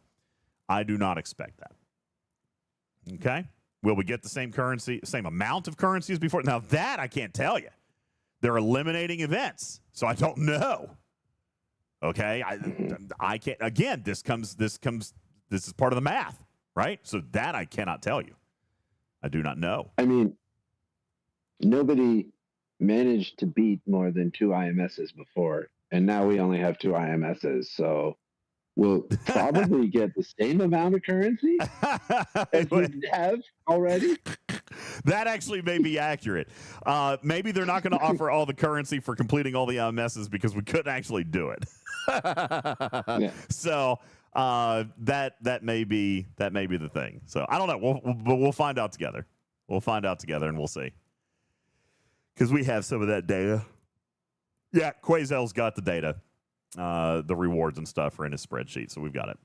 I do not expect that. Okay. Will we get the same amount of currency as before? Now that I can't tell you. They're eliminating events, so I don't know. Okay, I can't. Again, this is part of the math, right? So that I cannot tell you. I do not know. I mean, nobody managed to beat more than 2 IMSs before, and now we only have 2 IMSs, so we'll probably get the same amount of currency as we have already. That actually may be accurate. Maybe they're not going to offer all the currency for completing all the IMSs because we couldn't actually do it. Yeah. So that may be the thing. So I don't know. We'll find out together. We'll find out together and we'll see. Because we have some of that data. Yeah, Quazel's got the data. The rewards and stuff are in his spreadsheet, so we've got it.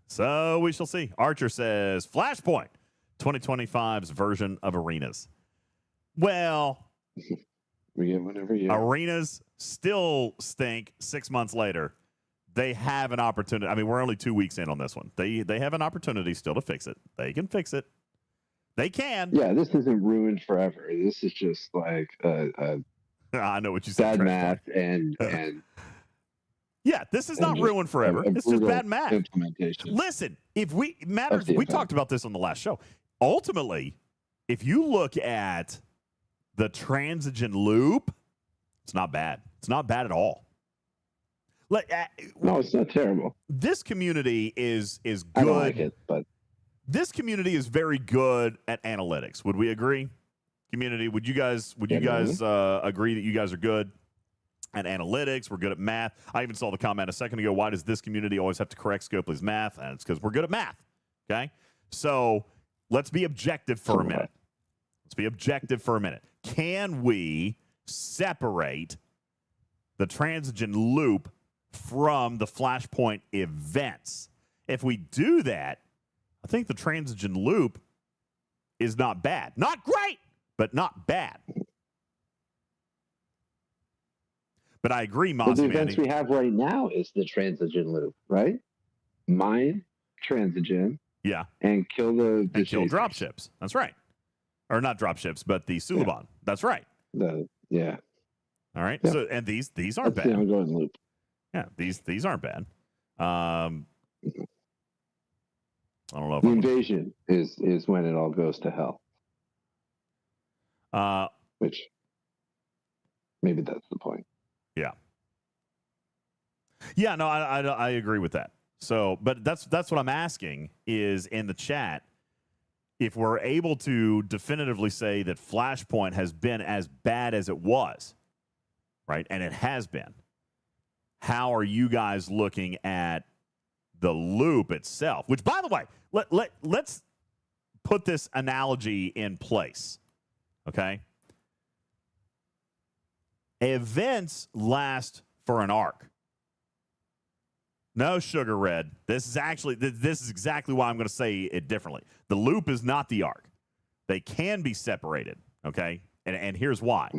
So we shall see. Archer says, Flashpoint, 2025's version of Arenas. Well, we get whatever year. Arenas still stink 6 months later. They have an opportunity. I mean, we're only 2 weeks in on this one. They have an opportunity still to fix it. They can fix it. They can. Yeah, this isn't ruined forever. This is just like I know what you said. Bad math and yeah, this is not ruined forever. It's just bad math. Implementation. Listen, we talked about this on the last show. Ultimately, if you look at the transigen loop, it's not bad. It's not bad at all. No, it's not terrible. This community is good. I don't like it, but this community is very good at analytics. Would we agree? Community, would you guys agree that you guys are good at analytics? We're good at math. I even saw the comment a second ago. Why does this community always have to correct Scopely's math? And it's because we're good at math. Okay, so let's be objective for a minute. Can we separate the transigen loop from the Flashpoint events? If we do that, I think the transigen loop is not bad. Not great, but not bad. But I agree, Mossy. The events we have right now is the transigen loop, right? Mine, transigen. Yeah. And kill the kill drop ships. That's right. Or not drop ships, but the Suliban. Yeah. That's right. Yeah. All right. Yeah. So and these aren't That's bad. the ongoing loop. Yeah, these aren't bad. I don't know if the invasion is when it all goes to hell. Which maybe that's the point. Yeah. Yeah, no, I agree with that. So, but that's what I'm asking is in the chat, if we're able to definitively say that Flashpoint has been as bad as it was, right? And it has been. How are you guys looking at the loop itself? Which, by the way, let's put this analogy in place. Okay? Events last for an arc. No, Sugar Red. This is exactly why I'm going to say it differently. The loop is not the arc. They can be separated, okay? And here's why.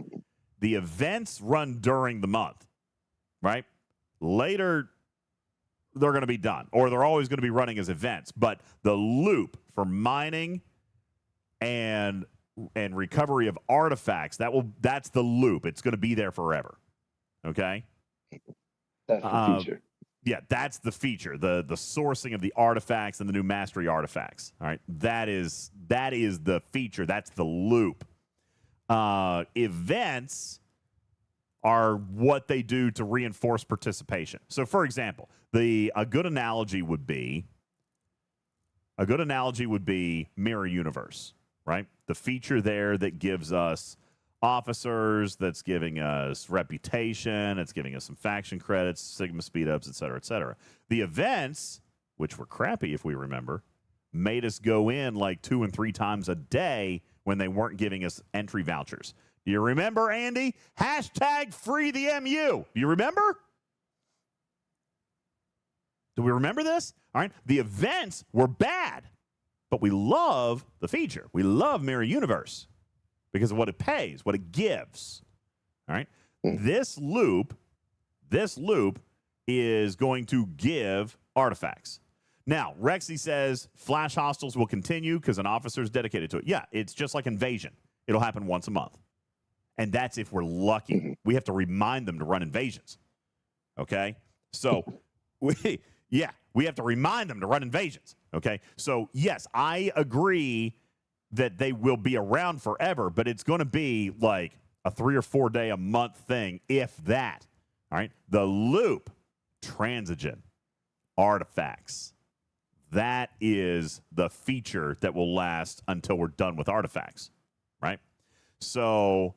The events run during the month, right? Later, they're going to be done, or they're always going to be running as events. But the loop for mining and recovery of artifacts, that's the loop. It's going to be there forever, okay? That's the feature. Yeah, that's the feature, the sourcing of the artifacts and the new mastery artifacts. All right, that is the feature. That's the loop. Events are what they do to reinforce participation. So, for example, a good analogy would be Mirror Universe, right? The feature there that gives us officers, that's giving us reputation, it's giving us some faction credits, Sigma speed ups, et cetera, et cetera. The events which were crappy if we remember, made us go in like 2 and 3 times a day when they weren't giving us entry vouchers. Do you remember, Andy? Hashtag free the MU. Do you remember? Do we remember this? All right. The events were bad, but we love the feature. We love Mirror Universe because of what it pays, what it gives. All right. This loop is going to give artifacts. Now, Rexy says Flash Hostiles will continue because an officer is dedicated to it. Yeah, it's just like Invasion. It'll happen once a month. And that's if we're lucky. We have to remind them to run invasions. Okay? So, we have to remind them to run invasions. Okay? So, yes, I agree that they will be around forever, but it's going to be like a 3 or 4 day a month thing, if that. All right? The loop, transigen, artifacts. That is the feature that will last until we're done with artifacts, right? So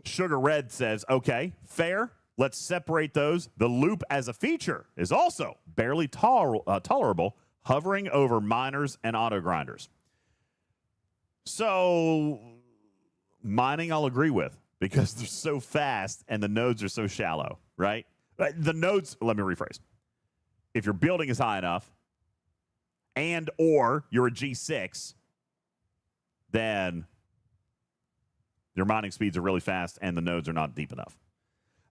Sugar Red says, okay, fair. Let's separate those. The loop as a feature is also barely tolerable, hovering over miners and auto grinders. So mining I'll agree with because they're so fast and the nodes are so shallow, right? The nodes, let me rephrase. If your building is high enough, and or you're a G6, then your mining speeds are really fast and the nodes are not deep enough.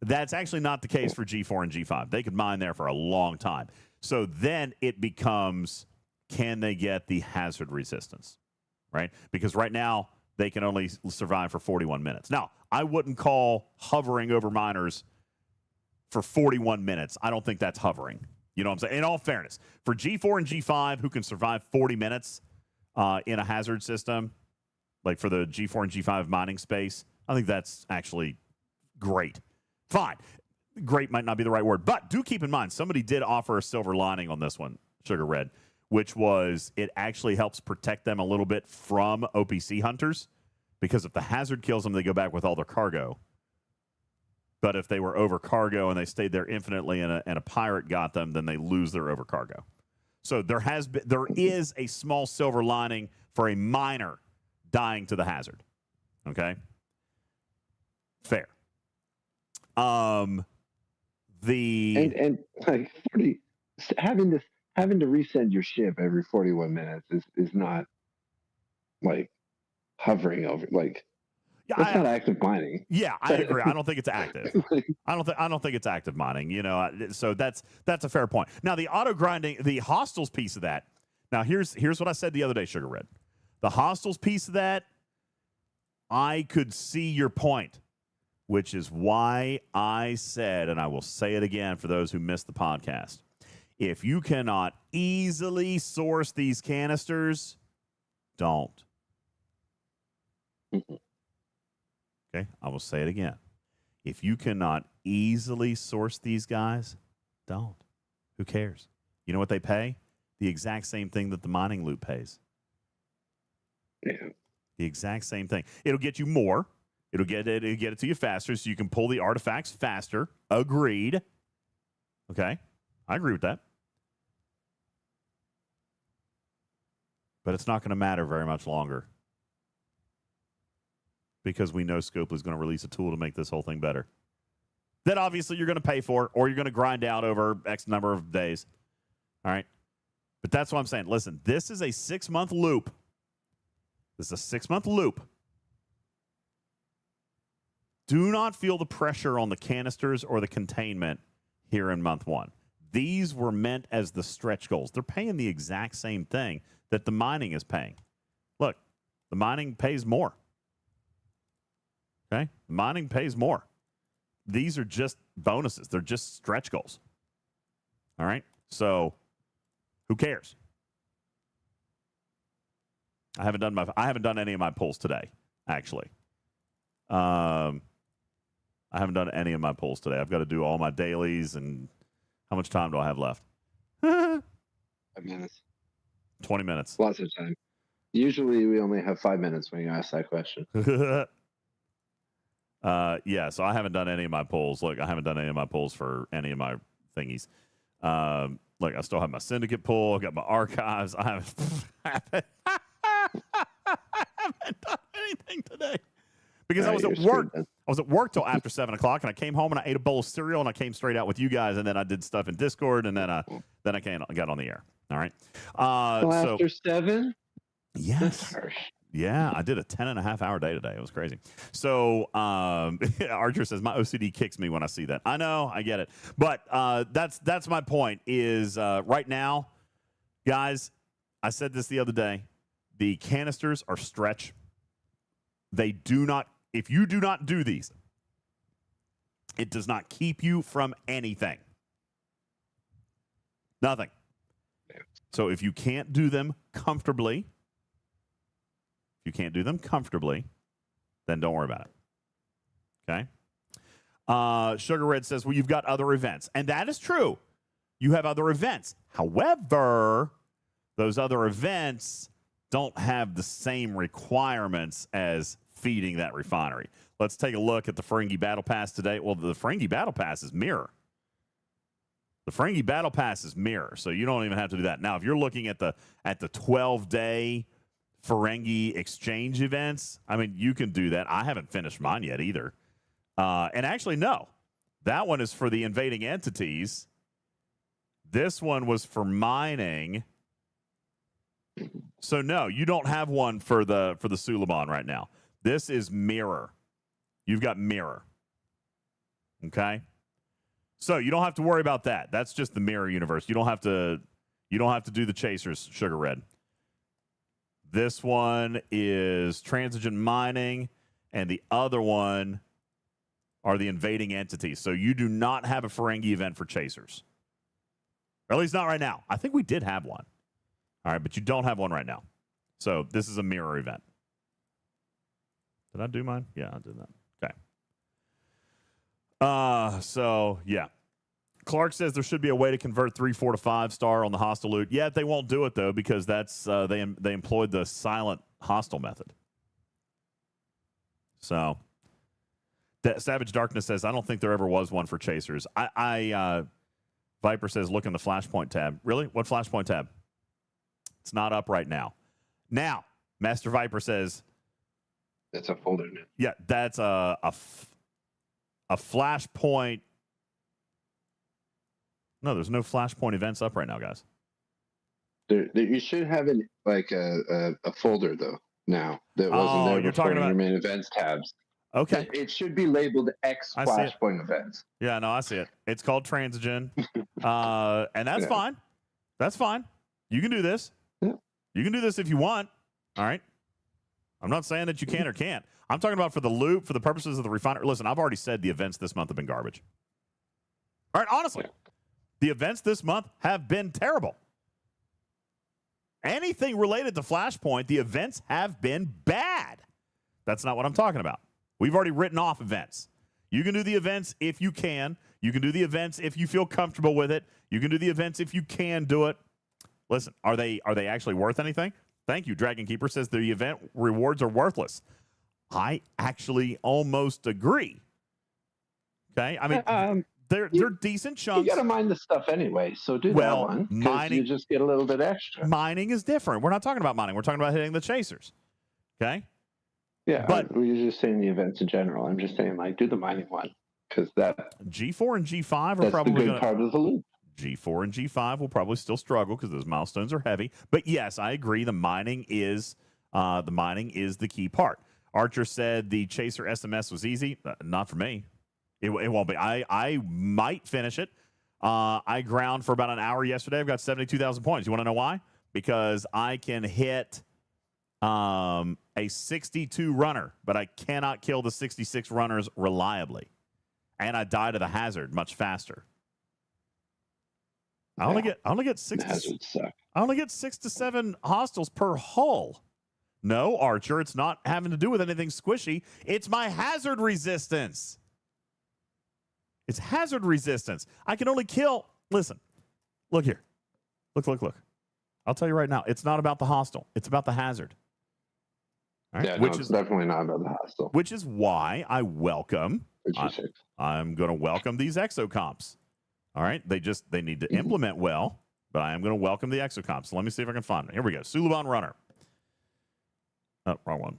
That's actually not the case for G4 and G5. They could mine there for a long time. So then it becomes, can they get the hazard resistance, right? Because right now they can only survive for 41 minutes. Now, I wouldn't call hovering over miners for 41 minutes. I don't think that's hovering. You know what I'm saying? In all fairness, for G4 and G5 who can survive 40 minutes in a hazard system, like for the G4 and G5 mining space, I think that's actually great. Fine. Great might not be the right word, but do keep in mind, somebody did offer a silver lining on this one, Sugar Red, which was it actually helps protect them a little bit from OPC hunters, because if the hazard kills them, they go back with all their cargo. But if they were over cargo and they stayed there infinitely and a pirate got them, then they lose their over cargo. So there is a small silver lining for a miner dying to the hazard. Okay? Fair. And like 40, having to resend your ship every 41 minutes is not like hovering over, like that's not active mining. Yeah, I agree. I don't think it's active. I don't think it's active mining. You know, so that's a fair point. Now the auto grinding, the hostiles piece of that. Now here's what I said the other day, Sugar Red. The hostiles piece of that, I could see your point, which is why I said, and I will say it again for those who missed the podcast, if you cannot easily source these canisters, don't. Okay, I will say it again. If you cannot easily source these guys, don't. Who cares? You know what they pay? The exact same thing that the mining loop pays. Yeah. The exact same thing. It'll get you more. It'll get it to you faster so you can pull the artifacts faster. Agreed. Okay, I agree with that. But it's not going to matter very much longer, because we know Scope is going to release a tool to make this whole thing better. That obviously you're going to pay for, or you're going to grind out over X number of days. All right? But that's what I'm saying. Listen, this is a 6-month loop. This is a 6-month loop. Do not feel the pressure on the canisters or the containment here in month 1. These were meant as the stretch goals. They're paying the exact same thing that the mining is paying. Look, the mining pays more. Okay? Mining pays more. These are just bonuses. They're just stretch goals. All right? So, who cares? I haven't done any of my pulls today, actually. I haven't done any of my pulls today. I've got to do all my dailies, and how much time do I have left? 5 minutes. 20 minutes. Lots of time. Usually we only have 5 minutes when you ask that question. Yeah, so I haven't done any of my polls. Look, I haven't done any of my polls for any of my thingies. look, I still have my syndicate pool. I got my archives. I haven't done anything today because I was at work. I was at work till after 7 o'clock, and I came home and I ate a bowl of cereal, and I came straight out with you guys, and then I did stuff in Discord, and then I got on the air. All right. So after 7? Yes. That's harsh. Yeah, I did a 10.5-hour day today. It was crazy. So Archer says, my OCD kicks me when I see that. I know, I get it. But that's my point is right now, guys, I said this the other day, the canisters are stretch. They do not, if you do not do these, it does not keep you from anything. Nothing. So if you can't do them comfortably, then don't worry about it. Okay? Sugar Red says, well, you've got other events. And that is true. You have other events. However, those other events don't have the same requirements as feeding that refinery. Let's take a look at the Ferengi Battle Pass today. Well, the Ferengi Battle Pass is mirror. The Ferengi Battle Pass is mirror, so you don't even have to do that. Now, if you're looking at the 12-day Ferengi exchange events, I mean, you can do that. I haven't finished mine yet either. And actually, no. That one is for the invading entities. This one was for mining. So, no, you don't have one for the Suleiman right now. This is mirror. You've got mirror. Okay? So you don't have to worry about that. That's just the mirror universe. You don't have to do the chasers, Sugar Red. This one is transigen mining, and the other one are the invading entities. So you do not have a Ferengi event for chasers. Or at least not right now. I think we did have one. All right, but you don't have one right now. So this is a mirror event. Did I do mine? Yeah, I did that. Okay. So yeah. Clark says there should be a way to convert 3, 4 to 5-star on the hostile loot. Yeah, they won't do it though because that's they employed the silent hostile method. So Savage Darkness says I don't think there ever was one for chasers. Viper says look in the Flashpoint tab. Really? What Flashpoint tab? It's not up right now. Now, Master Viper says that's a folder now. Yeah, that's a Flashpoint. No, there's no Flashpoint events up right now, guys. You should have a folder though now that wasn't there you're before talking in about your main events tabs. Okay, it should be labeled X Flashpoint events. Yeah, no, I see it. It's called Transigen, and that's fine. That's fine. You can do this. Yeah. You can do this if you want. All right. I'm not saying that you can or can't. I'm talking about for the loop, for the purposes of the refinery. Listen, I've already said the events this month have been garbage. All right, honestly, the events this month have been terrible. Anything related to Flashpoint, the events have been bad. That's not what I'm talking about. We've already written off events. You can do the events if you can. You can do the events if you feel comfortable with it. You can do the events if you can do it. Listen, are they actually worth anything? Thank you. Dragon Keeper says the event rewards are worthless. I actually almost agree. Okay? I mean, they're decent chunks. You got to mine the stuff anyway, so do that one. Mining, you just get a little bit extra. Mining is different. We're not talking about mining. We're talking about hitting the chasers. Okay? Yeah, but we're just saying the events in general. I'm just saying, do the mining one because that G4 and G5 are probably the good part of the loop. G4 and G5 will probably still struggle because those milestones are heavy. But yes, I agree. The mining is the key part. Archer said the chaser SMS was easy. Not for me. It won't be. I might finish it. I ground for about an hour yesterday. I've got 72,000 points. You want to know why? Because I can hit a 62 runner, but I cannot kill the 66 runners reliably. And I die to the hazard much faster. I only get 6 to 7 hostiles per hull. No, Archer, it's not having to do with anything squishy. It's my hazard resistance. It's hazard resistance. I can only kill. Listen, look here. Look. I'll tell you right now. It's not about the hostile. It's about the hazard. All right? Yeah, it's definitely not about the hostile. Which is why I welcome. I'm going to welcome these Exo-comps. All right, they need to implement well. But I am going to welcome the Exo-comp. So let me see if I can find it. Here we go. Suliban Runner. Oh, wrong one.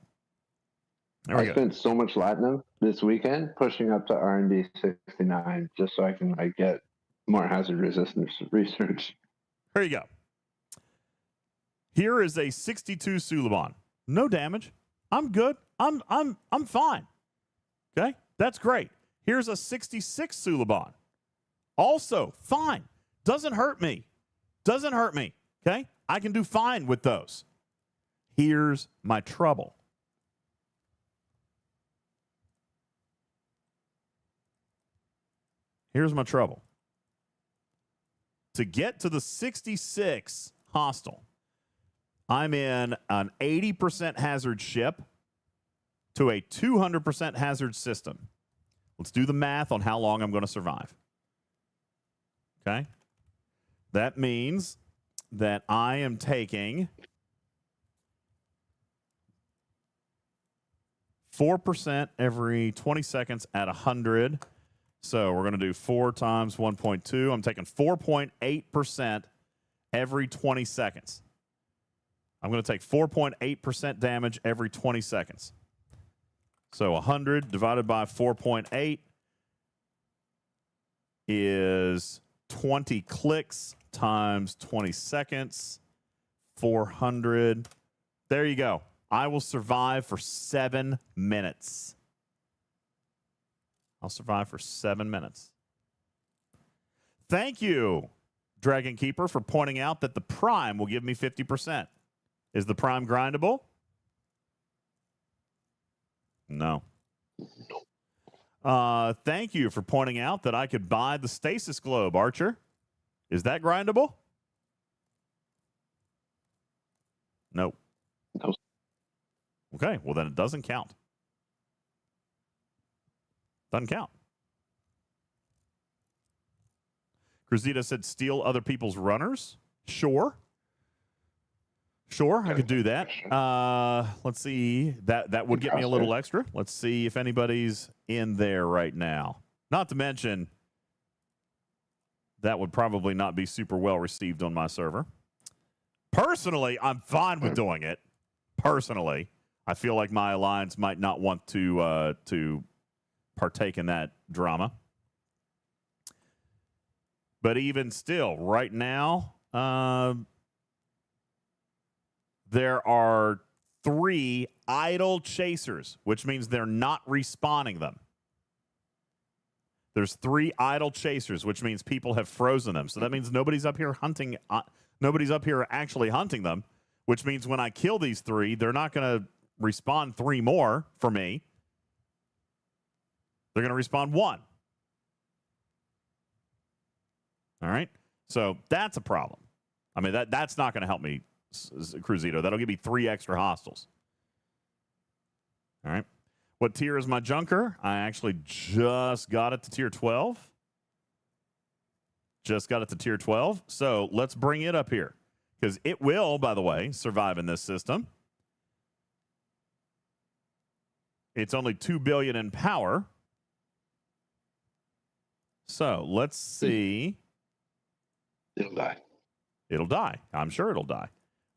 There we I go. spent so much Latinum this weekend pushing up to R&D 69 just so I can get more hazard resistance research. Here you go. Here is a 62 Suliban. No damage. I'm good. I'm fine. Okay? That's great. Here's a 66 Suliban. Also fine. Doesn't hurt me. Doesn't hurt me. Okay? I can do fine with those. Here's my trouble. Here's my trouble. To get to the 66 hostile, I'm in an 80% hazard ship to a 200% hazard system. Let's do the math on how long I'm going to survive. Okay? That means that I am taking 4% every 20 seconds at 100. So we're going to do 4 times 1.2. I'm taking 4.8% every 20 seconds. I'm going to take 4.8% damage every 20 seconds. So 100 divided by 4.8 is 20 clicks times 20 seconds, 400. There you go. I will survive for 7 minutes. I'll survive for 7 minutes. Thank you, Dragon Keeper, for pointing out that the Prime will give me 50%. Is the Prime grindable? No. Thank you for pointing out that I could buy the Stasis Globe, Archer. Is that grindable? No. No. Okay, well then it doesn't count. Doesn't count. Cruzita said steal other people's runners. Sure. Sure, I could do that. Let's see. That would get me a little extra. Let's see if anybody's in there right now. Not to mention, that would probably not be super well received on my server. Personally, I'm fine with doing it. Personally, I feel like my alliance might not want to partake in that drama. But even still, right now, there are 3 idle chasers, which means they're not respawning them. There's 3 idle chasers, which means people have frozen them. So that means nobody's up here hunting. Nobody's up here actually hunting them, which means when I kill these 3, they're not going to respawn 3 more for me. They're going to respawn 1. All right. So that's a problem. I mean, that's not going to help me, Cruzito. That'll give me 3 extra hostiles. All right. What tier is my junker? I actually just got it to tier 12. Just got it to tier 12. So let's bring it up here. Because it will, by the way, survive in this system. It's only 2 billion in power. So let's see. It'll die. It'll die. I'm sure it'll die.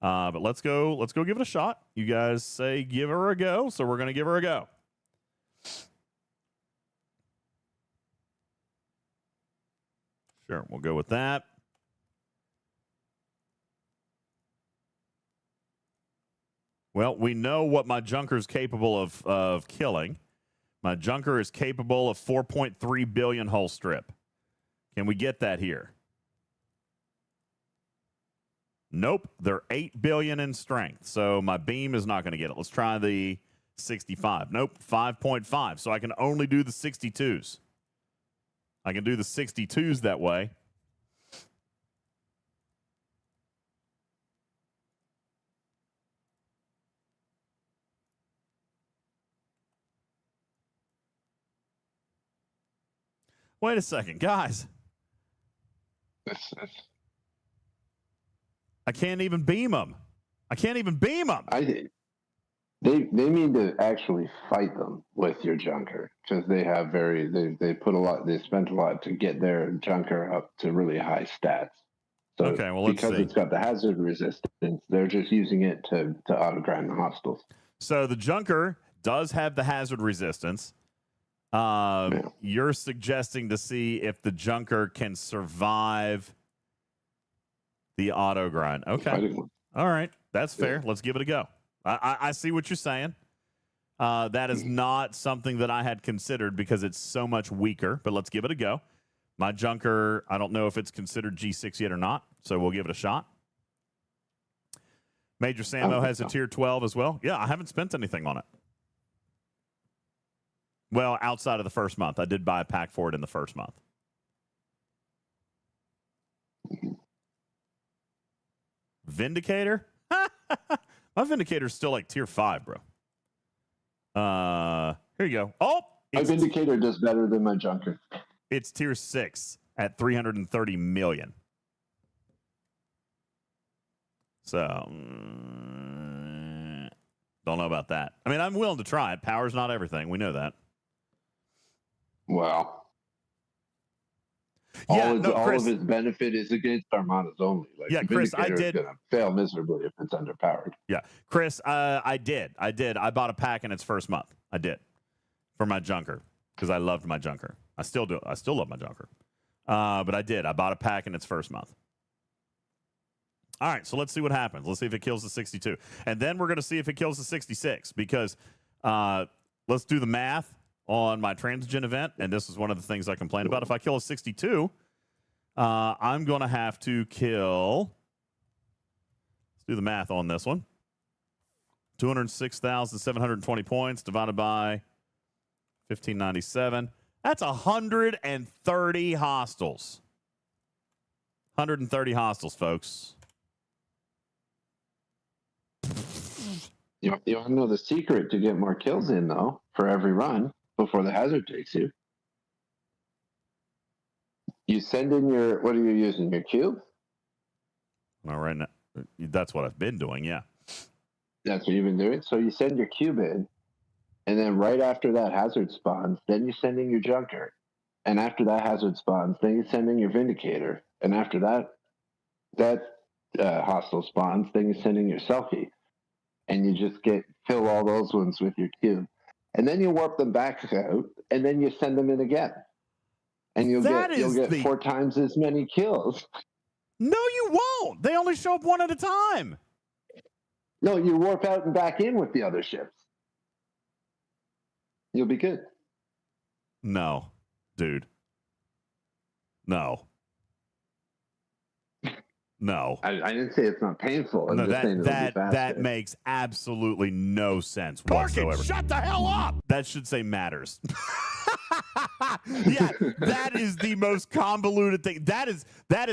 But let's go give it a shot. You guys say give her a go, so we're going to give her a go. Sure, we'll go with that. Well, we know what my junker is capable of killing. My junker is capable of 4.3 billion hull strip. Can we get that here? Nope, they're 8 billion in strength, so my beam is not going to get it. Let's try the 65. Nope, 5.5, so I can only do the 62s. I can do the 62s that way. Wait a second, guys. I can't even beam them. I can't even beam them. They need to actually fight them with your junker because they have they spent a lot to get their junker up to really high stats. So okay, well, let's because see. it's got the hazard resistance, they're just using it to auto-grind the hostiles. So the Junker does have the hazard resistance. You're suggesting to see if the Junker can survive the auto grind. Okay. All right. That's fair. Let's give it a go. I see what you're saying. That is not something that I had considered because it's so much weaker, but let's give it a go. My Junker, I don't know if it's considered G6 yet or not, so we'll give it a shot. Major Sammo has a tier 12 as well. Yeah, I haven't spent anything on it. Well, outside of the first month. I did buy a pack for it in the first month. Vindicator? My Vindicator's still like tier 5, bro. Here you go. Oh! My Vindicator does better than my Junker. It's tier 6 at 330 million. So, don't know about that. I mean, I'm willing to try it. Power's not everything. We know that. Wow. Yeah, all of its benefit is against Armadas only. Like, yeah, Chris, I did. It's gonna fail miserably if it's underpowered. Yeah, Chris, I did. I bought a pack in its first month. I did for my Junker because I loved my Junker. I still do. I still love my Junker. But I did. I bought a pack in its first month. All right, so let's see what happens. Let's see if it kills the 62, and then we're going to see if it kills the 66 because let's do the math on my Transgen event, and this is one of the things I complained about. If I kill a 62, I'm going to have to kill. Let's do the math on this one. 206,720 points divided by 1597. That's 130 hostiles. 130 hostiles, folks. You want to know the secret to get more kills in, though, for every run before the hazard takes you? You send in your, what are you using, your cube? All right, now, that's what I've been doing, yeah. That's what you've been doing? So you send your cube in, and then right after that hazard spawns, then you send in your Junker. And after that hazard spawns, then you send in your Vindicator. And after that hostile spawns, then you send in your Selkie. And you just fill all those ones with your cube. And then you warp them back out, and then you send them in again. And you'll get 4 times as many kills. No, you won't. They only show up one at a time. No, you warp out and back in with the other ships. You'll be good. No, dude. No. No. I didn't say it's not painful. I'm No, just saying that makes absolutely no sense whatsoever. Shut the hell up! That should say matters. Yeah, that is the most convoluted thing. That is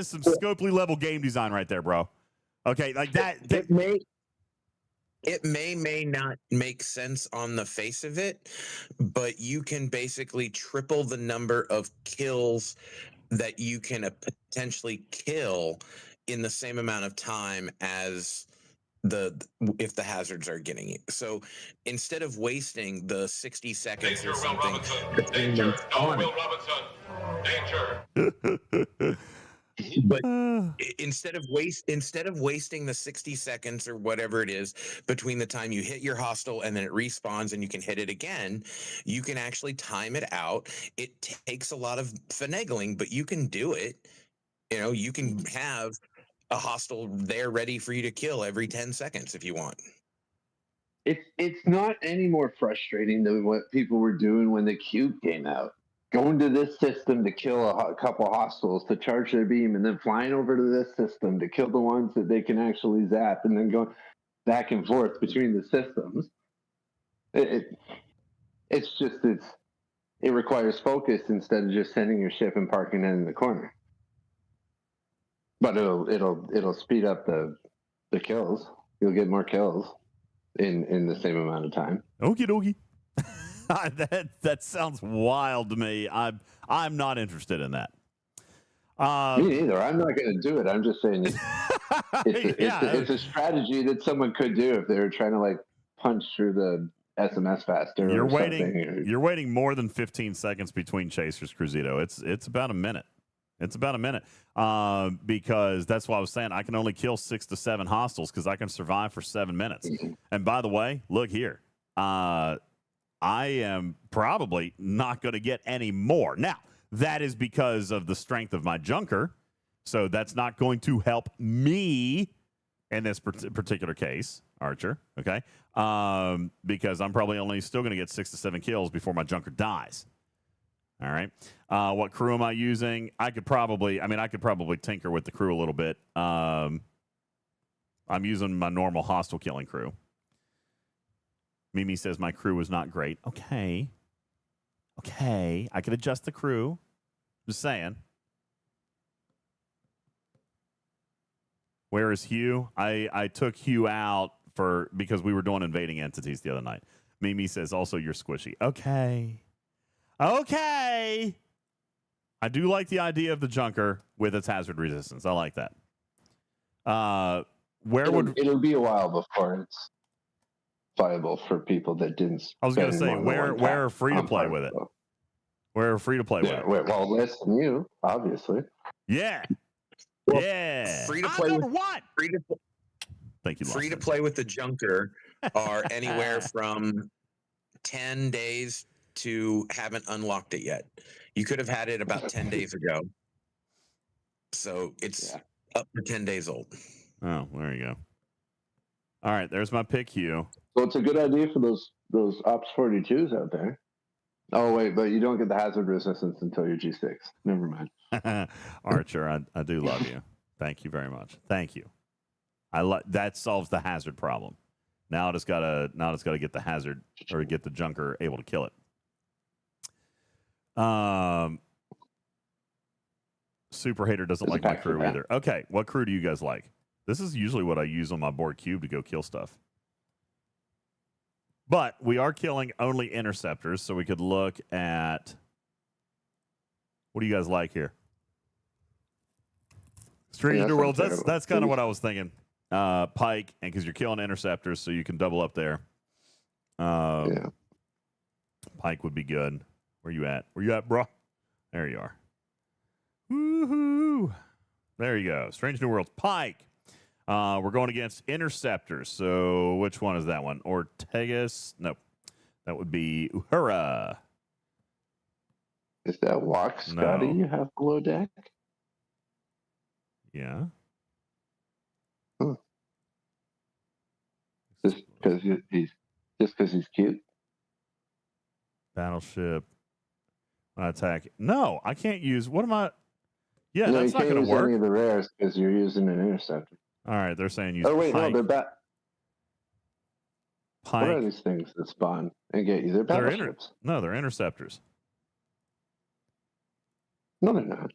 some Scopely level game design right there, bro. Okay, like that. It may not make sense on the face of it, but you can basically triple the number of kills that you can potentially kill in the same amount of time as if the hazards are getting you. So instead of wasting the 60 seconds or something between them spawning, but instead of wasting the 60 seconds or whatever it is between the time you hit your hostile and then it respawns and you can hit it again, you can actually time it out. It takes a lot of finagling, but you can do it. You know, you can have a hostile there ready for you to kill every 10 seconds if you want. It's not any more frustrating than what people were doing when the cube came out. Going to this system to kill a couple hostiles to charge their beam, and then flying over to this system to kill the ones that they can actually zap, and then going back and forth between the systems. It requires focus instead of just sending your ship and parking it in the corner. But it'll speed up the kills. You'll get more kills in the same amount of time. Okie dokie. that sounds wild to me. I'm not interested in that. Me neither. I'm not going to do it. I'm just saying it's a strategy that someone could do if they were trying to like punch through the SMS faster. You're waiting more than 15 seconds between chasers, Cruzito. It's about a minute. It's about a minute because that's why I was saying I can only kill 6 to 7 hostiles because I can survive for 7 minutes. And by the way, look here. I am probably not going to get any more. Now, that is because of the strength of my junker. So that's not going to help me in this particular case, Archer. Okay. Because I'm probably only still going to get 6 to 7 kills before my junker dies. All right. What crew am I using? I could probably tinker with the crew a little bit. I'm using my normal hostile killing crew. Mimi says my crew was not great. Okay. I could adjust the crew. Just saying. Where is Hugh? I took Hugh out because we were doing invading entities the other night. Mimi says also you're squishy. Okay. I do like the idea of the junker with its hazard resistance. I like that. It'll be a while before it's viable for people that didn't. I was going to say where free to play with it. Where free to play with it. Well, less than you, obviously. Yeah. Well, yeah. Free to play. Thank you. Free to play with the junker are anywhere from 10 days to haven't unlocked it yet. You could have had it about 10 days ago. So it's up to 10 days old. Oh, there you go. All right, there's my pick, Hugh. So it's a good idea for those Ops 42s out there. Oh, wait, but you don't get the hazard resistance until your G6. Never mind. Archer, I do love you. Thank you very much. Thank you. That solves the hazard problem. Now it's got to get the hazard or get the junker able to kill it. Super Hater doesn't like my crew either. Okay, what crew do you guys like? This is usually what I use on my board cube to go kill stuff. But we are killing only interceptors, so we could look at what do you guys like here? Strange New Worlds. That's kind of what I was thinking. Pike, and because you're killing interceptors, so you can double up there. Pike would be good. Where you at? Where you at, bro? There you are. Woohoo! There you go. Strange New Worlds. Pike. We're going against interceptors. So which one is that one? Ortegas? No. That would be Uhura. Is that Walk Scotty you have below deck? Yeah. Huh. Just because he's cute? Battleship. Attack. No, I can't use. What am I? Yeah, no, that's not going to work. Any of the rares because you're using an interceptor. All right, they're saying use. Oh wait, Pike. no, they're Pike. What are these things that spawn and get you? They're battleships. They're interceptors. No, they're not.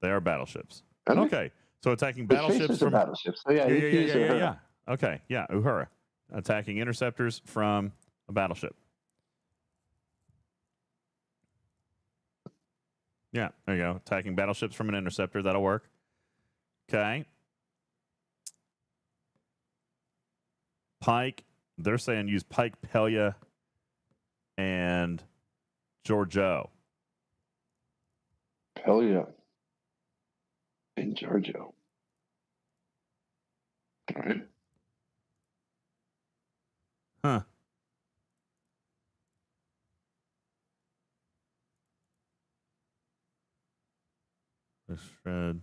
They are battleships. Okay, so attacking battleships from battleships. So yeah. Okay, yeah, Uhura attacking interceptors from a battleship. Yeah, there you go. Attacking battleships from an interceptor. That'll work. Okay. Pike. They're saying use Pike, Pelia, and Giorgio. Pelia and Giorgio. All right. Huh. Shred.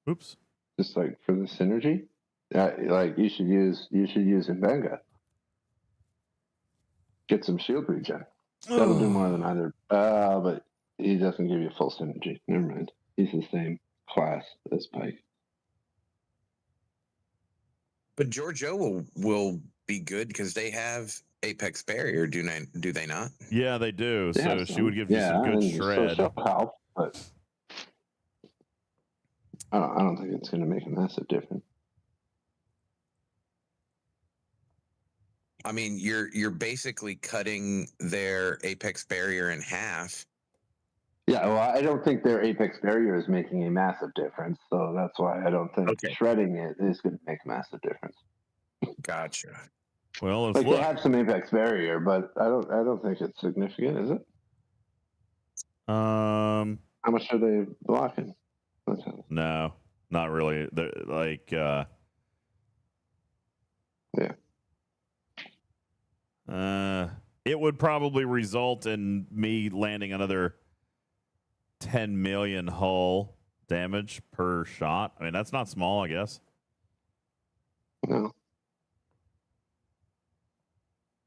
Oops. Just like for the synergy, like you should use Invading. Get some shield regen. That'll do more than either. But he doesn't give you full synergy. Never mind. He's the same class as Pike. But Giorgio will be good because they have Apex Barrier, do they not? Yeah, they do. So she would give you some good shred. So help, but I don't think it's going to make a massive difference. I mean, you're basically cutting their Apex Barrier in half. Yeah, well, I don't think their Apex Barrier is making a massive difference, so that's why I don't think shredding it is going to make a massive difference. Gotcha. Well, they have some Apex Barrier, but I don't think it's significant, is it? How much are they blocking? No, not really. They're like, yeah. It would probably result in me landing another 10 million hull damage per shot. I mean, that's not small, I guess. No.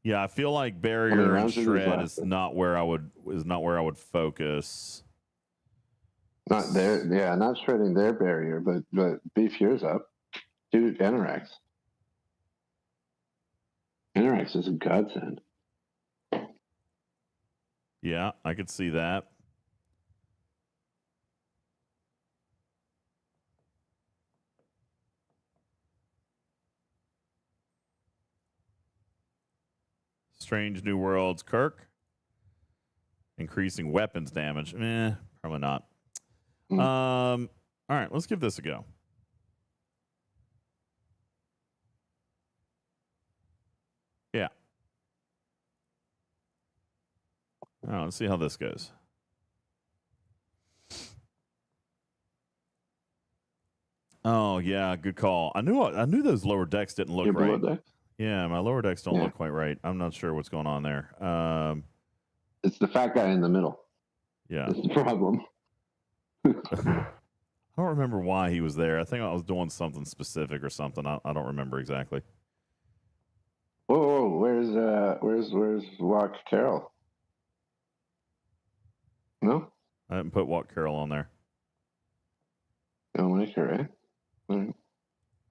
Yeah, I feel like barrier and shred is not where I would focus. Not there, yeah, not shredding their barrier, but beef yours up. Dude, Enerax. Enerax is a godsend. Yeah, I could see that. Strange New Worlds, Kirk. Increasing weapons damage. Probably not. All right, let's give this a go. Yeah. Oh, let's see how this goes. Oh yeah, good call. I knew those lower decks didn't look right. Yeah, my lower decks don't look quite right. I'm not sure what's going on there. It's the fat guy in the middle. Yeah. That's the problem. I don't remember why he was there. I think I was doing something specific or something. I don't remember exactly. Whoa, where's Walk Carroll? No? I didn't put Walk Carroll on there. Don't make her, right?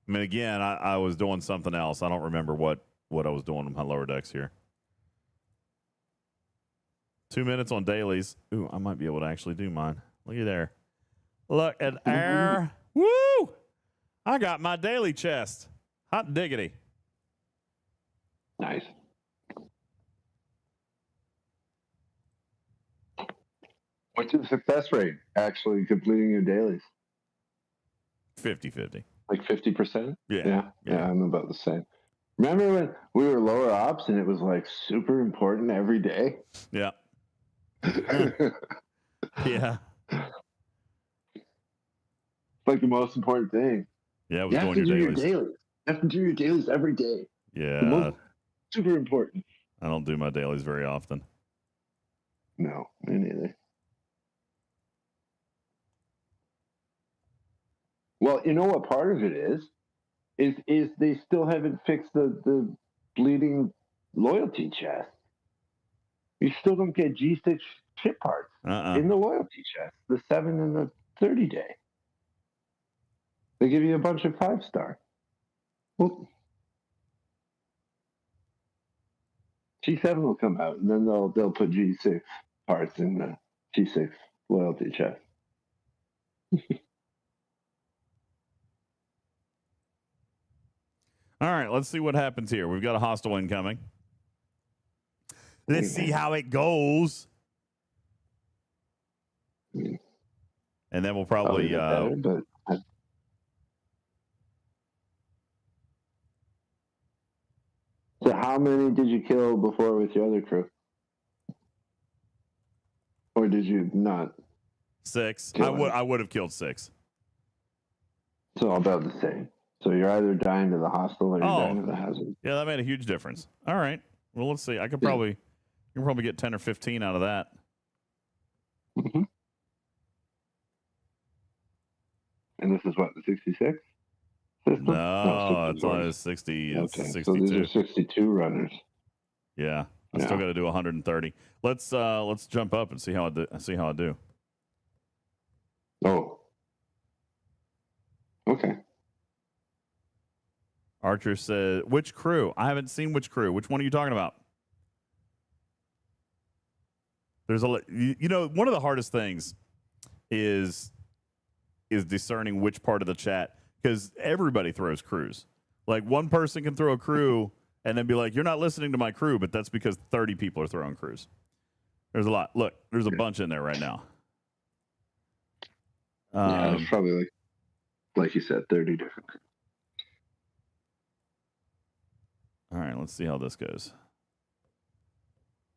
I mean, again, I was doing something else. I don't remember what I was doing with my lower decks here. 2 minutes on dailies. Ooh, I might be able to actually do mine. Look at there. Look at there. Woo! I got my daily chest. Hot diggity. Nice. What's your success rate actually completing your dailies? 50-50. Like 50%? Yeah. Yeah, I'm about the same. Remember when we were lower ops and it was like super important every day? Yeah. Yeah. It's like the most important thing. Yeah, it was you have doing to your do dailies. your dailies. You have to do your dailies every day. Yeah. Super important. I don't do my dailies very often. No, me neither. Well, you know what part of it is they still haven't fixed the bleeding loyalty chest. You still don't get G6 ship parts in the loyalty chest, the 7 and the 30 day. They give you a bunch of 5-star. Well, G7 will come out, and then they'll put G6 parts in the G6 loyalty chest. All right, let's see what happens here. We've got a hostile incoming. Let's see how it goes. And then we'll probably better, but so how many did you kill before with your other crew? Or did you not? 6. I would have killed 6. So about the same. So you're either dying to the hostile or you're dying to the hazard. Yeah, that made a huge difference. All right. Well, let's see. You can probably get 10 or 15 out of that. Mm-hmm. And this is what, the 66 system? No, it's only 60. It's 62. So these are 62 runners. Yeah, I still got to do 130. Let's jump up and see how I do. Oh. Okay. Archer said, "Which crew? I haven't seen which crew. Which one are you talking about?" There's one of the hardest things is discerning which part of the chat, because everybody throws crews. Like, one person can throw a crew and then be like, "You're not listening to my crew," but that's because 30 people are throwing crews. There's a lot. Look, there's a bunch in there right now. There's probably like you said, 30 different crews. All right, let's see how this goes.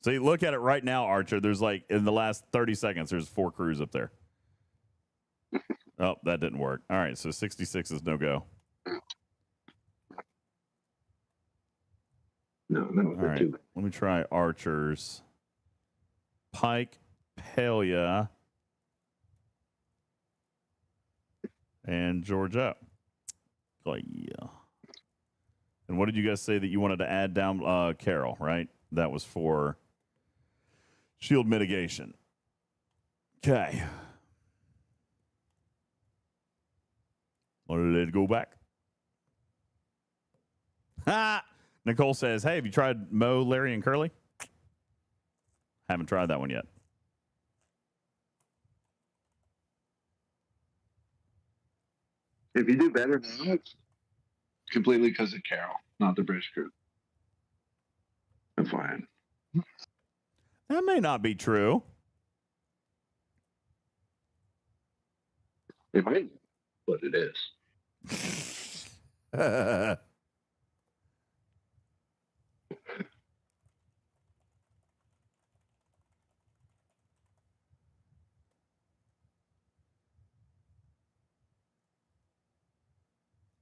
See, look at it right now, Archer. There's like in the last 30 seconds, there's 4 crews up there. Oh, that didn't work. All right, so 66 is no go. No. All right, let me try Archers. Pike, Pelia, and Georgia. Oh, yeah. And what did you guys say that you wanted to add down? Carol, right? That was for shield mitigation. Okay. Let's go back. Ha! Nicole says, hey, have you tried Mo, Larry, and Curly? Haven't tried that one yet. If you do better now, it's completely because of Carol, not the British crew. That's why. That may not be true. It might, but it is.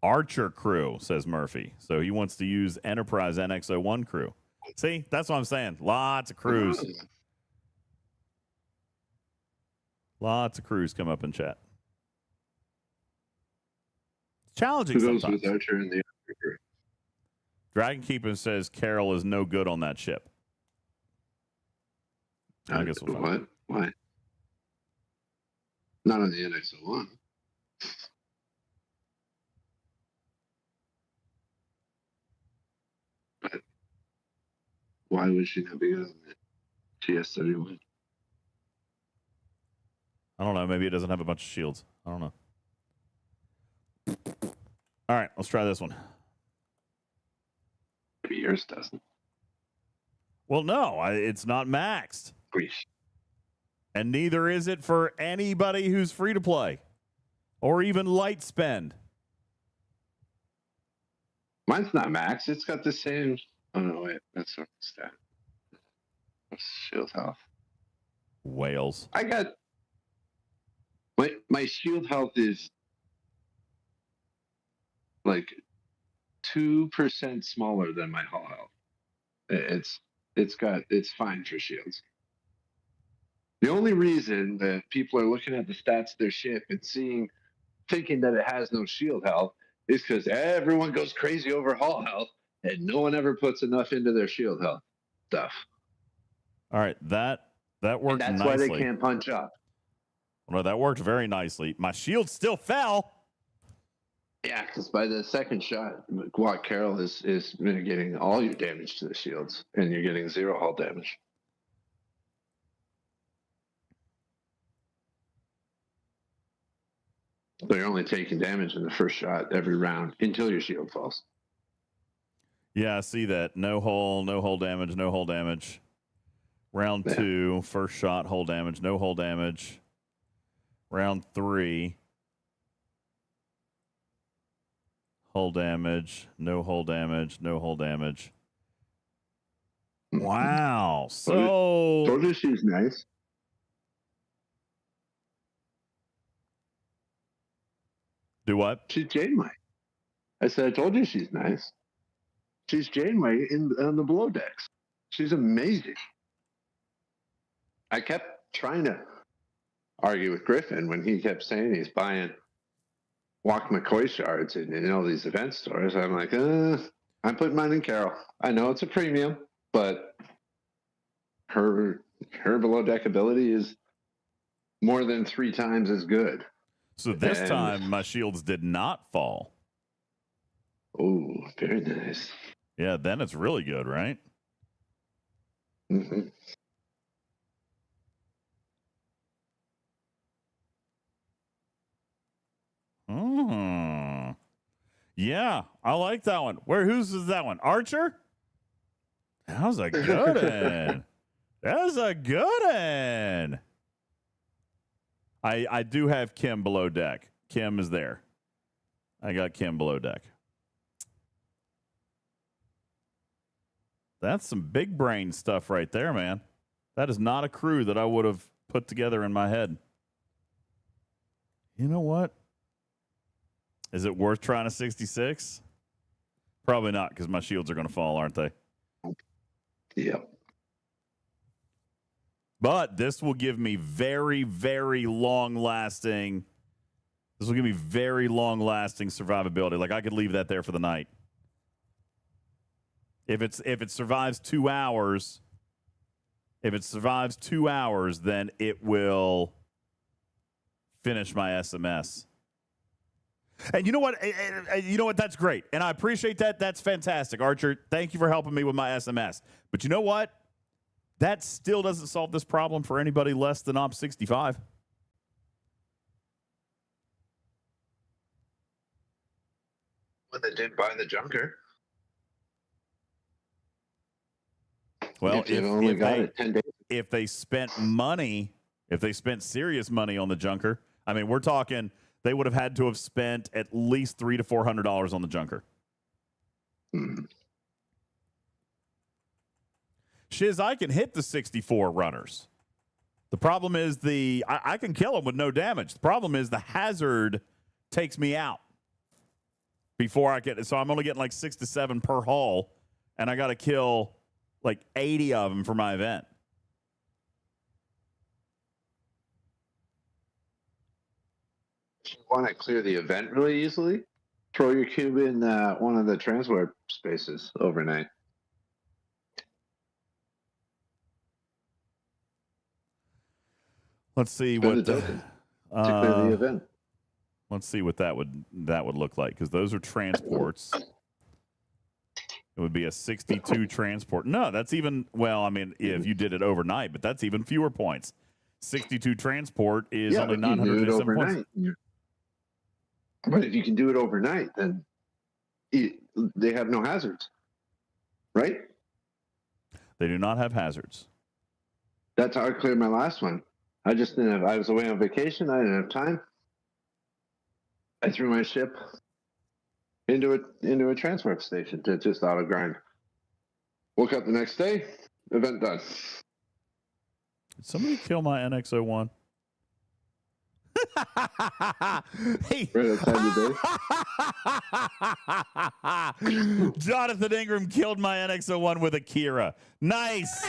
Archer crew, says Murphy. So he wants to use Enterprise NX-01 crew. See, that's what I'm saying. Lots of crews. Lots of crews come up in chat. It's challenging Who goes sometimes. with Archer in the other crew? Dragon Keeper says Carol is no good on that ship. I guess we'll find out. What? Why? Not on the NX-01. But why would she not be good on the GS-31? I don't know. Maybe it doesn't have a bunch of shields. I don't know. All right, let's try this one. Maybe yours doesn't. Well, no, it's not maxed. Greece. And neither is it for anybody who's free to play or even light spend. Mine's not max. It's got the same. Oh, no, wait. That's not the stat. That's shield health. Whales. I got. My shield health is like 2% smaller than my hull health. It's fine for shields. The only reason that people are looking at the stats of their ship and thinking that it has no shield health is because everyone goes crazy over hull health and no one ever puts enough into their shield health stuff. All right, that worked And that's nicely. why they can't punch up. Well, that worked very nicely. My shield still fell. Yeah, because by the second shot, Guat Carol is mitigating all your damage to the shields, and you're getting 0 hull damage. So you're only taking damage in the first shot every round until your shield falls. Yeah, I see that. No hull damage, no hull damage. Round 2, first shot, hull damage, no hull damage. Round 3, hull damage, no hull damage, no hull damage. Wow. So told you she's nice. Do what? She's Janeway. I said, I told you she's nice. She's Janeway on the below decks. She's amazing. I kept trying to argue with Griffin when he kept saying he's buying Walk McCoy shards in all these event stores. I'm like, I'm putting mine in Carol. I know it's a premium, but her below deck ability is more than 3 times as good. So this time my shields did not fall. Oh, very nice. Yeah, then it's really good, right? Mm-hmm. Yeah, I like that one. Whose is that one? Archer? That was a good one. That was a good one. I do have Kim below deck. Kim is there. I got Kim below deck. That's some big brain stuff right there, man. That is not a crew that I would have put together in my head. You know what? Is it worth trying a 66? Probably not, because my shields are going to fall, aren't they? Yeah. But this will give me very, very long-lasting. This will give me very long-lasting survivability. Like I could leave that there for the night. If it survives 2 hours, then it will finish my SMS. And you know what? That's great. And I appreciate that. That's fantastic. Archer, thank you for helping me with my SMS. But you know what? That still doesn't solve this problem for anybody less than Op 65. But they did buy the junker. Well, if they spent money, if they spent serious money on the junker, I mean, we're talking they would have had to have spent at least $300 to $400 on the junker. Shiz, I can hit the 64 runners. The problem is I can kill them with no damage. The problem is the hazard takes me out before I get it. So I'm only getting like 6 to 7 per hull, and I got to kill like 80 of them for my event. If you want to clear the event really easily, throw your cube in one of the transport spaces overnight. Let's see what to clear the event. Let's see what that would look like, because those are transports. It would be a 62 transport. No, that's even, well, I mean, if you did it overnight, but that's even fewer points. 62 transport is only 907 points. But if you can do it overnight, then they have no hazards, right? They do not have hazards. That's how I cleared my last one. I just didn't have, I was away on vacation. I didn't have time. I threw my ship into a transport station to just auto grind. Woke up the next day, event done. Did somebody kill my NX-01? Hey. Right outside the base. Jonathan Ingram killed my NX-01 with Akira. Nice.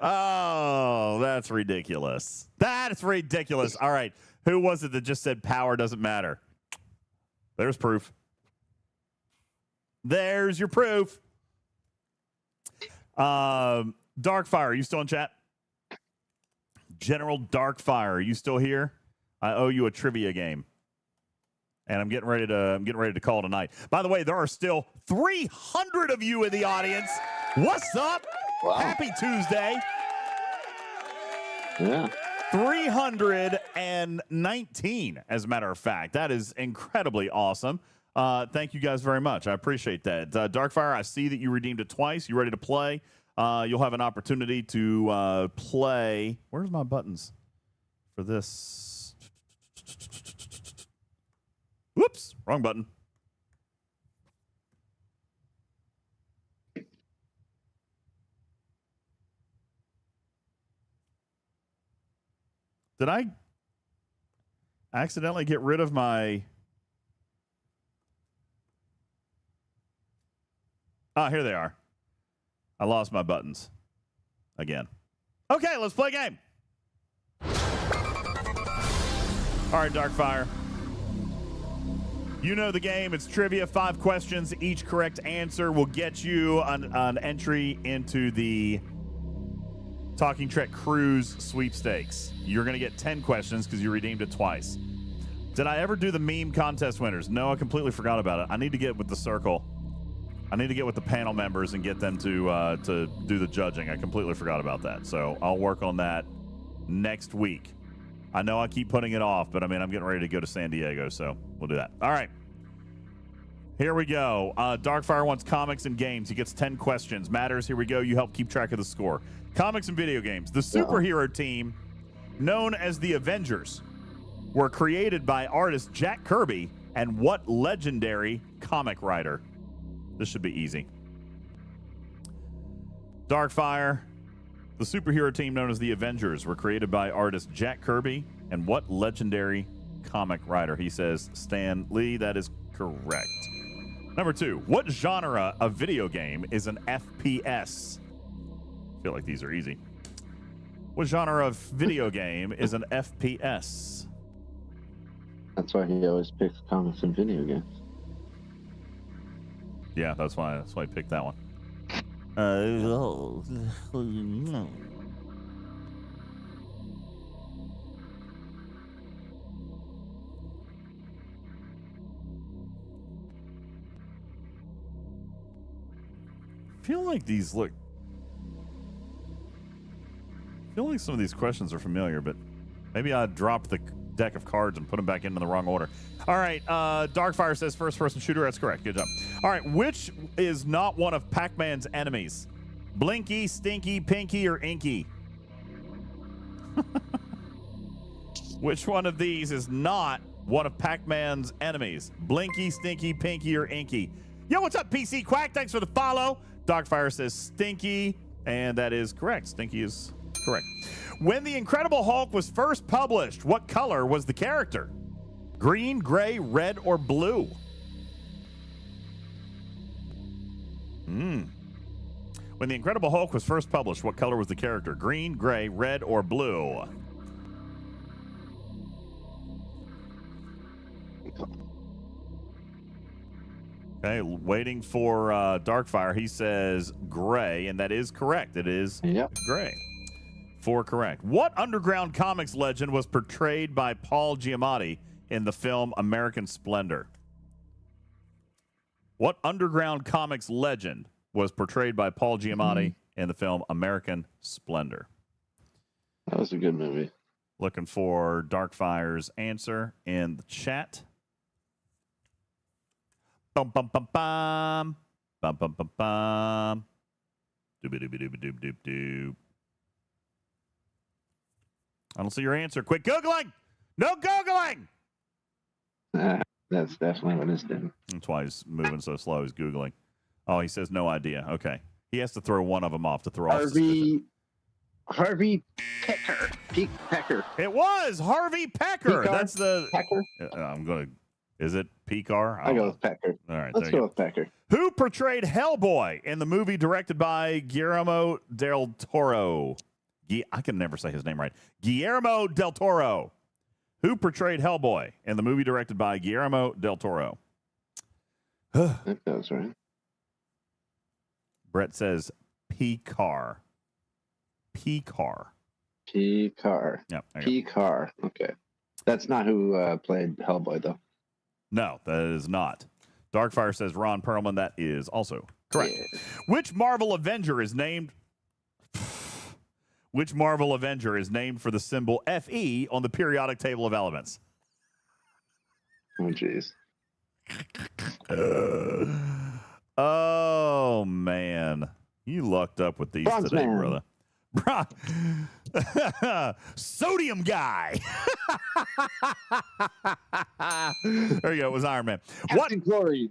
Oh, that's ridiculous. That's ridiculous. All right. Who was it that just said power doesn't matter? There's proof. There's your proof. Darkfire, are you still in chat? General Darkfire, are you still here? I owe you a trivia game. And I'm getting ready to call tonight. By the way, there are still 300 of you in the audience. What's up? Wow. Happy Tuesday. Yeah. 319, as a matter of fact. That is incredibly awesome. Thank you guys very much. I appreciate that. Darkfire, I see that you redeemed it twice. You ready to play? You'll have an opportunity to play. Where's my buttons for this? Whoops, wrong button. Did I accidentally get rid of my... Ah, here they are. I lost my buttons again. Okay, let's play a game. All right, Darkfire. You know the game. It's trivia, 5 questions. Each correct answer will get you an entry into the Talking Trek Cruise sweepstakes. You're going to get 10 questions because you redeemed it twice. Did I ever do the meme contest winners? No, I completely forgot about it. I need to get with the circle. I need to get with the panel members and get them to do the judging. I completely forgot about that. So I'll work on that next week. I know I keep putting it off, but I mean, I'm getting ready to go to San Diego, so we'll do that. All right. Here we go. Darkfire wants comics and games. He gets 10 questions. Matters, here we go. You help keep track of the score. Comics and video games. The superhero team, known as the Avengers, were created by artist Jack Kirby and what legendary comic writer? This should be easy. Darkfire, the superhero team known as the Avengers, were created by artist Jack Kirby and what legendary comic writer? He says Stan Lee. That is correct. Number 2, what genre of video game is an FPS? I feel like these are easy. What genre of video game is an FPS? That's why he always picks comics and video games. Yeah, that's why I picked that one. I feel like these look. I feel like some of these questions are familiar, but maybe I dropped the deck of cards and put them back into the wrong order. All right, Darkfire says first-person shooter. That's correct. Good job. All right, which is not one of Pac-Man's enemies? Blinky, Stinky, Pinky, or Inky? Which one of these is not one of Pac-Man's enemies? Blinky, Stinky, Pinky, or Inky? Yo, what's up, PC Quack? Thanks for the follow. Darkfire says Stinky, and that is correct. Stinky is correct. When The Incredible Hulk was first published, what color was the character? Green, gray, red, or blue? When The Incredible Hulk was first published, what color was the character? Green, gray, red, or blue? Okay, waiting for Darkfire. He says gray, and that is correct. It is gray. 4 correct. What underground comics legend was portrayed by Paul Giamatti in the film American Splendor? What underground comics legend was portrayed by Paul Giamatti in the film American Splendor? That was a good movie. Looking for Darkfire's answer in the chat. Bum bum bum bum. Bum bum bum bum. Doobie doobie doobie doop doop doop. I don't see your answer. Quit Googling! No Googling! That's definitely what it's doing. That's why he's moving so slow. He's Googling. Oh, he says no idea. Okay. He has to throw one of them off to throw off suspicion. Harvey Pecker. Pete Pecker. It was Harvey Pecker. Pecar? That's the... Pecker? I'm going to... Is it Pecar? I'll go with Pecker. All right. Let's go with Pecker. Who portrayed Hellboy in the movie directed by Guillermo del Toro? I can never say his name right. Guillermo del Toro. Who portrayed Hellboy in the movie directed by Guillermo del Toro? That goes right. Brett says Pecar. Pecar. Pecar. Yep. Pecar. Okay. That's not who played Hellboy, though. No, that is not. Darkfire says Ron Perlman. That is also correct. Yeah. Which Marvel Avenger is named... Which Marvel Avenger is named for the symbol FE on the periodic table of elements? Oh, jeez. Oh, man. You lucked up with these Bronze today, Man. brother. Sodium guy. There you go. It was Iron Man. Captain Glory.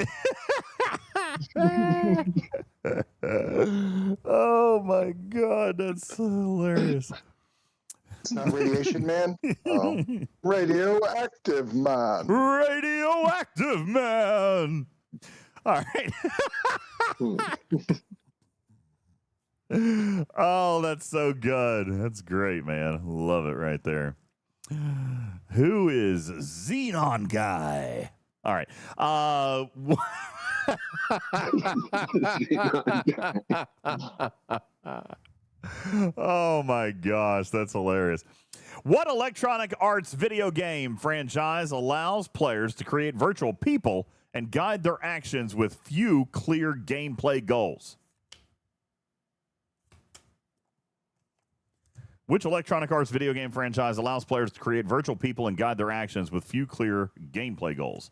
Oh, my God. That's hilarious. It's not Radiation Man. Oh, Radioactive Man. Radioactive Man. All right. Oh, that's so good. That's great, man. Love it right there. Who is Xenon Guy? All right. Oh, my gosh. That's hilarious. What Electronic Arts video game franchise allows players to create virtual people and guide their actions with few clear gameplay goals? Which Electronic Arts video game franchise allows players to create virtual people and guide their actions with few clear gameplay goals?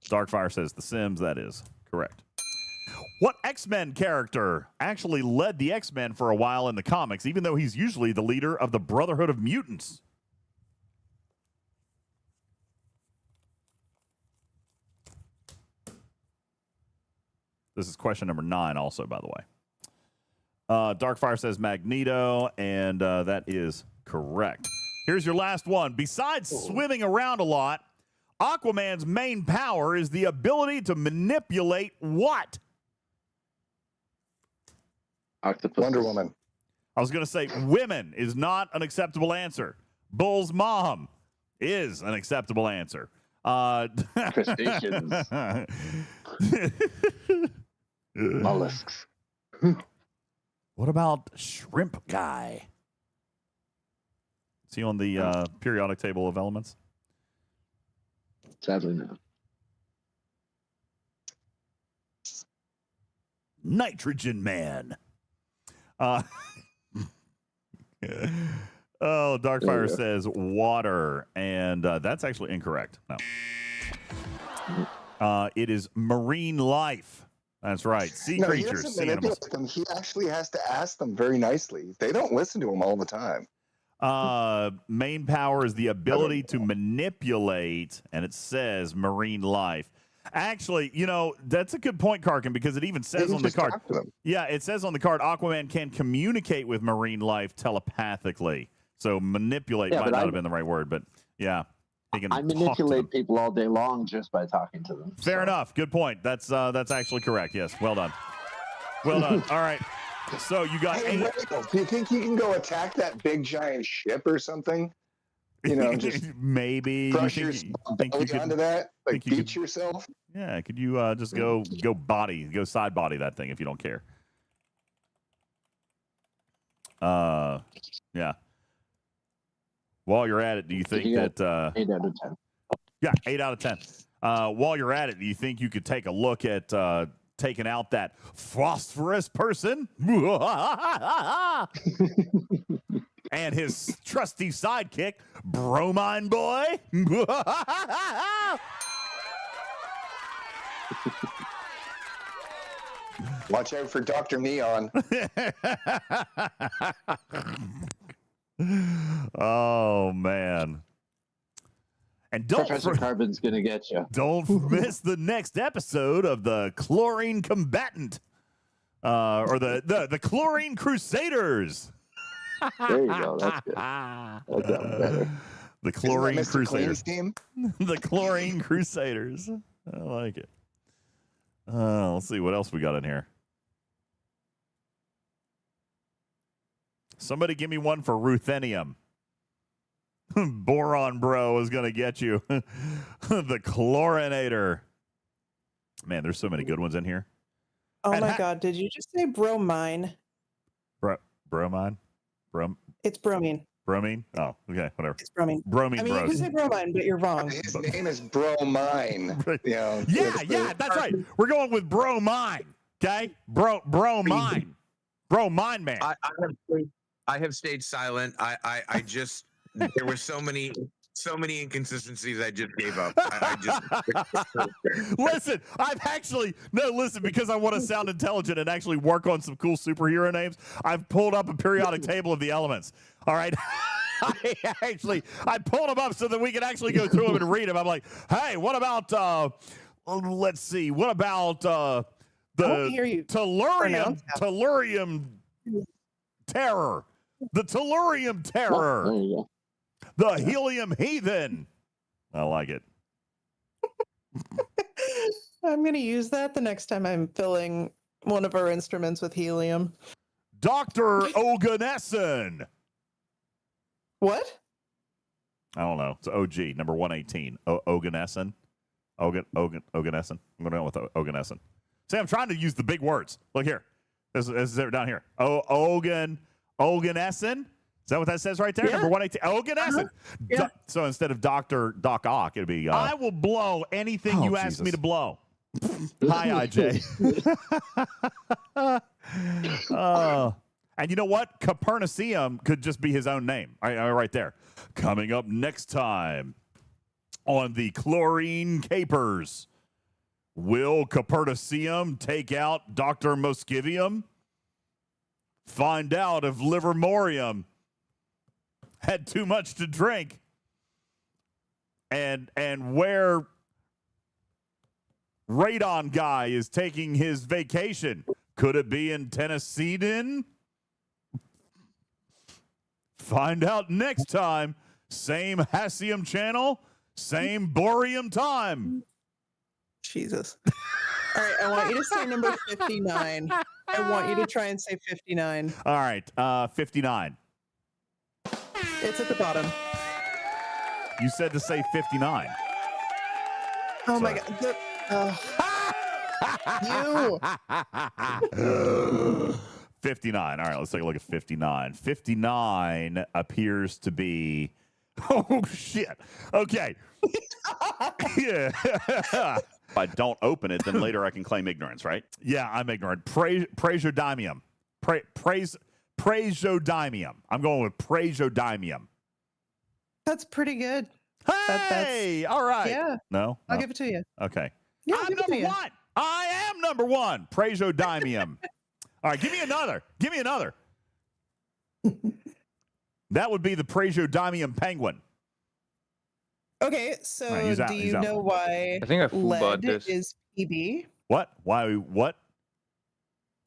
Darkfire says The Sims. That is correct. What X-Men character actually led the X-Men for a while in the comics, even though he's usually the leader of the Brotherhood of Mutants? This is question number 9 also, by the way. Darkfire says Magneto, and that is correct. Here's your last one. Besides swimming around a lot, Aquaman's main power is the ability to manipulate what? Octopus. Wonder Woman. I was going to say women is not an acceptable answer. Bull's mom is an acceptable answer. Crustaceans. Mollusks. What about shrimp guy? Is he on the periodic table of elements? Sadly, no. Nitrogen man. Darkfire says water, and that's actually incorrect. No. It is marine life. That's right. Sea creatures, he doesn't sea animals. manipulate them. He actually has to ask them very nicely. They don't listen to him all the time. Main power is the ability to manipulate, and it says marine life. Actually, that's a good point, Karkin, because it even says on the card. Yeah, it says on the card, Aquaman can communicate with marine life telepathically. So manipulate might not have been the right word, but yeah. I manipulate people all day long just by talking to them. Fair enough. Good point. That's actually correct. Yes. Well done. Well done. All right. So you got 8. Do you think you can go attack that big giant ship or something? Just maybe brush your belly onto that, beat yourself. Yeah. Could you just go side body that thing if you don't care? Yeah. While you're at it, do you think that 8 out of 10? Yeah, 8 out of 10. While you're at it, do you think you could take a look at taking out that phosphorus person and his trusty sidekick, Bromine Boy? Watch out for Dr. Neon. Oh, man. And Professor Carbon's going to get you. Don't miss the next episode of the Chlorine Combatant, or the Chlorine Crusaders. There you go. That's good. That sounds better. The Chlorine Mr. Crusaders. Team? The Chlorine Crusaders. I like it. Let's see what else we got in here. Somebody give me one for ruthenium. Boron Bro is going to get you. The Chlorinator. Man, there's so many good ones in here. Oh, my God. Did you just say bromine? Bromine? It's bromine. Bromine? Oh, okay, whatever. It's bromine. Bromine I mean, you can say bromine, but you're wrong. His name is Bromine. Yeah, that's right. We're going with bromine. Okay? Bromine. Bromine man. I have stayed silent. I just there were so many inconsistencies. I just gave up. Listen, because I want to sound intelligent and actually work on some cool superhero names. I've pulled up a periodic table of the elements. All right. I pulled them up so that we can actually go through them and read them. I'm like, hey, what about let's see, what about the tellurium terror? The tellurium terror. There you go. The helium heathen. I like it. I'm going to use that the next time I'm filling one of our instruments with helium. Dr. Oganesson. What? I don't know. It's OG, number 118. Oganesson. Oganesson. I'm going to go with Oganesson. See, I'm trying to use the big words. Look here. This is down here. Oganesson. Is that what that says right there? Yeah. Number 118. Oganesson. Yeah. So instead of Doc Ock, it'd be. I will blow anything you ask me to blow. Hi, IJ. And you know what? Coperniceum could just be his own name. Right there. Coming up next time on the Chlorine Capers. Will Coperniceum take out Dr. Mosquivium? Find out if Livermorium had too much to drink and where Radon guy is taking his vacation. Could it be in Tennessee then? Find out next time. Same Hassium channel, same Boreum time. Jesus. All right, I want you to say number 59. I want you to try and say 59. All right, 59. It's at the bottom. You said to say 59. Oh my God. You. 59. All right, let's take a look at 59. 59 appears to be. Oh, shit. Okay. Yeah. If I don't open it, then later I can claim ignorance, right? Yeah, I'm ignorant. Praesiodymium. Praesiodymium. I'm going with praesiodymium. That's pretty good. Hey, all right. Yeah. No? I'll give it to you. Okay. Yeah, I'm number one. I am number one. Praesiodymium. All right, give me another. Give me another. That would be the Praesiodymium penguin. Okay, so Right, do you know why I think I fooled lead this. is PB? What? Why? What?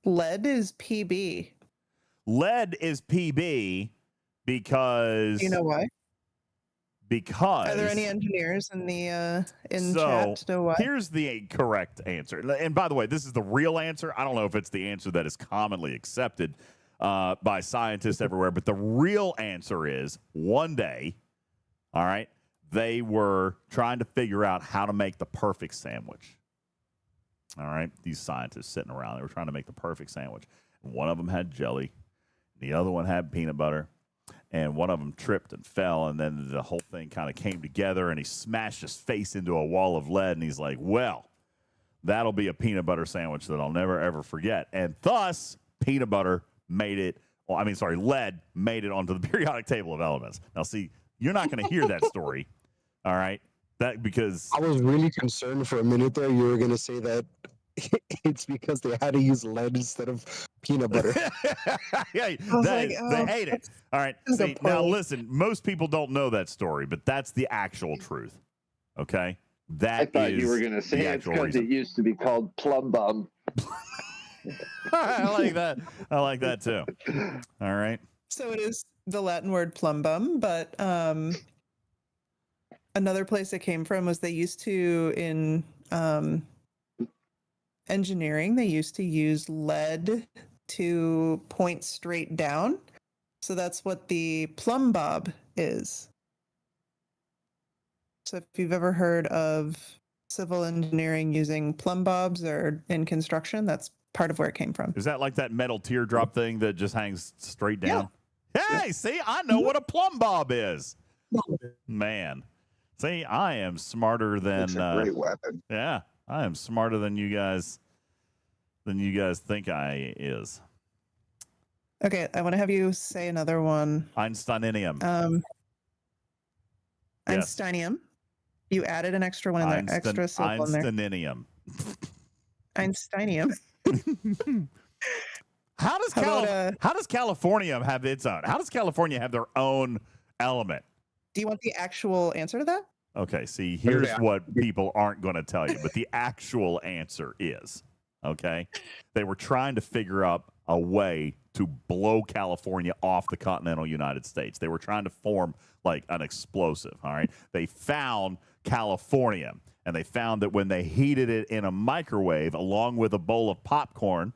Lead is PB. Lead is PB because. Do you know why? Because. Are there any engineers in the in so, chat to know why? Here's the correct answer. And by the way, this is the real answer. I don't know if it's the answer that is commonly accepted by scientists everywhere, but the real answer is one day, all right, they were trying to figure out how to make the perfect sandwich. All right, these scientists sitting around, they were trying to make the perfect sandwich. One of them had jelly, the other one had peanut butter, and one of them tripped and fell, and then the whole thing kind of came together, and he smashed his face into a wall of lead, and he's like, well, that'll be a peanut butter sandwich that I'll never, ever forget. And thus, peanut butter made it, lead made it onto the periodic table of elements. Now, see, you're not going to hear that story, all right? That because I was really concerned for a minute there. You were going to say that it's because they had to use lead instead of peanut butter. Yeah, they hate it. All right. See, now listen, most people don't know that story, but that's the actual truth. Okay? That I thought you were going to say it's because it used to be called plum bum. I like that. I like that too. All right. So it is the Latin word plumbum, but another place it came from was they used to, in engineering, they used to use lead to point straight down. So that's what the plumb bob is. So if you've ever heard of civil engineering using plumb bobs or in construction, that's part of where it came from. Is that like that metal teardrop thing that just hangs straight down? Yeah. Hey, see, I know what a plumb bob is. Man. See, I am smarter than It's a great weapon. Yeah, I am smarter than you guys think I is. Okay, I want to have you say another one. Einsteinium. Yes. Einsteinium. You added an extra one in there, extra syllable in there. Einsteinium. Einsteinium. How does California have its own? How does California have their own element? Do you want the actual answer to that? Okay, see, here's what people aren't going to tell you, but the actual answer is, okay, they were trying to figure out a way to blow California off the continental United States. They were trying to form like an explosive, all right? They found California, and they found that when they heated it in a microwave along with a bowl of popcorn,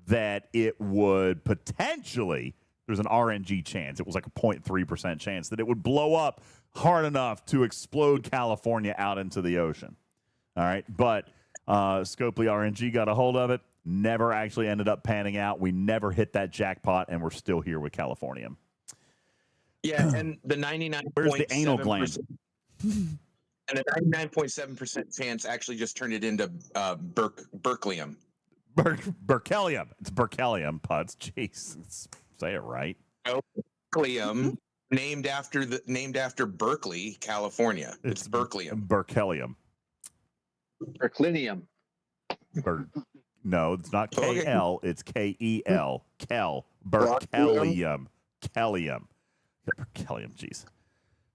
that it would potentially, there's an RNG chance, it was like a 0.3% chance that it would blow up hard enough to explode California out into the ocean. All right, but Scopely RNG got a hold of it, never actually ended up panning out. We never hit that jackpot, and we're still here with California. Yeah, and the 99. Where's the anal gland? And the 99.7% chance actually just turned it into berkelium. Berkelium. It's berkelium, Putz. Jeez, say it right. Berkelium, named after Berkeley, California. It's berkelium. Berkelium. Berkelinium. No, it's not KL. It's KEL. Kel. Berkelium. Berkelium. Jeez.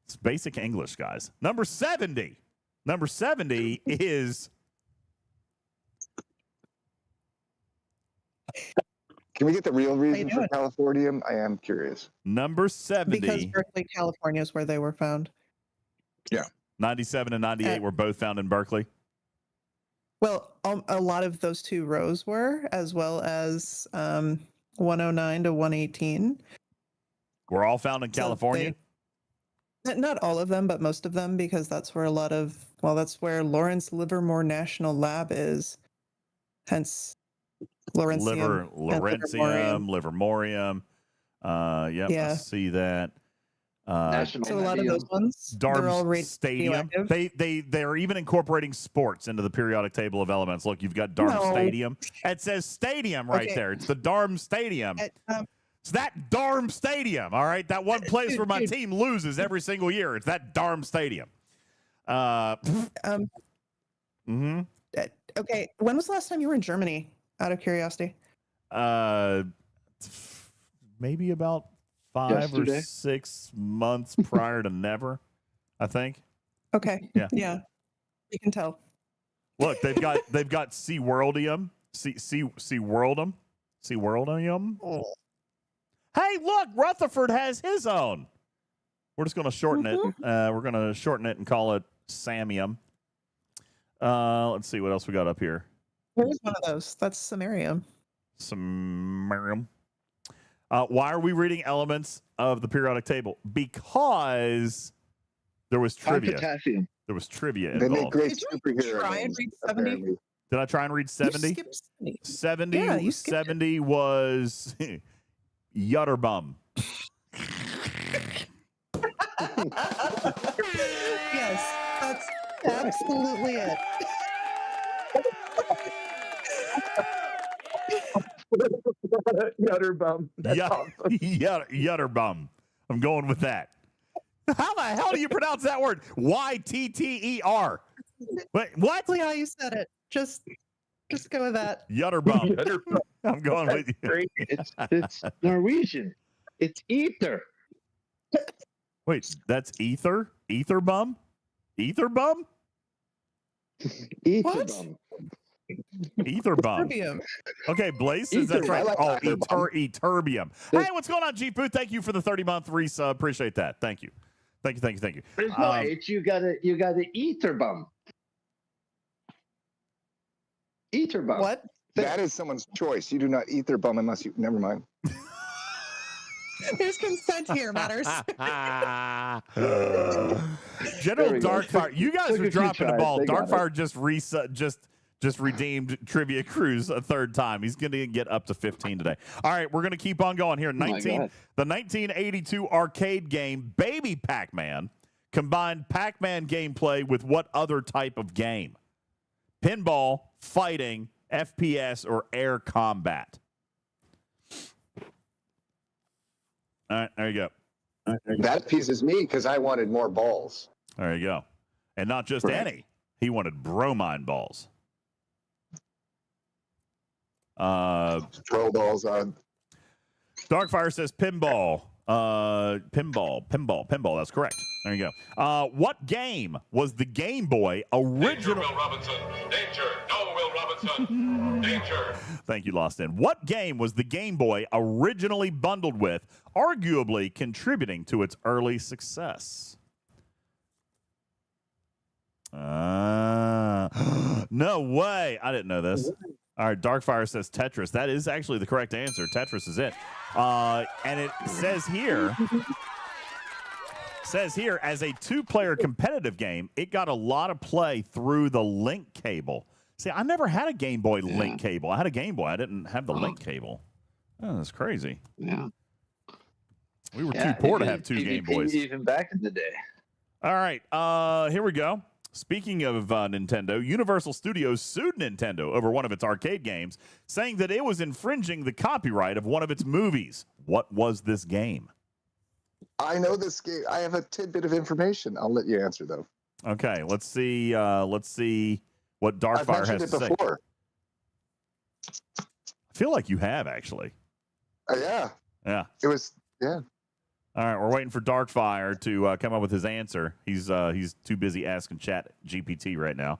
It's basic English, guys. Number 70. Number 70 is Can we get the real reason for doing? Californium? I am curious. Number 70. Because Berkeley, California is where they were found. Yeah. 97 and 98 were both found in Berkeley. Well, a lot of those two rows were, as well as 109 to 118. Were all found in California? Not all of them, but most of them, because that's where that's where Lawrence Livermore National Lab is. Hence, Lawrencium. Lawrencium, Livermorium. Yep, I see that. So a lot of those ones, they're all Stadium. They're even incorporating sports into the periodic table of elements. Look, you've got Darm Stadium. It says stadium right there. It's the Darm Stadium. It's that Darm Stadium. All right, that one place where my team loses every single year. It's that Darm Stadium. Okay, when was the last time you were in Germany? Out of curiosity. Maybe about 5 or 6 months prior to never, I think. Okay. Yeah. You can tell. Look, they've got SeaWorldium. SeaWorldium. Oh. Hey, look, Rutherford has his own. We're just going to shorten it. We're going to shorten it and call it Samium. Let's see what else we got up here. Where's one of those? That's Samarium. Why are we reading elements of the periodic table? Because there was trivia. Potassium. There was trivia They involved. make great superhero try and names, read 70? apparently. Did I try and read 70? You skipped 70. 70, Yeah, you skipped 70 was Yutterbum. Yes, that's absolutely it. Yutterbum. That's awesome. Yutterbum. I'm going with that. How the hell do you pronounce that word? Ytter. Wait, what? Exactly how you said it. Just go with that. Yutterbum. I'm going with you. It's Norwegian. It's ether. Wait, that's ether? Etherbum? Etherbum? Etherbum. Etherbum. Okay, Blaze says that's right. I like Eterbium. Hey, what's going on, G Boo? Thank you for the 30-month resub. Appreciate that. Thank you. Thank you. There's no H. You got to Etherbum. Etherbum. What? That is someone's choice. You do not eat their bum unless you. Never mind. There's consent here, matters. General Darkfire, you guys Look are at dropping you the guys. ball. They got Darkfire just redeemed Trivia Cruise a third time. He's going to get up to 15 today. All right, we're going to keep on going here. The 1982 arcade game Baby Pac-Man combined Pac-Man gameplay with what other type of game? Pinball, fighting, FPS, or air combat? All right, there you go. That pisses me because I wanted more balls. There you go. And not just any. He wanted bromine balls. Throw balls on. Darkfire says pinball. Pinball. That's correct. There you go. What game was the Game Boy original? Danger, Will Robinson. Danger. No, Will Robinson. Danger. Thank you, Lost In. What game was the Game Boy originally bundled with, arguably contributing to its early success? No way. I didn't know this. All right, Darkfire says Tetris. That is actually the correct answer. Tetris is it. And it says here, as a two-player competitive game, it got a lot of play through the link cable. See, I never had a Game Boy link cable. I had a Game Boy. I didn't have the link cable. Oh, that's crazy. Yeah. We were too poor to have two Game Boys. Even back in the day. All right, here we go. Speaking of Nintendo, Universal Studios sued Nintendo over one of its arcade games, saying that it was infringing the copyright of one of its movies. What was this game? I know this game. I have a tidbit of information. I'll let you answer though. Okay, let's see what Darkfire has to say. Before. I feel like you have actually. Yeah. Yeah. It was. Yeah. All right, we're waiting for Darkfire to come up with his answer. He's too busy asking Chat GPT right now.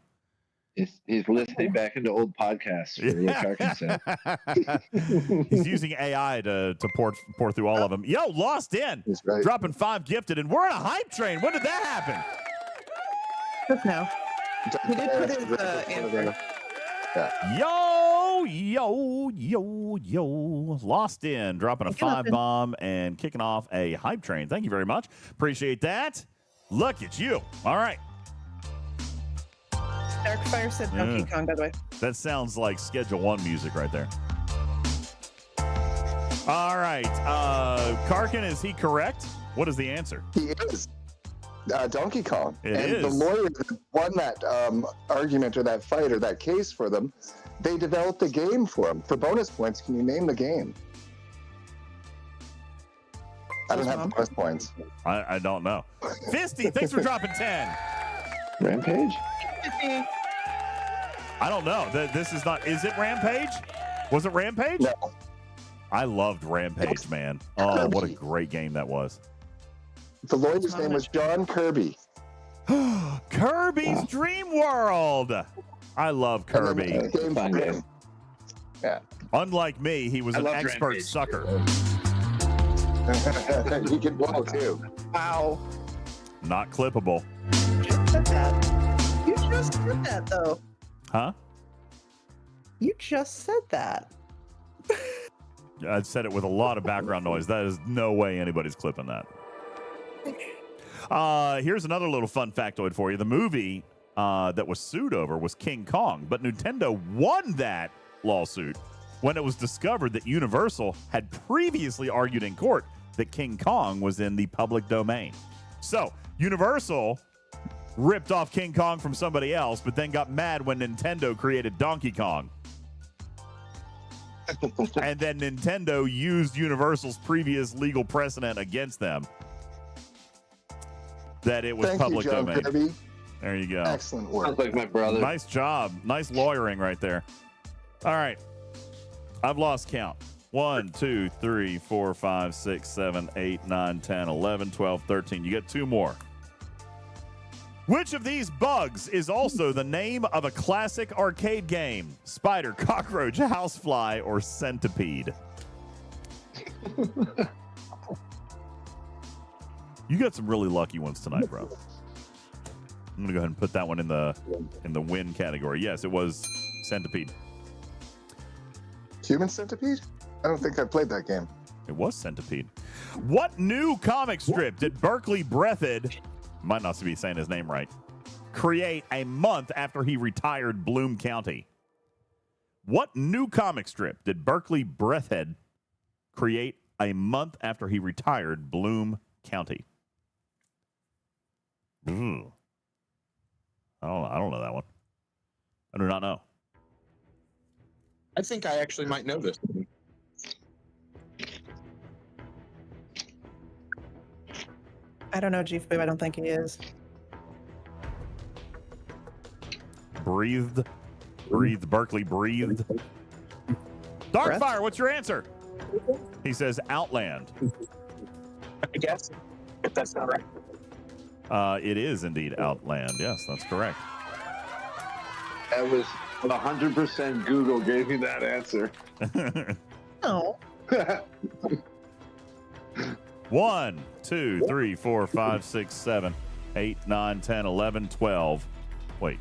He's listening back into old podcasts for what Karkin said. He's using AI to pour through all of them. Yo, Lost In, right. dropping 5 gifted, and we're on a hype train. When did that happen? Just now. He did put his answer. Yo. Lost In, dropping a 5-bomb and kicking off a hype train. Thank you very much. Appreciate that. Look at you. All right. Darkfire said Donkey Kong, by the way. That sounds like Schedule 1 music right there. All right. Karkin, is he correct? What is the answer? He is. Donkey Kong. It and is. the lawyer that won that argument or that fight or that case for them, they developed a game for him. For bonus points, can you name the game? I don't have the bonus points. I don't know. Fisty, thanks for dropping 10. Rampage? I don't know. This is not. Is it Rampage? Was it Rampage? No. I loved Rampage, man. Oh, what a great game that was. The lawyer's name was John Kirby. Kirby's Dream World. I love Kirby. Yeah. Unlike me, he was an expert Rampage. sucker. He can blow too. Wow. Not clippable. You just said that, though. Huh? You just said that. I said it with a lot of background noise. That is no way anybody's clipping that. Here's another little fun factoid for you. The movie that was sued over was King Kong, but Nintendo won that lawsuit when it was discovered that Universal had previously argued in court that King Kong was in the public domain. So Universal ripped off King Kong from somebody else, but then got mad when Nintendo created Donkey Kong. And then Nintendo used Universal's previous legal precedent against them that it was public you, John domain. Kirby. There you go. Excellent work. Sounds like my brother. Nice job. Nice lawyering right there. All right. I've lost count. 1, 2, 3, 4, 5, 6, 7, 8, 9, 10, 11, 12, 13. You get 2 more. Which of these bugs is also the name of a classic arcade game? Spider, cockroach, housefly, or centipede? You got some really lucky ones tonight, bro. I'm gonna go ahead and put that one in the win category. Yes, it was centipede. Human Centipede? I don't think I played that game. It was centipede. What new comic strip did Berkeley Breathed, might not be saying his name right, create a month after he retired Bloom County? What new comic strip did Berkeley Breathed create a month after he retired Bloom County? Ooh. I don't know that one. I do not know. I think I actually might know this. I don't know, Chief Boo. I don't think he is. Breathed. Berkeley breathed. Darkfire, what's your answer? He says Outland. I guess, if that's not right. It is indeed Outland. Yes, that's correct. That was 100% Google gave me that answer. No. 1, 2, 3, 4, 5, 6, 7, 8, 9, 10, 11, 12. Wait.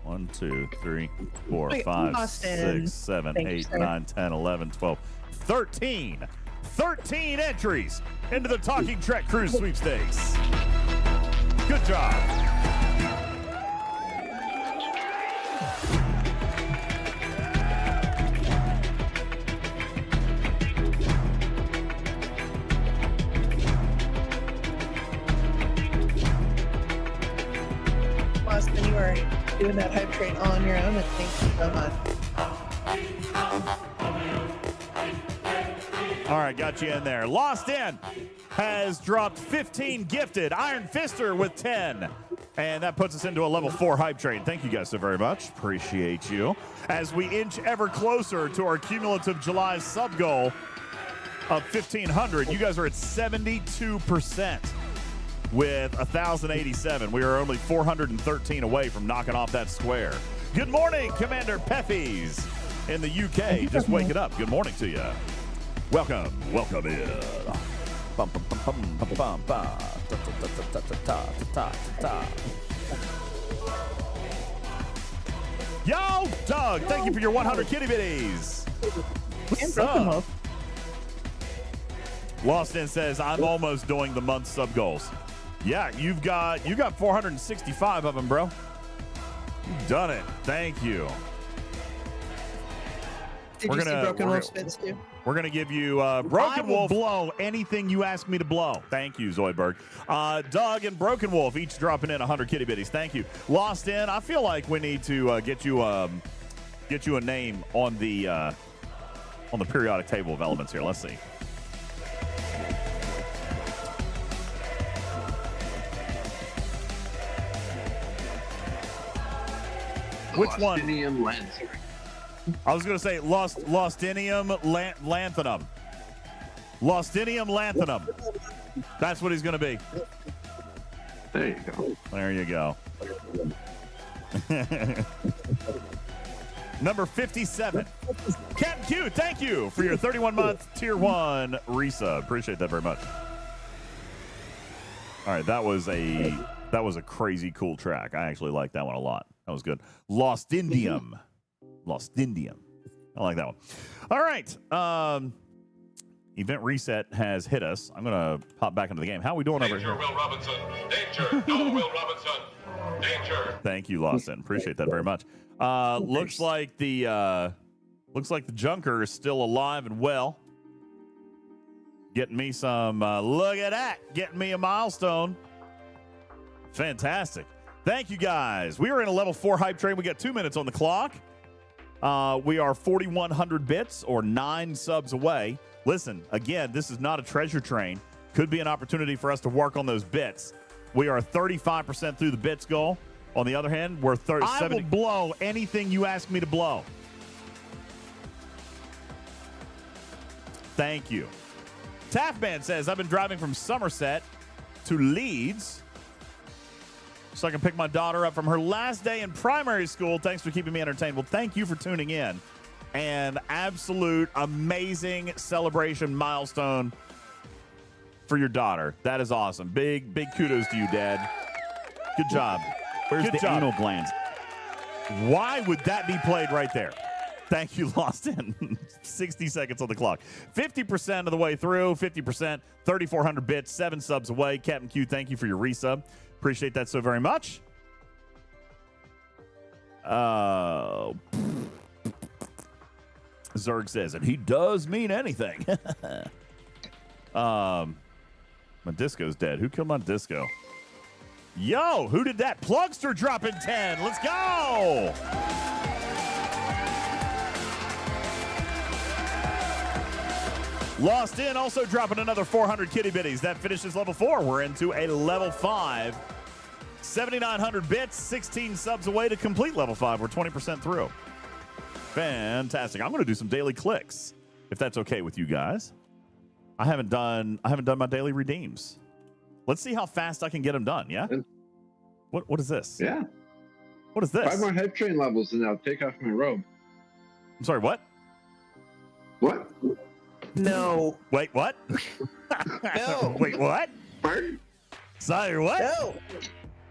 1, 2, 3, 4, Wait, 5, Austin. 6, 7, Thank you, 8, sir. 9, 10, 11, 12. 13. 13 entries into the Talking Trek Cruise Sweepstakes. Good job. Austin, you are doing that hype train all on your own, and thank you so much. All right, got you in there. Lost In has dropped 15 gifted. Iron Fister with 10. And that puts us into a level 4 hype train. Thank you guys so very much. Appreciate you. As we inch ever closer to our cumulative July sub goal of 1,500, you guys are at 72% with 1,087. We are only 413 away from knocking off that square. Good morning, Commander Peffies in the UK. Just waking up. Good morning to you. Welcome in. Bum, bum, bum, bum, bum, bum, bum. Ta, ta, ta, ta, ta, ta, ta, ta. Yo, Doug, thank you for your 100 kitty bitties. What's up? Lost In says, I'm almost doing the month sub goals. Yeah, you got 465 of them, bro. You've done it. Thank you. Did you see Broken Wolf's bits too? We're going to give you Broken Wolf. Blow anything you ask me to blow. Thank you, Zoidberg. Doug and Broken Wolf each dropping in 100 kitty bitties. Thank you. Lost In, I feel like we need to get you a name on the periodic table of elements here. Let's see. Which one? Lostinium Lancer. I was going to say Lostinium Lanthanum. Lostinium Lanthanum. That's what he's going to be. There you go. There you go. Number 57. Captain Q, thank you for your 31-month Tier 1 resub. Appreciate that very much. All right, that was a crazy cool track. I actually like that one a lot. That was good. Lost Indium. Lost Indium. I like that one. All right. Event reset has hit us. I'm going to pop back into the game. How are we doing over here? Will Robinson. Danger. No, Will Robinson. Danger. Thank you, Lawson. Appreciate that very much. Looks like the Junker is still alive and well. Getting me some, look at that. Getting me a milestone. Fantastic. Thank you, guys. We are in a level 4 hype train. We got 2 minutes on the clock. We are 4,100 bits or 9 subs away. Listen, again, this is not a treasure train. Could be an opportunity for us to work on those bits. We are 35% through the bits goal. On the other hand, we're 70. I will blow anything you ask me to blow. Thank you. Taffman says, I've been driving from Somerset to Leeds so I can pick my daughter up from her last day in primary school. Thanks for keeping me entertained. Well, thank you for tuning in. And absolute amazing celebration milestone for your daughter. That is awesome. Big kudos to you, Dad. Good job. Where's Good the job. anal glands? Why would that be played right there? Thank you, Lost In. 60 seconds on the clock. 50% of the way through. 50%. 3,400 bits. 7 subs away. Captain Q, thank you for your resub. Appreciate that so very much. Zerg says, and he does mean anything. My disco's dead. Who killed my disco? Yo, who did that? Plugster dropping 10. Let's go. Lost In also dropping another 400 kitty bitties. That finishes level 4. We're into a level 5. 7,900 bits, 16 subs away to complete level 5. We're 20% through. Fantastic. I'm going to do some daily clicks, if that's okay with you guys. I haven't done my daily redeems. Let's see how fast I can get them done. Yeah. What is this? Yeah. What is this? 5 more hype train levels, and I'll take off my robe. I'm sorry. What? What? No. Wait. What? No. Wait. What? Pardon? Sire, what? No.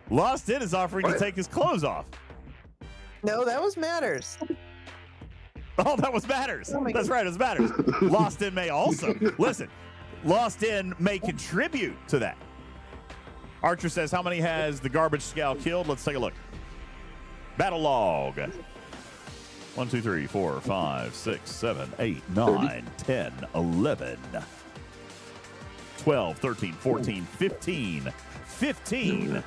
Lost In is offering to take his clothes off. No, that was Matters. Oh, that was Matters. Oh That's right, it was Matters. Lost In may also. Listen, Lost In may contribute to that. Archer says, how many has the garbage scow killed? Let's take a look. Battle log. 1, 2, 3, 4, 5, 6, 7, 8, 9, 10, 11, 12, 13, 14, 15. 15.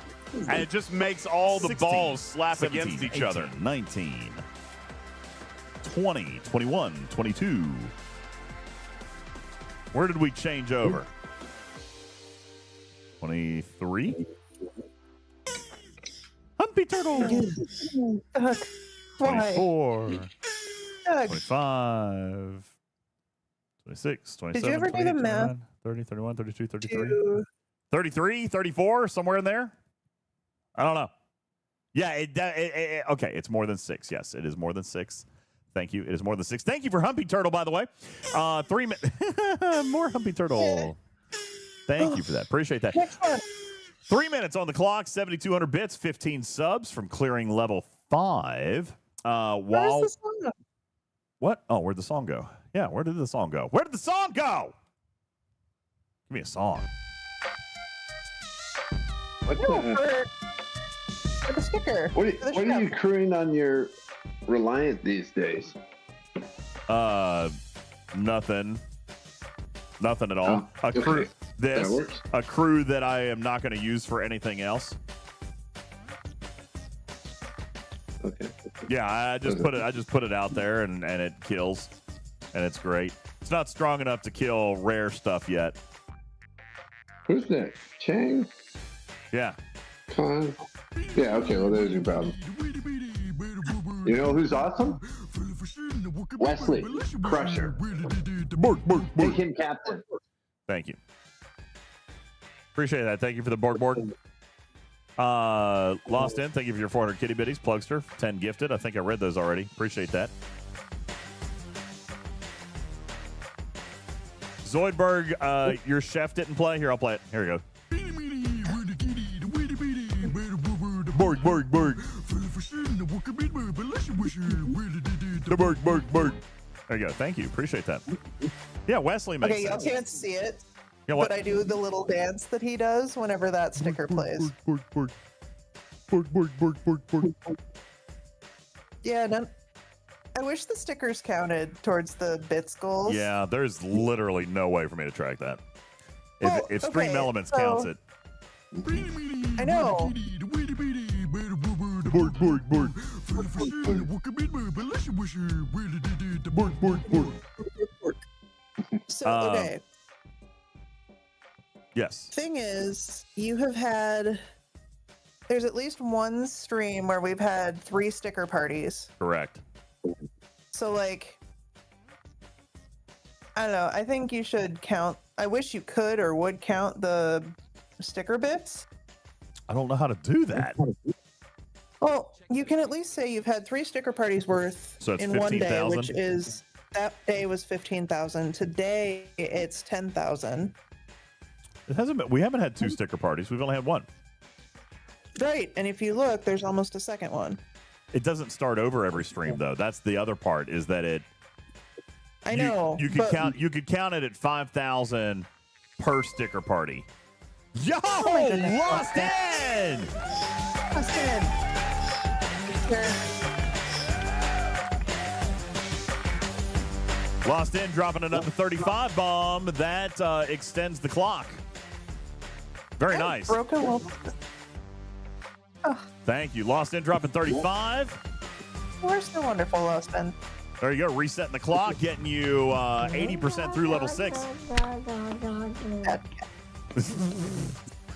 And it just makes all the 16, balls slap 17, against each 18, other. 19, 20, 21, 22. Where did we change over? 23? Humpy Turtle. 24. 25. 26, 27, Did you ever do 28, the math? 29, 30, 31, 32, 33. 33, 34, somewhere in there? I don't know. Yeah, okay, it's more than 6. Yes, it is more than 6. Thank you. It is more than 6. Thank you for Humpy Turtle, by the way. 3 minutes. More Humpy Turtle. Thank you for that. Appreciate that. 3 minutes on the clock, 7,200 bits, 15 subs from clearing level 5. Where's the song? What? Oh, where'd the song go? Yeah, where did the song go? Where did the song go? Give me a song. What For the sticker. What are you crewing on your Reliant these days? Nothing. Nothing at all. Oh, okay. A crew that I am not going to use for anything else. Okay. Yeah, I just put it out there and it kills, and it's great. It's not strong enough to kill rare stuff yet. Who's that? Chang? Yeah. Con? Yeah, okay, well, there's your problem. You know who's awesome? Wesley, Crusher. Make him captain. Thank you. Appreciate that. Thank you for the borg. Lost In, thank you for your 400 kitty bitties. Plugster, 10 gifted. I think I read those already. Appreciate that. Zoidberg, your chef didn't play. Here, I'll play it. Here we go. Borg. Borg. There you go. Thank you. Appreciate that. Yeah, Wesley makes Okay, y'all sense. can't see it, You know what? but I do the little dance that he does whenever that sticker plays. Borg. Yeah, I wish the stickers counted towards the bits goals. Yeah, there's literally no way for me to track that. If Stream okay, Elements so- counts it. I know. Borg. So, okay. Yes. Thing is, you have had. There's at least one stream where we've had 3 sticker parties. Correct. So, like, I don't know. I think you should count. I wish you could or would count the sticker bits. I don't know how to do that. Well, you can at least say you've had 3 sticker parties worth So it's in one day, 15,000? which is that day was 15,000. Today it's 10,000. It hasn't been. We haven't had 2 sticker parties. We've only had 1. Right, and if you look, there's almost a second one. It doesn't start over every stream though. That's the other part. Is that it? I know. You could count. You could count it at 5,000 per sticker party. Yo, Lost In. Lost In. Lost In dropping another 35 bomb that extends the clock. Very nice. Broken will. Thank you. Lost In dropping 35. Where's the wonderful Lost In? There you go. Resetting the clock, getting you 80% through level 6.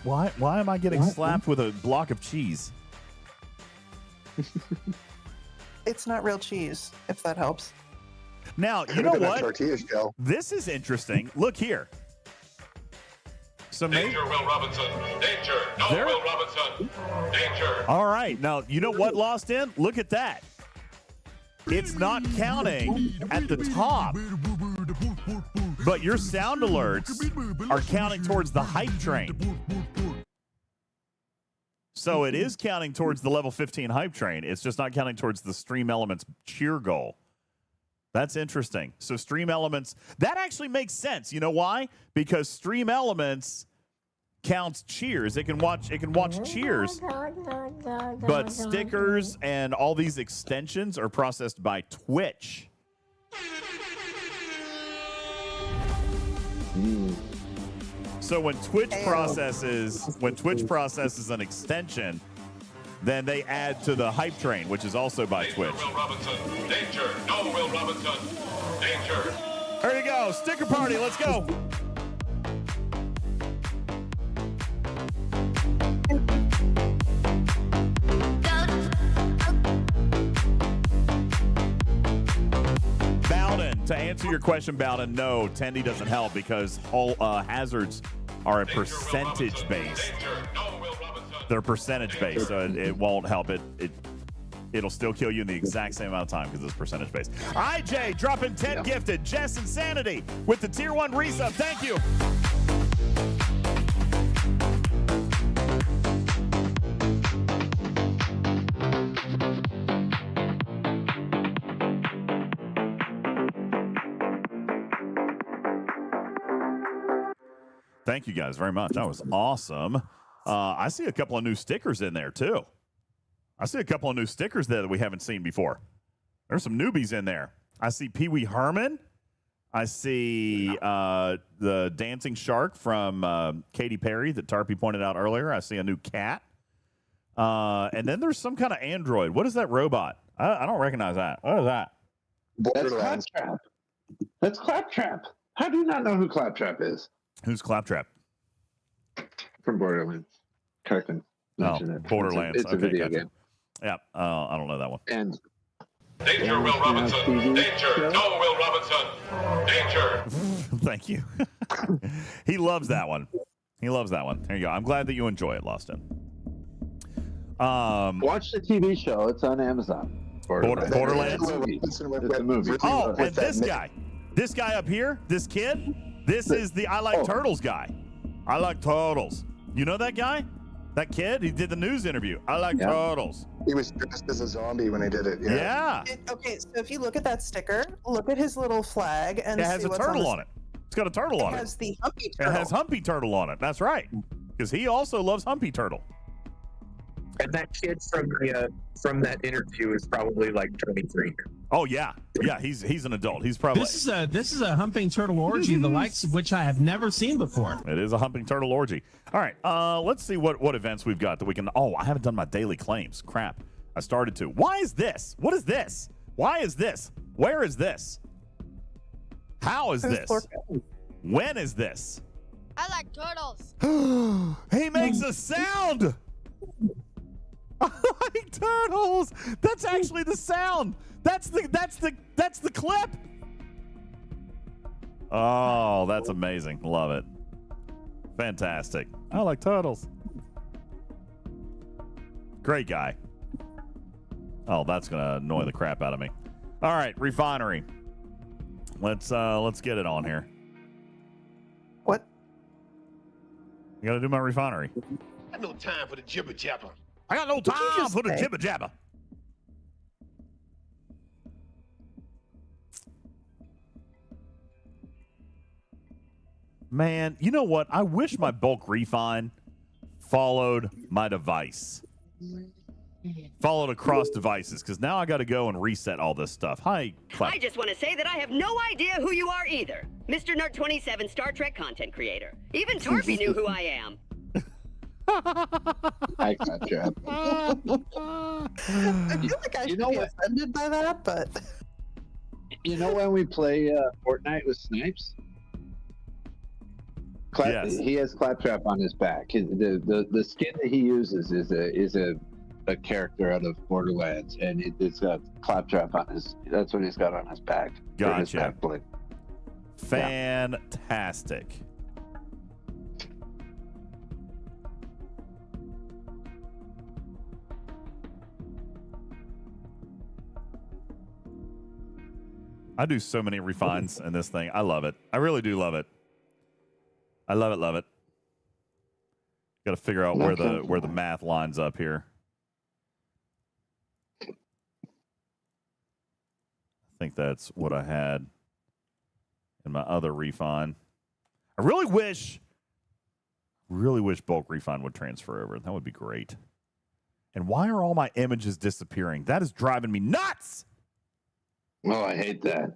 Why am I getting slapped with a block of cheese? It's not real cheese, if that helps. Now, you know what? Tortilla shell. This is interesting. Look here. So maybe, Danger, Will Robinson. Danger. No, There- Will Robinson. Danger. all right. Now, you know what, Lost In? Look at that. It's not counting at the top, but your sound alerts are counting towards the hype train. So it is counting towards the level 15 hype train. It's just not counting towards the Stream Elements cheer goal. That's interesting. So Stream Elements, that actually makes sense. You know why? Because Stream Elements counts cheers. It can watch cheers. But stickers and all these extensions are processed by Twitch. So when Twitch processes an extension, then they add to the hype train, which is also by Twitch. Will Robinson. Danger. No, Will Robinson. Danger. There you go. Sticker party. Let's go. Bowden, to answer your question, Bowden, no, Tendy doesn't help because all hazards are a percentage based. Danger. No, Will Robinson. They're percentage based, so it won't help it. It'll still kill you in the exact same amount of time because it's percentage based. IJ dropping 10 gifted. Jess Insanity with the tier 1 resub. Thank you. Thank you guys very much. That was awesome. I see a couple of new stickers in there too. I see a couple of new stickers there that we haven't seen before. There's some newbies in there. I see Pee Wee Herman. I see the dancing shark from Katy Perry that Tarpy pointed out earlier. I see a new cat. And then there's some kind of android. What is that robot? I don't recognize that. What is that? That's Claptrap. That's Claptrap. How do you not know who Claptrap is? Who's Claptrap? From Borderlands. Kirkland. Borderlands. It's a video game. Yeah, I don't know that one. And Danger, Will Robinson. Danger. No, Will Robinson. Danger. Thank you. He loves that one. He loves that one. There you go. I'm glad that you enjoy it, Loston. Watch the TV show. It's on Amazon. Borderlands. It's a movie. Oh, and this guy up here, this kid, this is the I Like Turtles guy. I like turtles. You know that guy? That kid? He did the news interview. I like turtles. He was dressed as a zombie when he did it. Yeah. Okay, so if you look at that sticker, look at his little flag, and it has a turtle on it. It's got a turtle on it. It has the Humpy Turtle. It has Humpy Turtle on it. That's right. Because he also loves Humpy Turtle. And that kid from that interview is probably like 23. Oh yeah, he's an adult. He's probably This is a humping turtle orgy, the likes of which I have never seen before. It is a humping turtle orgy. All right, let's see what events we've got that we can. Oh, I haven't done my daily claims. Crap, I started to. Why is this? What is this? Why is this? Where is this? How is this? When is this? I like turtles. He makes a sound. I like turtles. That's actually the sound. That's the clip. Oh, that's amazing. Love it. Fantastic. I like turtles. Great guy. Oh, that's gonna annoy the crap out of me. All right, refinery. Let's get it on here. What? You gotta do my refinery. I got no time for the jibber jabber. I got no time for the jibber jabber. Man, you know what? I wish my bulk refine followed my device. Followed across devices, because now I got to go and reset all this stuff. Hi, Clap. I just want to say that I have no idea who you are either. Mr. Nerd 27 Star Trek content creator. Even Torpy knew who I am. I got you. I feel like I should be offended by that, but you know when we play Fortnite with Snipes? Yes. He has Claptrap on his back. The skin that he uses is a character out of Borderlands, and it's got Claptrap on his. That's what he's got on his back. Gotcha. His back blade. Fantastic. I do so many refines in this thing. I love it. I really do love it. I love it, love it. Got to figure out where the math lines up here. I think that's what I had in my other refine. I really wish bulk refine would transfer over. That would be great. And why are all my images disappearing? That is driving me nuts. Oh, I hate that.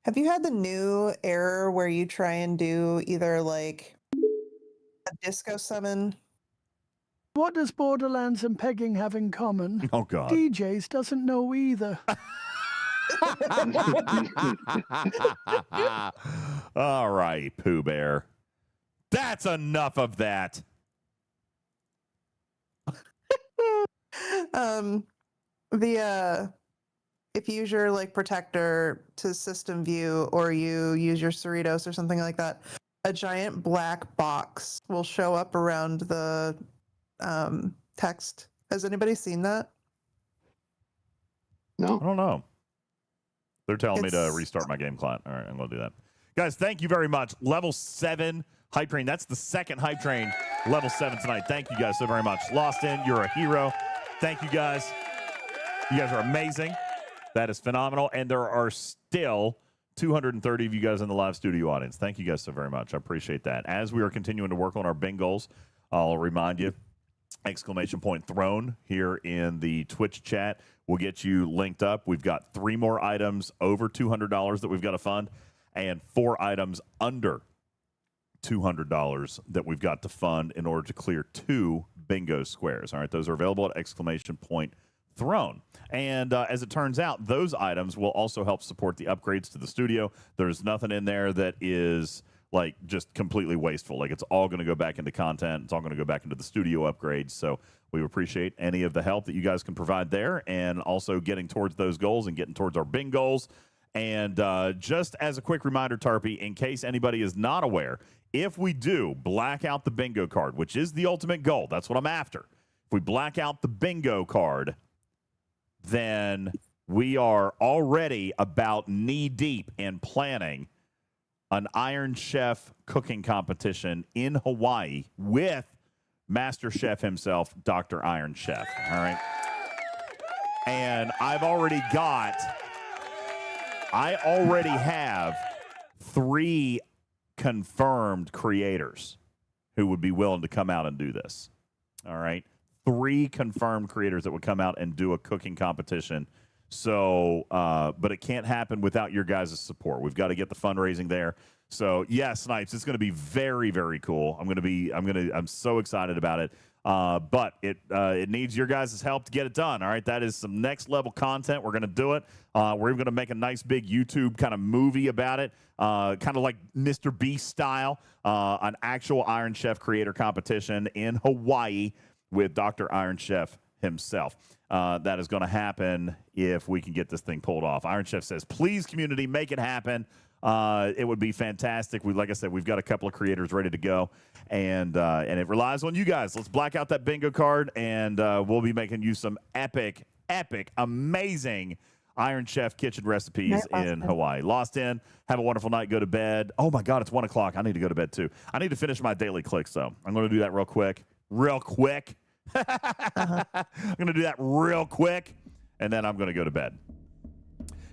have you had the new error where you try and do either like a disco summon? What does Borderlands and pegging have in common? Oh, God. DJz doesn't know either. All right, Pooh Bear. That's enough of that. If you use your like protector to system view, or you use your Cerritos or something like that, a giant black box will show up around the text. Has anybody seen that? No. I don't know. They're telling me to restart my game client. All right, I'm going to do that. Guys, thank you very much. Level 7 hype train. That's the second hype train, level 7 tonight. Thank you guys so very much. Lost In, you're a hero. Thank you guys. You guys are amazing. That is phenomenal. And there are still 230 of you guys in the live studio audience. Thank you guys so very much. I appreciate that. As we are continuing to work on our Bing goals, I'll remind you, !throne here in the Twitch chat will get you linked up. We've got 3 more items over $200 that we've got to fund and 4 items under $200 that we've got to fund in order to clear 2 bingo squares. All right, those are available at !Throne. And as it turns out, those items will also help support the upgrades to the studio. There's nothing in there that is like just completely wasteful. Like it's all going to go back into content. It's all going to go back into the studio upgrades. So we appreciate any of the help that you guys can provide there, and also getting towards those goals and getting towards our Bing goals. And just as a quick reminder, Tarpy, in case anybody is not aware, if we do black out the bingo card, which is the ultimate goal, that's what I'm after. If we black out the bingo card, then we are already about knee-deep in planning an Iron Chef cooking competition in Hawaii with Master Chef himself, Dr. Iron Chef. All right. And I already have 3 confirmed creators who would be willing to come out and do this. All right. 3 confirmed creators that would come out and do a cooking competition. So, but it can't happen without your guys' support. We've got to get the fundraising there. So, yeah, Snipes, it's going to be very, very cool. I'm so excited about it. But it needs your guys' help to get it done. All right, that is some next level content. We're going to do it. We're even going to make a nice big YouTube kind of movie about it, kind of like Mr. Beast style, an actual Iron Chef creator competition in Hawaii with Dr. Iron Chef himself. That is going to happen if we can get this thing pulled off. Iron Chef says, please, community, make it happen. It would be fantastic. Like I said, we've got a couple of creators ready to go, and it relies on you guys. Let's black out that bingo card, and we'll be making you some epic, amazing Iron Chef kitchen recipes in Hawaii. Lost In, have a wonderful night. Go to bed. Oh, my God, it's 1 o'clock. I need to go to bed, too. I need to finish my daily clicks, though. I'm going to do that real quick. I'm going to do that real quick, and then I'm going to go to bed.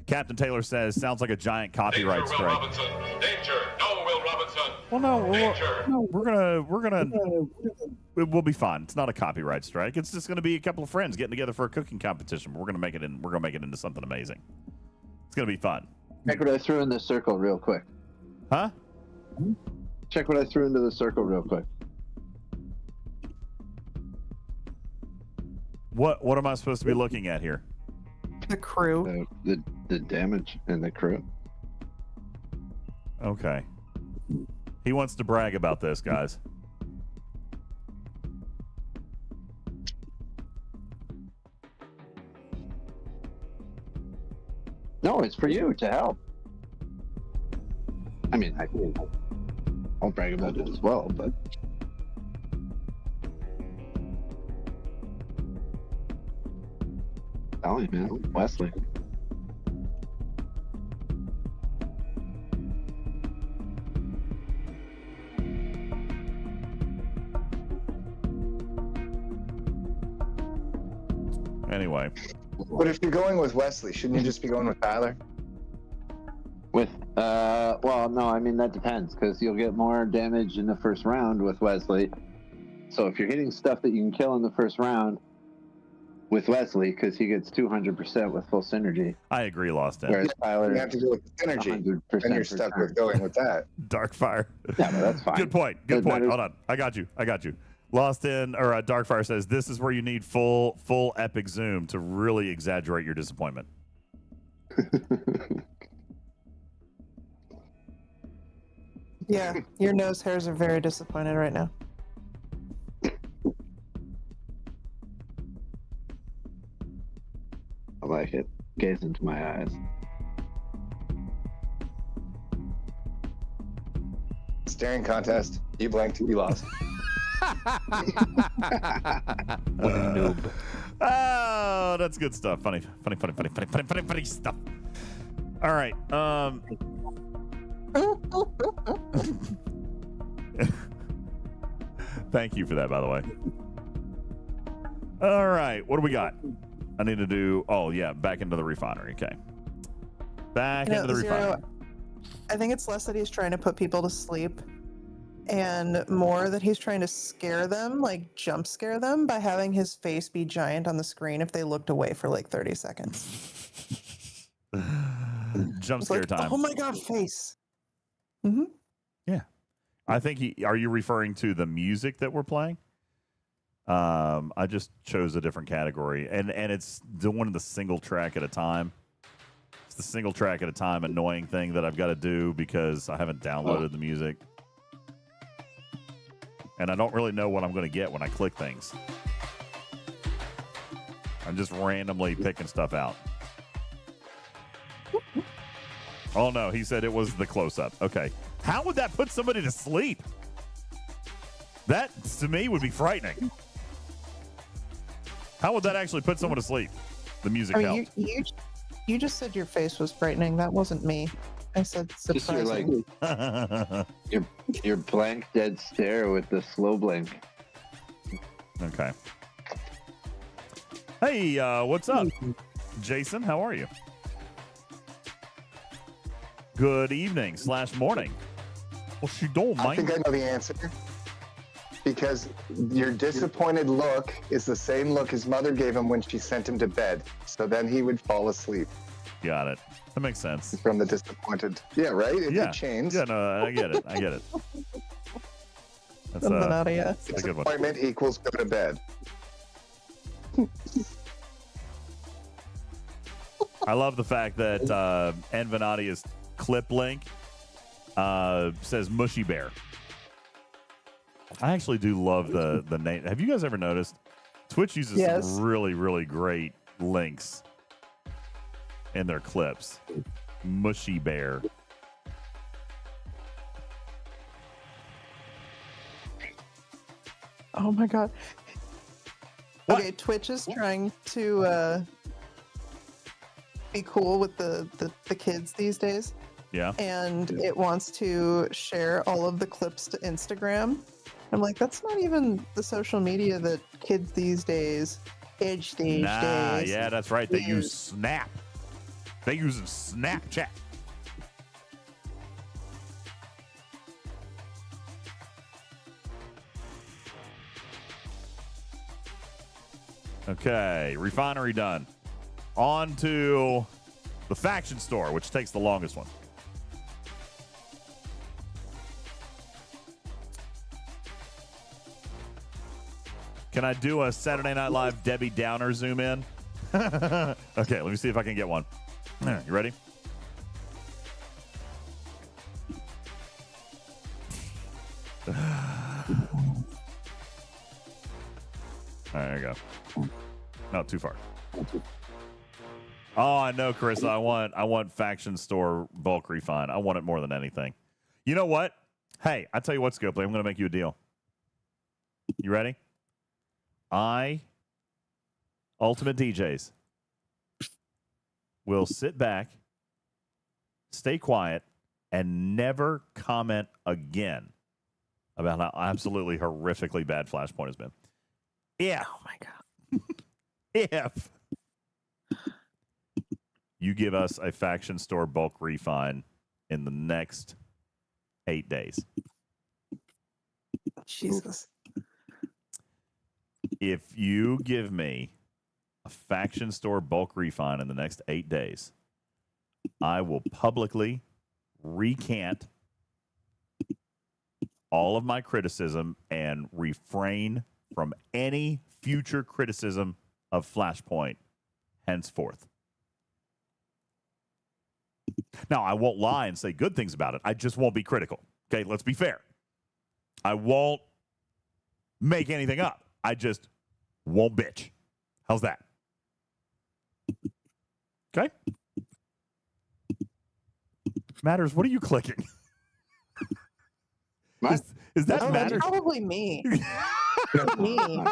Captain Taylor says, sounds like a giant copyright Danger, strike. Will Robinson. Danger. No, Will Robinson. Well, we'll be fine. It's not a copyright strike. It's just going to be a couple of friends getting together for a cooking competition. We're going to make it into something amazing. It's going to be fun. Check what I threw in the circle real quick. Huh? Check what I threw into the circle real quick. What am I supposed to be looking at here? The crew. The damage and the crew. Okay. He wants to brag about this, guys. No, it's for you to help. I mean, I'll brag about it as well, but... Oh, man, Wesley. Anyway. But if you're going with Wesley, shouldn't you just be going with Tyler? Well, no, I mean, that depends, because you'll get more damage in the first round with Wesley. So if you're hitting stuff that you can kill in the first round with Wesley, because he gets 200% with full synergy. I agree, Lost In. Whereas Tyler, you have to do with the synergy, and you're stuck with going with that. Darkfire. Yeah, but that's fine. Good point. Hold on. I got you. Lost In, or Darkfire says, this is where you need full epic zoom to really exaggerate your disappointment. Yeah, your nose hairs are very disappointed right now. I like it. Gaze into my eyes. Staring contest. You blanked, you lost. What a noob. Oh, that's good stuff. Funny stuff. All right. Thank you for that, by the way. All right. What do we got? I need to do. Oh, yeah. Back into the refinery. Okay. Back into the refinery. I think it's less that he's trying to put people to sleep and more that he's trying to scare them, like jump scare them by having his face be giant on the screen if they looked away for like 30 seconds. Jump scare time. Oh my God, face. Yeah. I think are you referring to the music that we're playing? I just chose a different category and it's one of the single track at a time. It's the single track at a time annoying thing that I've got to do because I haven't downloaded the music. And I don't really know what I'm going to get when I click things. I'm just randomly picking stuff out. Oh, no. He said it was the close-up. Okay. How would that put somebody to sleep? That, to me, would be frightening. How would that actually put someone to sleep? The music helped. You just said your face was frightening. That wasn't me. I said surprising. Your blank dead stare with the slow blink. Okay. Hey, what's up? Jason, how are you? Good evening / morning. Well, she don't mind. I think I know the answer. Because your disappointed look is the same look his mother gave him when she sent him to bed. So then he would fall asleep. Got it. That makes sense. From the disappointed. Yeah, right? It changed. Yeah, no, I get it. That's a good one. Disappointment equals go to bed. I love the fact that Envanadia's clip link says Mushy Bear. I actually do love the name. Have you guys ever noticed? Twitch uses some really, really great links in their clips. Mushy Bear. Oh my God. What? Okay, Twitch is trying to be cool with the kids these days. Yeah. And it wants to share all of the clips to Instagram. I'm like, that's not even the social media that kids these days, days. Yeah, that's right. They use Snap. They use Snapchat. Okay, refinery done. On to the faction store, which takes the longest one. Can I do a Saturday Night Live Debbie Downer zoom in? Okay, let me see if I can get one. You ready? All right, there you go. Not too far. Oh, I know, Carissa. I want faction store bulk refine. I want it more than anything. You know what? Hey, I tell you what, Scopely, I'm going to make you a deal. You ready? UltimatDJz, will sit back, stay quiet, and never comment again about how absolutely horrifically bad Flashpoint has been. Yeah. Oh my God. If you give us a faction store bulk refine in the next 8 days. Jesus. If you give me a faction store bulk refine in the next 8 days, I will publicly recant all of my criticism and refrain from any future criticism of Flashpoint henceforth. Now, I won't lie and say good things about it. I just won't be critical. Okay, let's be fair. I won't make anything up. I just won't bitch. How's that? Okay. Matters, what are you clicking? Is that Oh, Matt? that's probably me. me.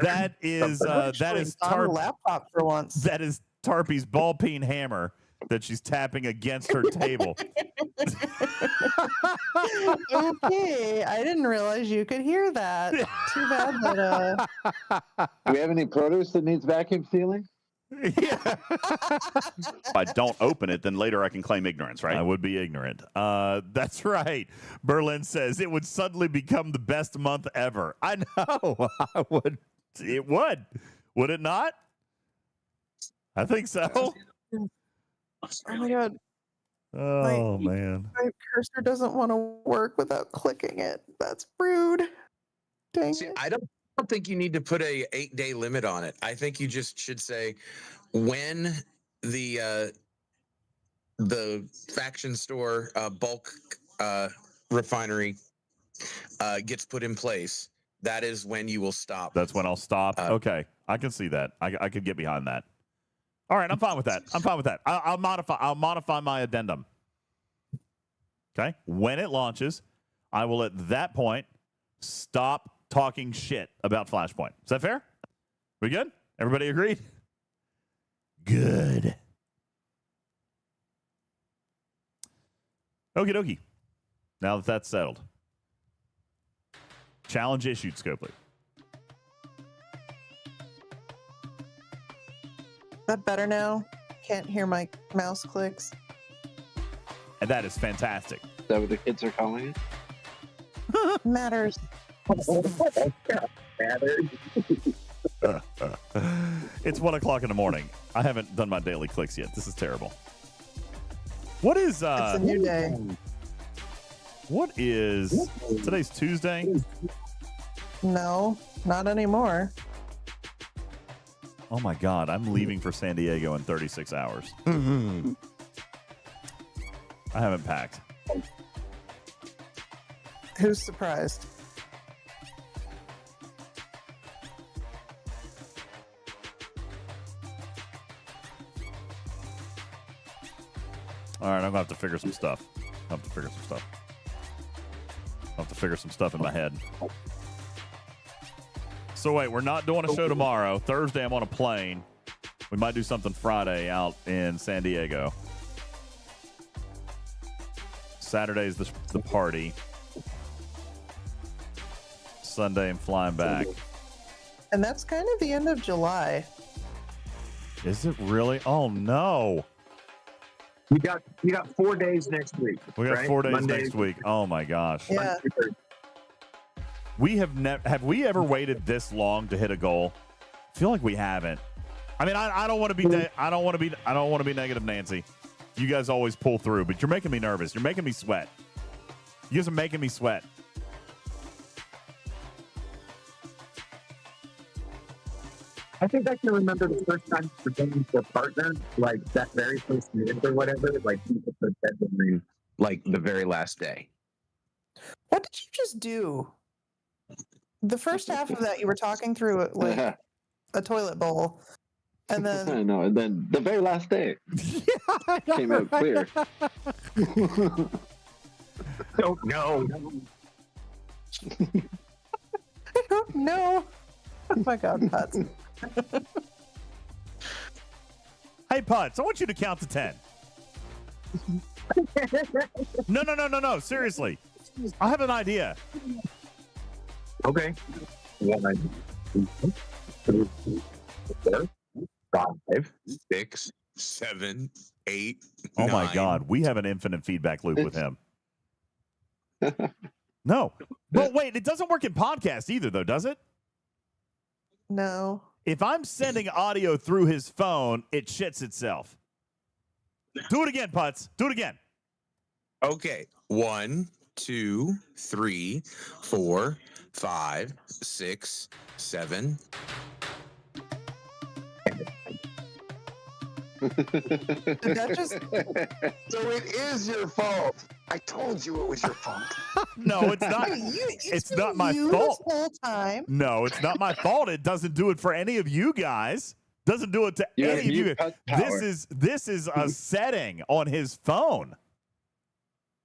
That is on the laptop for once. That is Tarpy's ball peen hammer that she's tapping against her table. Okay, I didn't realize you could hear that. Too bad that. Do we have any produce that needs vacuum sealing? If I don't open it, then later I can claim ignorance, right? I would be ignorant. That's right. Berlin says it would suddenly become the best month ever. I know. I would. It would. Would it not? I think so. Oh my god. Oh man. My cursor doesn't want to work without clicking it. That's rude. Dang it. I don't think you need to put a 8-day limit on it. I think you just should say when the faction store bulk refinery gets put in place. That is when you will stop. That's when I'll stop. Okay, I can see that. I could get behind that. All right, I'm fine with that. I'm fine with that. I'll modify my addendum. Okay, when it launches, I will at that point stop talking shit about Flashpoint. Is that fair? We good? Everybody agreed? Good. Okie dokie. Now that that's settled. Challenge issued, Scopely. Is that better now? Can't hear my mouse clicks. And that is fantastic. Is that what the kids are calling it? Matters. It's 1 o'clock in the morning. I haven't done my daily clicks yet. This is terrible. What is It's a new day. What is today's Tuesday? No, not anymore. Oh my God, I'm leaving for San Diego in 36 hours. I haven't packed. Who's surprised? All right, I'm gonna have to figure some stuff. I'll have to figure some stuff in my head. So wait, we're not doing a show tomorrow. Thursday, I'm on a plane. We might do something Friday out in San Diego. Saturday's the party. Sunday, I'm flying back. And that's kind of the end of July. Is it really? Oh no. We got 4 days next week. We got right? 4 days Monday. next week. Oh my gosh. Yeah. We have we ever waited this long to hit a goal? I feel like we haven't. I mean, I don't want to be I don't want to be negative Nancy. You guys always pull through, but you're making me nervous. You're making me sweat. You guys are making me sweat. I think I can remember the first time for getting to a partner, like that very first minute or whatever, like people put that like the very last day. What did you just do? The first half of that, you were talking through it like a toilet bowl. And then I know, and then the very last day came out clear. Don't know. I don't know. Oh my God, Putz. Hey, Putz, I want you to count to 10. No. Seriously. I have an idea. Okay. 1, 2, 3, 4, 5, 6, 7, 8. Oh 9. my God, we have an infinite feedback loop with him. No. But wait, it doesn't work in podcast either, though, does it? No. If I'm sending audio through his phone, it shits itself. Do it again, Putz. Do it again. Okay. 1, 2, 3, 4, 5, 6, 7. That just... So it is your fault. I told you it was your fault. No, it's not. It's not my fault. This whole time. No, it's not my fault. It doesn't do it for any of you guys. Doesn't do it to any of you. This is a setting on his phone.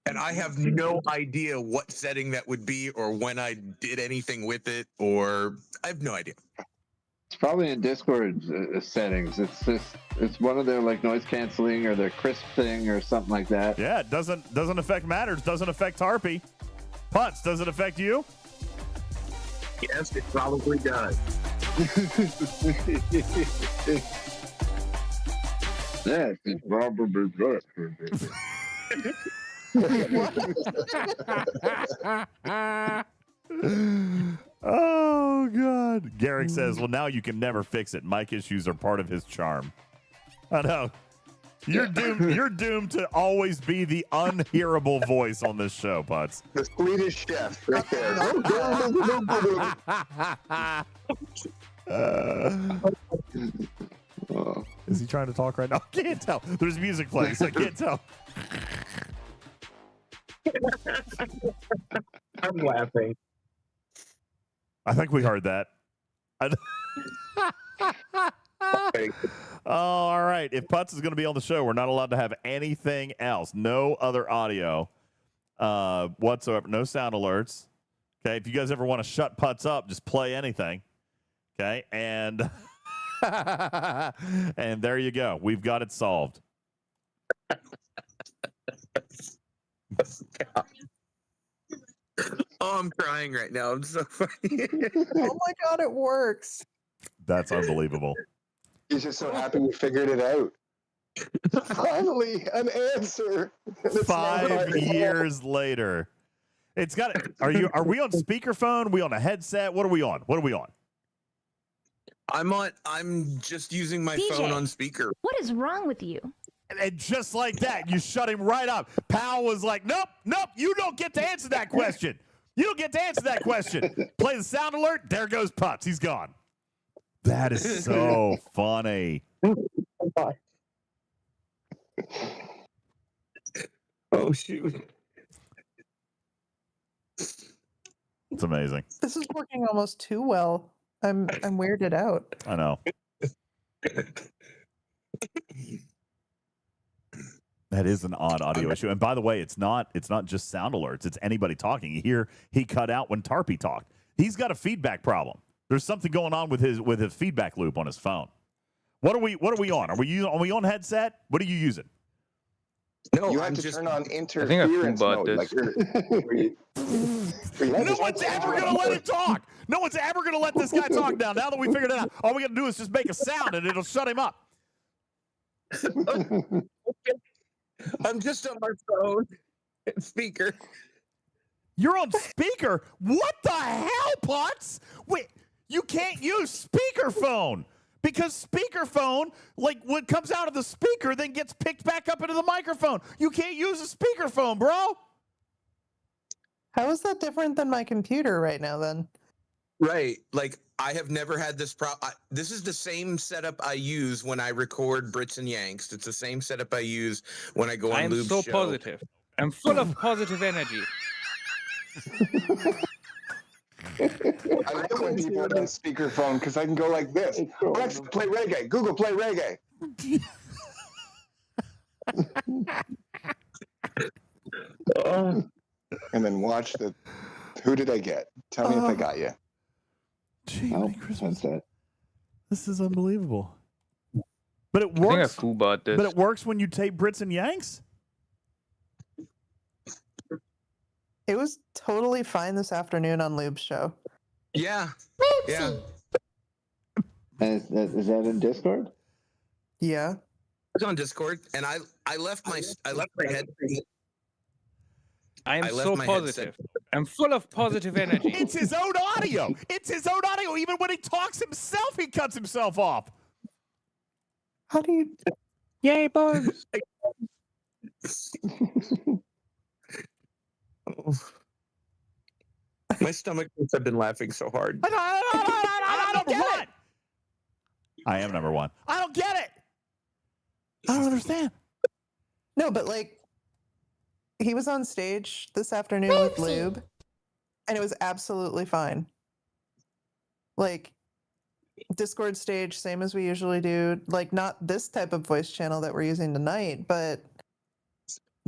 And I have no idea what setting that would be or when I did anything with it, or I have no idea. It's probably in Discord settings. It's one of their like noise canceling or their crisp thing or something like that. Yeah, it doesn't affect Matters, doesn't affect Tarpy. Putz, does it affect you? Yes, it probably does. Yes, it's probably does. Oh God. Garrick says, well, now you can never fix it. Mic issues are part of his charm. I know. You're doomed to always be the unhearable voice on this show, Putz. The Swedish chef right there. Is he trying to talk right now? I can't tell. There's music playing, so I can't tell. I'm laughing. I think we heard that. Oh, all right. If Putz is going to be on the show, we're not allowed to have anything else. No other audio whatsoever. No sound alerts. Okay. If you guys ever want to shut Putz up, just play anything. Okay. And and there you go. We've got it solved. Oh, I'm crying right now. I'm so funny. Oh my God, it works. That's unbelievable. He's just so happy we figured it out. Finally, an answer. 5 years later. It's got. Are we on speakerphone? Are we on a headset? What are we on? I'm just using my phone on speaker. What is wrong with you? And just like that, you shut him right up. Powell was like, nope, you don't get to answer that question. You don't get to answer that question. Play the sound alert. There goes Putz. He's gone. That is so funny. Oh, shoot. It's amazing. This is working almost too well. I'm weirded out. I know. That is an odd audio issue. And by the way, it's not just sound alerts. It's anybody talking. You hear he cut out when Tarpy talked. He's got a feedback problem. There's something going on with his feedback loop on his phone. What are we on? Are we on headset? What are you using? No, you have to turn on interference mode. Like no one's ever going to let him talk. No one's ever going to let this guy talk now. Now that we figured it out, all we got to do is just make a sound and it'll shut him up. I'm just on my phone speaker. You're on speaker? What the hell, Putz? Wait, you can't use speakerphone because speakerphone, like what comes out of the speaker, then gets picked back up into the microphone. You can't use a speakerphone, bro. How is that different than my computer right now, then? Right. Like, I have never had this problem. This is the same setup I use when I record Brits and Yanks. It's the same setup I use when I go on Lube's show. I am so positive. I'm full of positive energy. I like when people are on speakerphone because I can go like this. Alexa, play reggae. Google, play reggae. And then watch the. Who did I get? Tell me if I got you. Gee, Christmas. This is unbelievable. But it works. I think I foo-bought this. But it works when you tape Brits and Yanks. It was totally fine this afternoon on Lube's show. Yeah. Yeah. Is that in Discord? Yeah. It's on Discord, and I left my head. I am so positive. I'm full of positive energy. It's his own audio. It's his own audio. Even when he talks himself, he cuts himself off. How do you? Yay, bugs! My stomach hurts. I've been laughing so hard. I don't get it. I am number one. I don't get it. I don't understand. No, but like, he was on stage this afternoon with Lube, and it was absolutely fine. Like, Discord stage, same as we usually do. Like, not this type of voice channel that we're using tonight, but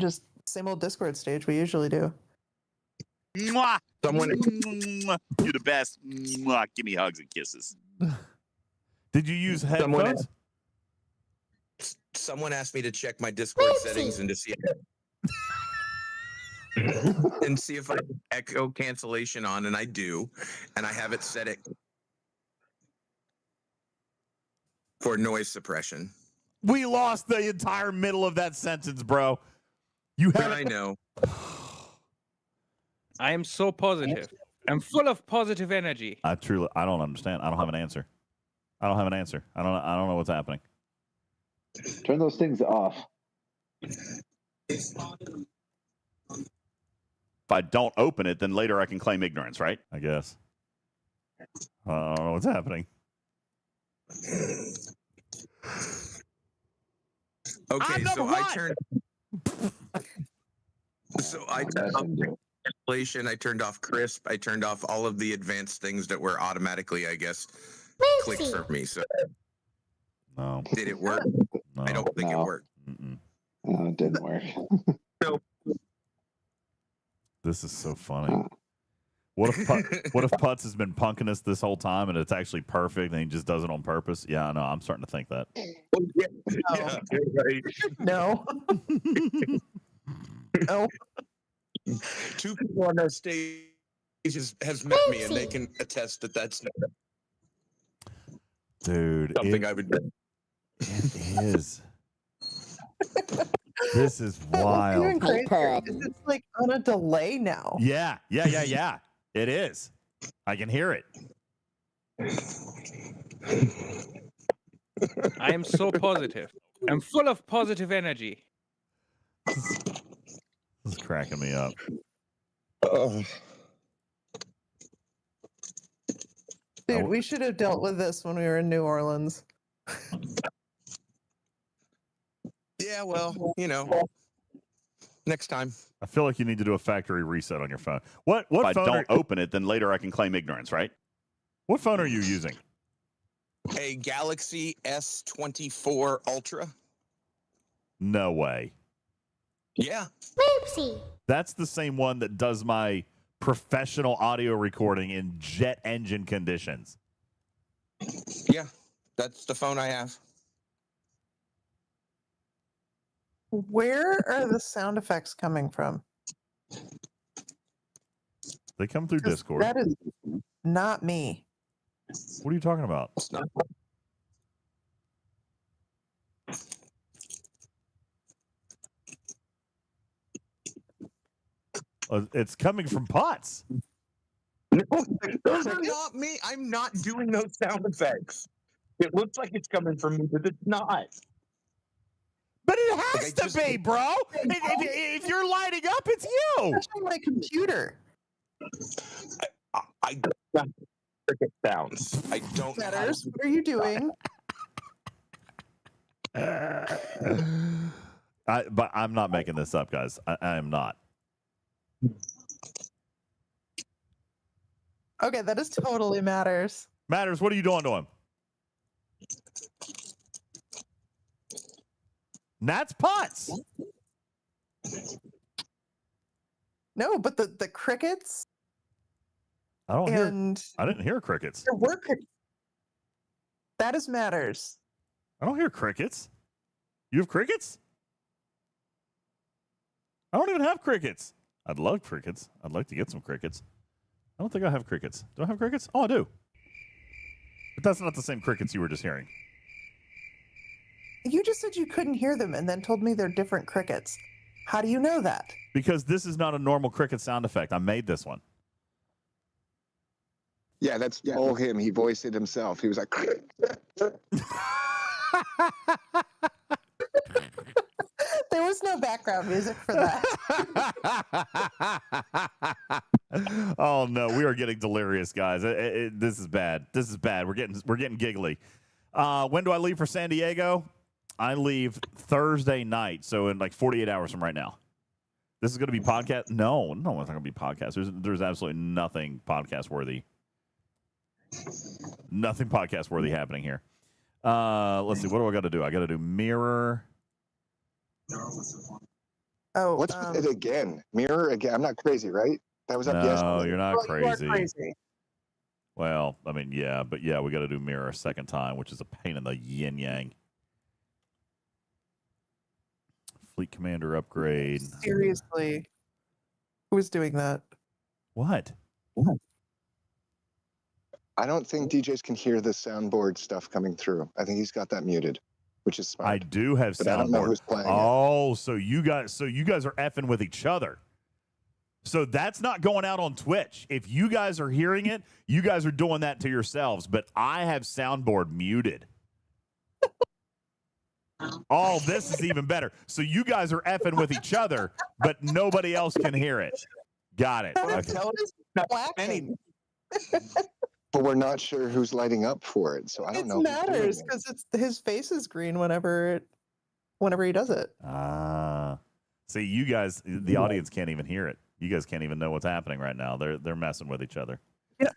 just Same old Discord stage we usually do. Mwah! Someone, Mwah! You're the best. Mwah! Give me hugs and kisses. Did you use headphones? someone asked me to check my Discord settings and to see and see if I have echo cancellation on, and I do, and I have it set it for noise suppression. We lost the entire middle of that sentence, bro. You have. I know. I am so positive. I'm full of positive energy. I don't understand. I don't have an answer. I don't know what's happening. Turn those things off. If I don't open it, then later I can claim ignorance, right? I guess. I don't know what's happening. Okay, so I turned. So I turned off cancellation. I turned off crisp. I turned off all of the advanced things that were automatically, I guess, clicked for me. So, no. Did it work? No. I don't think it worked. No, it didn't work. No. This is so funny. What if Putz has been punking us this whole time and it's actually perfect and he just does it on purpose? Yeah, I know. I'm starting to think that. Yeah, right. No. No. Two people on that stage has met me, and they can attest that that's dude something I would do. It is. This is wild. It's like on a delay now. Yeah. It is. I can hear it. I am so positive. I'm full of positive energy. This is cracking me up. Dude, we should have dealt with this when we were in New Orleans. Yeah, well, next time. I feel like you need to do a factory reset on your phone. What if I don't open it, then later I can claim ignorance, right? What phone are you using? A Galaxy S24 Ultra. No way. Yeah. Oopsie. That's the same one that does my professional audio recording in jet engine conditions. Yeah, that's the phone I have. Where are the sound effects coming from? They come through Discord. That is not me. What are you talking about? It's coming from Potts. No, those are not me. I'm not doing those sound effects. It looks like it's coming from me, but it's not. But it has to be, bro. If you're lighting up, it's you. That's on my computer. I don't have cricket sounds. I don't. Letters, what are you doing? But I'm not making this up, guys. I am not. Okay, that is totally matters. Matters, what are you doing to him? That's Potts. No, but the crickets. I didn't hear crickets. There were crickets. That is matters. I don't hear crickets. You have crickets? I don't even have crickets. I'd love crickets. I'd like to get some crickets. I don't think I have crickets. Do I have crickets? Oh, I do. But that's not the same crickets you were just hearing. You just said you couldn't hear them and then told me they're different crickets. How do you know that? Because this is not a normal cricket sound effect. I made this one. Yeah, that's all him. He voiced it himself. He was like... There was no background music for that. Oh no, we are getting delirious, guys. This is bad. This is bad. We're getting giggly. When do I leave for San Diego? I leave Thursday night, so in like 48 hours from right now. This is going to be podcast. No, it's not going to be podcast. There's absolutely nothing podcast worthy. Nothing podcast worthy happening here. Let's see. What do I got to do? I got to do mirror. Oh, what's with it again? Mirror again? I'm not crazy, right? That was up yesterday. No, you're not well, you are crazy. crazy. Well, I mean, yeah, but yeah, we got to do mirror a second time, which is a pain in the yin yang. Fleet commander upgrade. Seriously, who's doing that? What? I don't think DJs can hear the soundboard stuff coming through. I think he's got that muted, which is smart. I do have but I don't know soundboard. who's playing it. Oh, so you guys are effing with each other. So that's not going out on Twitch. If you guys are hearing it, you guys are doing that to yourselves. But I have soundboard muted. Oh, this is even better. So you guys are effing with each other, but nobody else can hear it. Got it. Okay. But we're not sure who's lighting up for it, so I don't know. It matters because it's his face is green whenever he does it. See, you guys, the audience can't even hear it. You guys can't even know what's happening right now. They're messing with each other. Yeah.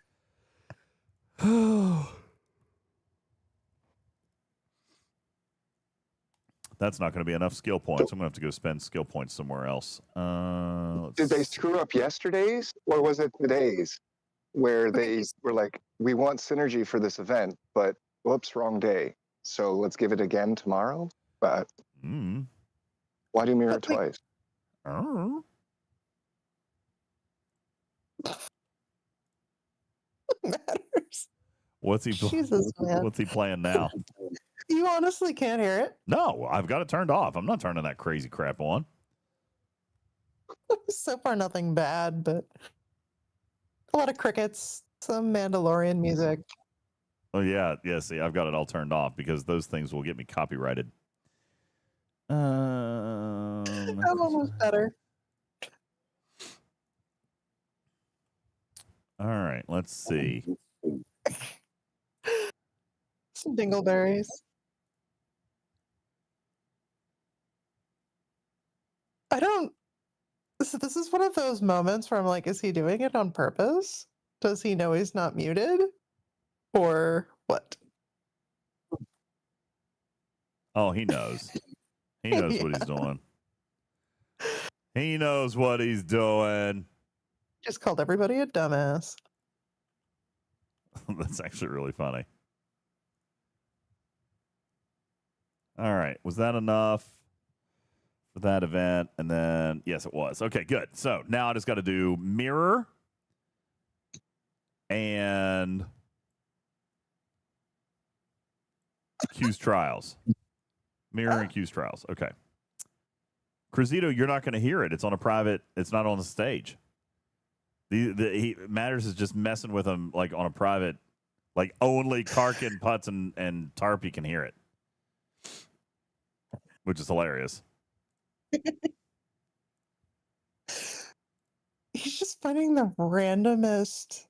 That's not going to be enough skill points. I'm going to have to go spend skill points somewhere else. Did they screw up yesterday's, or was it today's, where they were like, "We want synergy for this event, but whoops, wrong day. So let's give it again tomorrow." But why do mirror twice? Matters. What's he? Jesus, man. What's he playing now? You honestly can't hear it? No, I've got it turned off. I'm not turning that crazy crap on. So far, nothing bad, but a lot of crickets, some Mandalorian music. Oh yeah. See, I've got it all turned off because those things will get me copyrighted. That one was better. All right, let's see. Some dingleberries. I don't. This is one of those moments where I'm like, is he doing it on purpose? Does he know he's not muted? Or what? Oh, he knows. He knows what he's doing. He knows what he's doing. Just called everybody a dumbass. That's actually really funny. All right. Was that enough for that event? And then, yes, it was. Okay, good. So now I just got to do mirror and Q's trials. Mirror and Q's trials. Okay. Cruzito, you're not going to hear it. It's on a private, it's not on the stage. Matters is just messing with him like on a private, like only Karkin, Putz, and Tarpy can hear it, which is hilarious. He's just finding the randomest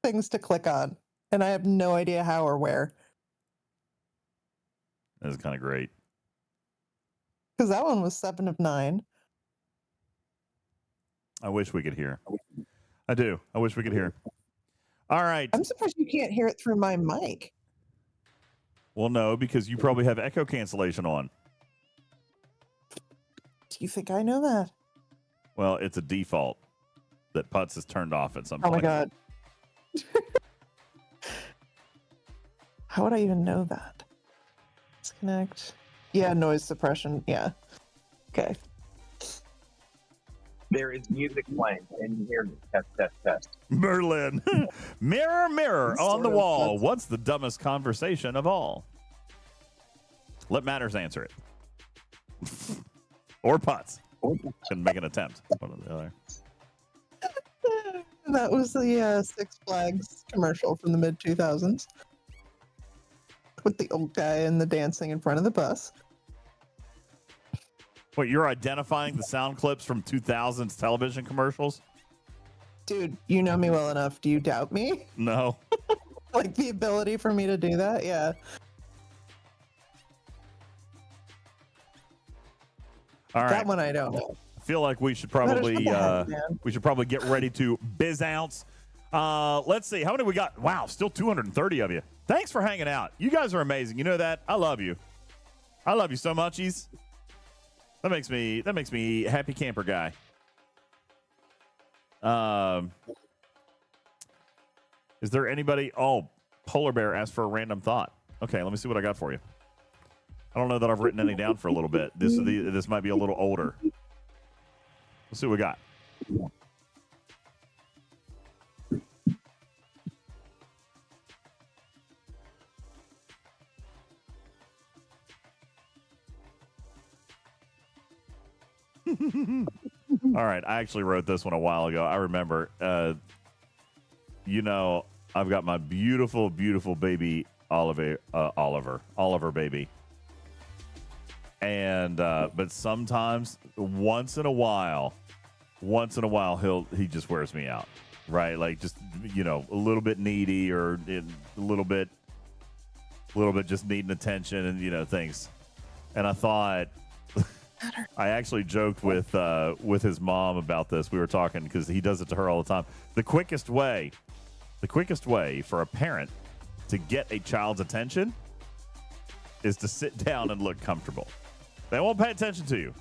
things to click on, and I have no idea how or where. That is kind of great. Because that one was 7 of 9. I wish we could hear. I do. I wish we could hear. All right. I'm surprised you can't hear it through my mic. Well, no, because you probably have echo cancellation on. Do you think I know that? Well, it's a default that Putz is turned off at some point. Oh my god. How would I even know that? Disconnect. Yeah, noise suppression. Yeah. Okay. There is music playing. Can you hear me? Test. Merlin. Mirror, mirror on the wall. What's the dumbest conversation of all? Let Matters answer it. Or Putz. Can make an attempt. One or the other. That was the Six Flags commercial from the mid-2000s. With the old guy and the dancing in front of the bus. What, you're identifying the sound clips from 2000s television commercials? Dude, you know me well enough. Do you doubt me? No. Like the ability for me to do that? Yeah. All right. That one I don't know. I feel like we should probably get ready to biz ounce. Let's see. How many we got? Wow, still 230 of you. Thanks for hanging out. You guys are amazing. You know that? I love you. I love you so muchies. That makes me happy camper guy. Is there anybody? Oh, Polar Bear asked for a random thought. Okay, let me see what I got for you. I don't know that I've written any down for a little bit. This might be a little older. Let's see what we got. All right, I actually wrote this one a while ago. I remember. I've got my beautiful, beautiful baby Oliver baby. And but sometimes, once in a while, he just wears me out, right? Like just a little bit needy or a little bit just needing attention and things. And I thought. I actually joked with his mom about this. We were talking because he does it to her all the time. The quickest way for a parent to get a child's attention is to sit down and look comfortable. They won't pay attention to you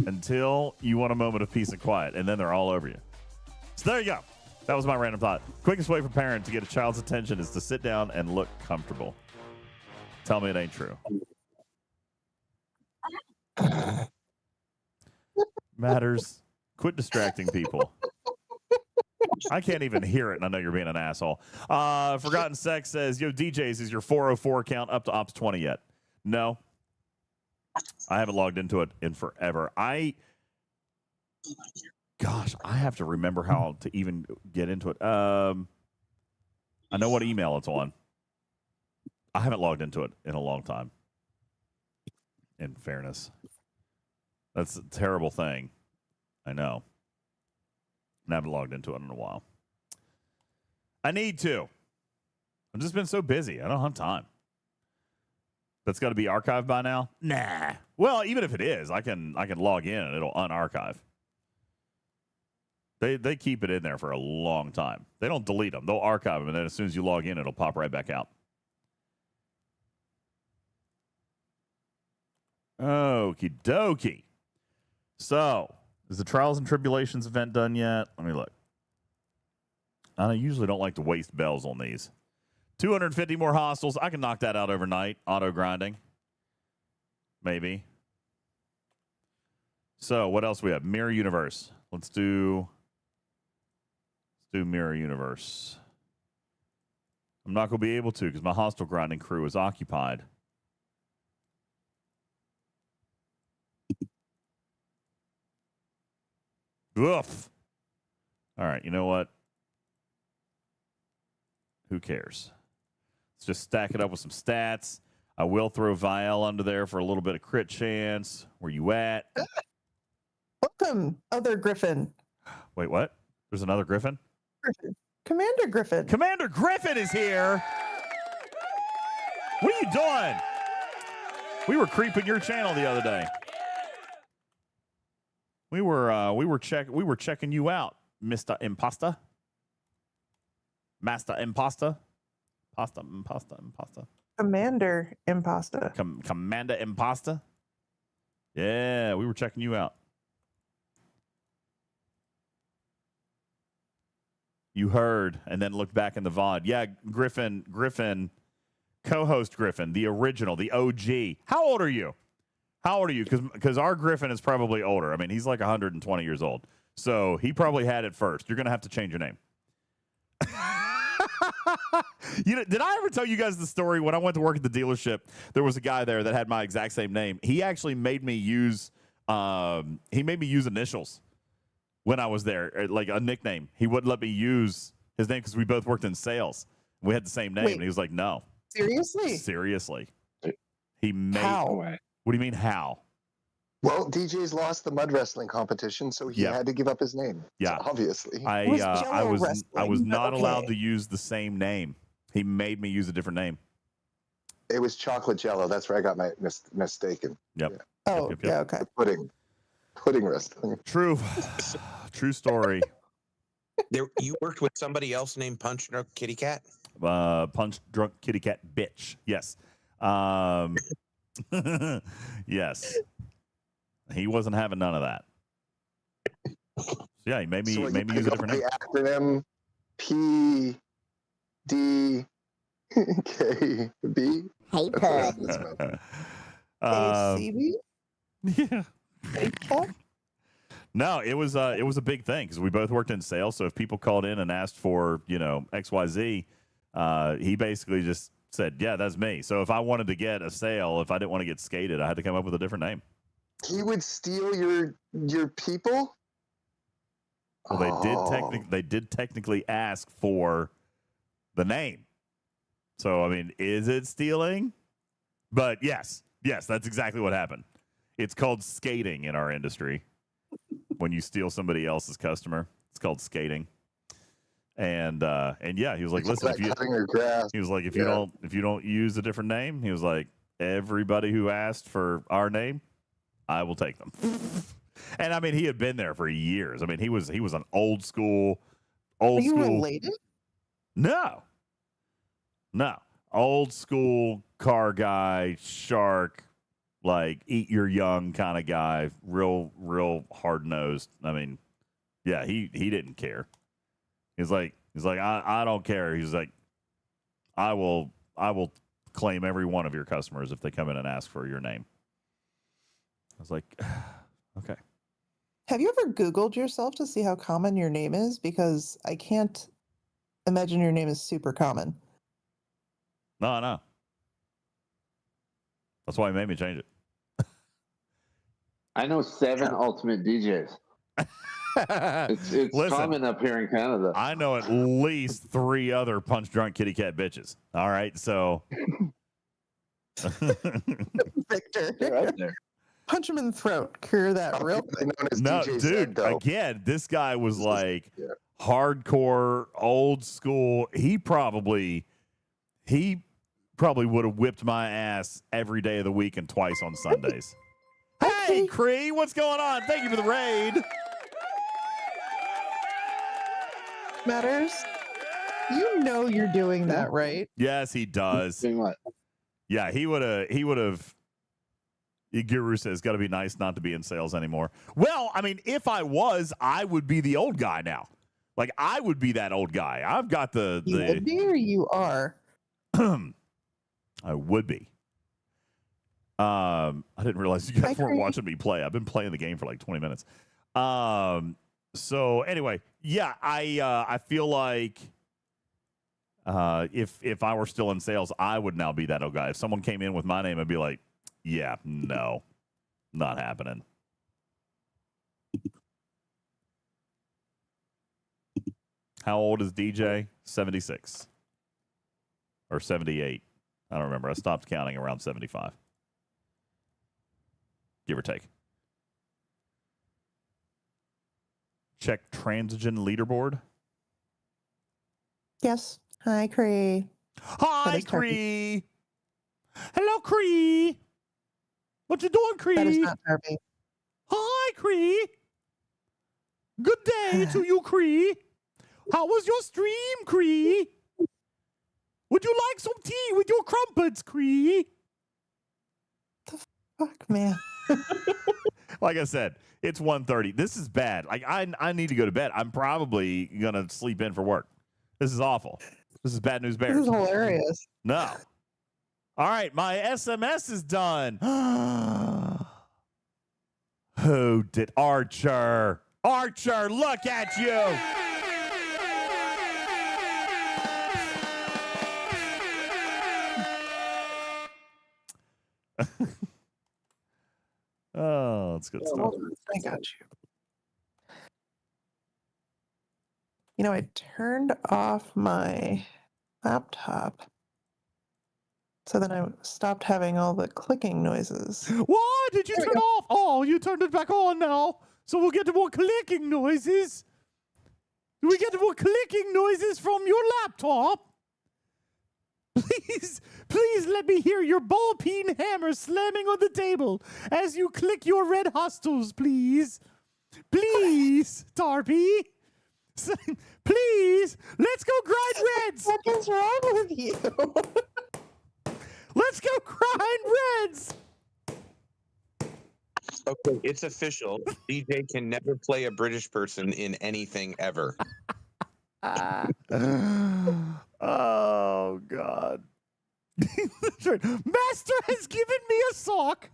until you want a moment of peace and quiet, and then they're all over you. So there you go. That was my random thought. Quickest way for a parent to get a child's attention is to sit down and look comfortable. Tell me it ain't true. Matters. Quit distracting people. I can't even hear it, and I know you're being an asshole. Forgotten Sex says, yo, DJs, is your 404 account up to Ops 20 yet? No. I haven't logged into it in forever. I have to remember how to even get into it. I know what email it's on. I haven't logged into it in a long time. In fairness. That's a terrible thing. I know. And I haven't logged into it in a while. I need to. I've just been so busy. I don't have time. That's got to be archived by now? Nah. Well, even if it is, I can log in and it'll unarchive. They keep it in there for a long time. They don't delete them. They'll archive them, and then as soon as you log in, it'll pop right back out. Okie dokie. So, is the Trials and Tribulations event done yet? Let me look. I usually don't like to waste bells on these. 250 more hostels. I can knock that out overnight. Auto grinding. Maybe. So, what else we have? Mirror Universe. Let's do Mirror Universe. I'm not going to be able to because my hostel grinding crew is occupied. Oof. All right, you know what? Who cares? Let's just stack it up with some stats. I will throw Vial under there for a little bit of crit chance. Where you at? Welcome, other Griffin. Wait, what? There's another Griffin? Commander Griffin. Commander Griffin is here. What are you doing? We were creeping your channel the other day. We were checking you out, Mr. Impasta. Master Impasta. Impasta. Commander Impasta. Commander Impasta. Yeah, we were checking you out. You heard and then looked back in the VOD. Yeah, Griffin, co-host Griffin, the original, the OG. How old are you? Because our Griffin is probably older. I mean, he's like 120 years old. So he probably had it first. You're going to have to change your name. Did I ever tell you guys the story? When I went to work at the dealership, there was a guy there that had my exact same name. He actually made me use initials when I was there, like a nickname. He wouldn't let me use his name because we both worked in sales. We had the same name. Wait, and he was like, no. Seriously? He made... How? What do you mean, how? Well, DJ's lost the mud wrestling competition, so he had to give up his name. Yeah, so obviously. I was not allowed to use the same name. He made me use a different name. It was chocolate jello. That's where I got my mistaken. Yep. Yeah. Oh, yeah, okay. Pudding wrestling. True story. You worked with somebody else named Punch Drunk Kitty Cat? Punch Drunk Kitty Cat bitch. Yes. Yes. He wasn't having none of that. So yeah, he made me use a different name. Acronym PDKB. Hey, Pud. KCB? Yeah. No, it was a big thing because we both worked in sales. So if people called in and asked for, XYZ, he basically just said, yeah, that's me. So if I wanted to get a sale, if I didn't want to get skated, I had to come up with a different name. He would steal your people? Well, they did technically ask for the name. So I mean, is it stealing? But yes, that's exactly what happened. It's called skating in our industry. When you steal somebody else's customer, it's called skating. And yeah, he was like, listen, if you don't use a different name, he was like, everybody who asked for our name, I will take them. And I mean, he had been there for years. I mean, he was an old school. Are you related? No. Old school car guy, shark, like eat your young kind of guy, real hard nosed. I mean, yeah, he didn't care. He's like, I don't care. He's like, I will claim every one of your customers if they come in and ask for your name. I was like, okay. Have you ever Googled yourself to see how common your name is? Because I can't imagine your name is super common. No. That's why he made me change it. I know 7 Ultimate DJs. It's common up here in Canada. I know at least 3 other punch drunk kitty cat bitches. All right, so Victor, right there. Punch him in the throat. Cure that real quick. No, dude. Again, this guy was like hardcore, old school. He probably would have whipped my ass every day of the week and twice on Sundays. Hey, Cree, what's going on? Thank you for the raid. Matters. You know you're doing that, right? Yes, he does. Doing what? Yeah, he would have. Guru says, got to be nice not to be in sales anymore. Well, I mean, if I was, I would be the old guy now. Like, I would be that old guy. I've got the... You would be or you are? I would be. I didn't realize you guys weren't watching me play. I've been playing the game for like 20 minutes. So anyway, yeah, I feel like if I were still in sales, I would now be that old guy. If someone came in with my name, I'd be like, yeah, no, not happening. How old is DJ? 76 or 78. I don't remember. I stopped counting around 75. Give or take. Check Transigen leaderboard. Yes. Hi, Cree. Hi, Cree. Hello, Cree. What you doing, Cree? That is not Darby. Hi, Cree. Good day to you, Cree. How was your stream, Cree? Would you like some tea with your crumpets, Cree? Fuck, man. Like I said, it's 1:30. This is bad. Like I need to go to bed. I'm probably gonna sleep in for work. This is awful. This is bad news bears. This is hilarious. No. All right, my SMS is done. Who did Archer? Archer, look at you. Oh, that's good stuff. I got you. You know, I turned off my laptop. So then I stopped having all the clicking noises. What did you turn off? Oh, you turned it back on now. So we'll get more clicking noises. Do we get more clicking noises from your laptop? Please let me hear your ball peen hammer slamming on the table as you click your red hostels, please. Please, Tarpy. Please, let's go grind reds. What is wrong with you? Let's go grind reds. Okay, it's official. DJ can never play a British person in anything ever. Oh God. Master has given me a sock.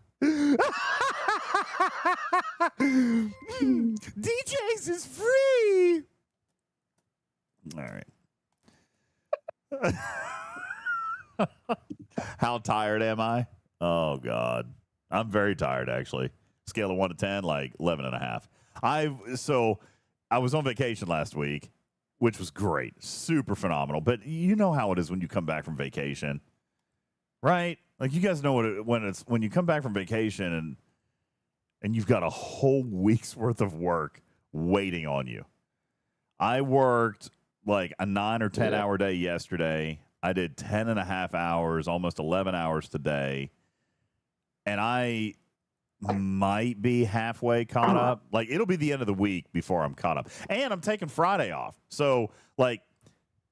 DJz is free. All right. How tired am I? Oh God. I'm very tired actually. Scale of 1 to 10, like 11 and a half. I was on vacation last week, which was great. Super phenomenal. But you know how it is when you come back from vacation. Right? Like you guys know when you come back from vacation and you've got a whole week's worth of work waiting on you. I worked like a 9 or 10 hour day yesterday. I did 10 and a half hours, almost 11 hours today. And I might be halfway caught up. Like it'll be the end of the week before I'm caught up. And I'm taking Friday off. So like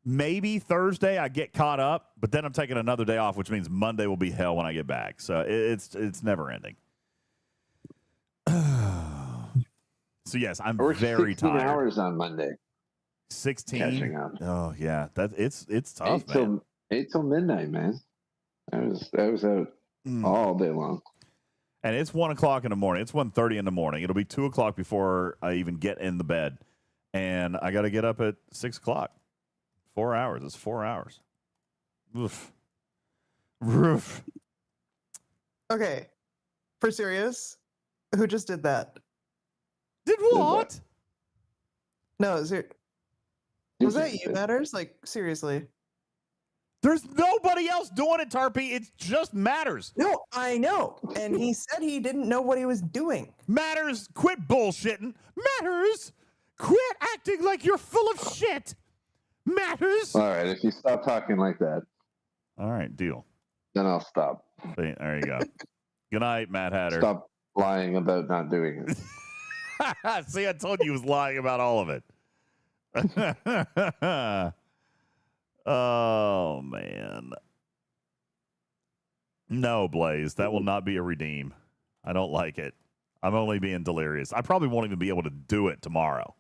maybe Thursday I get caught up, but then I'm taking another day off, which means Monday will be hell when I get back. So it's never ending. So yes, I'm very 16 tired. hours on Monday. 16. Catching up. Oh yeah, it's tough, man. 8 till midnight, man. I was out all day long. And it's 1 o'clock in the morning. It's 1:30 in the morning. It'll be 2 o'clock before I even get in the bed, and I got to get up at 6 o'clock. 4 hours. It's 4 hours. Oof. Roof. Okay, for serious, who just did that? Did what? No, was that you, Matters? Like seriously. There's nobody else doing it, Tarpy. It just Matters. No, I know. And he said he didn't know what he was doing. Matters, quit bullshitting. Matters, quit acting like you're full of shit. Matters. All right, if you stop talking like that. All right, deal. Then I'll stop. There you go. Good night, Mad Hatter. Stop lying about not doing it. See, I told you he was lying about all of it. Oh, man. No, Blaze, that will not be a redeem. I don't like it. I'm only being delirious. I probably won't even be able to do it tomorrow.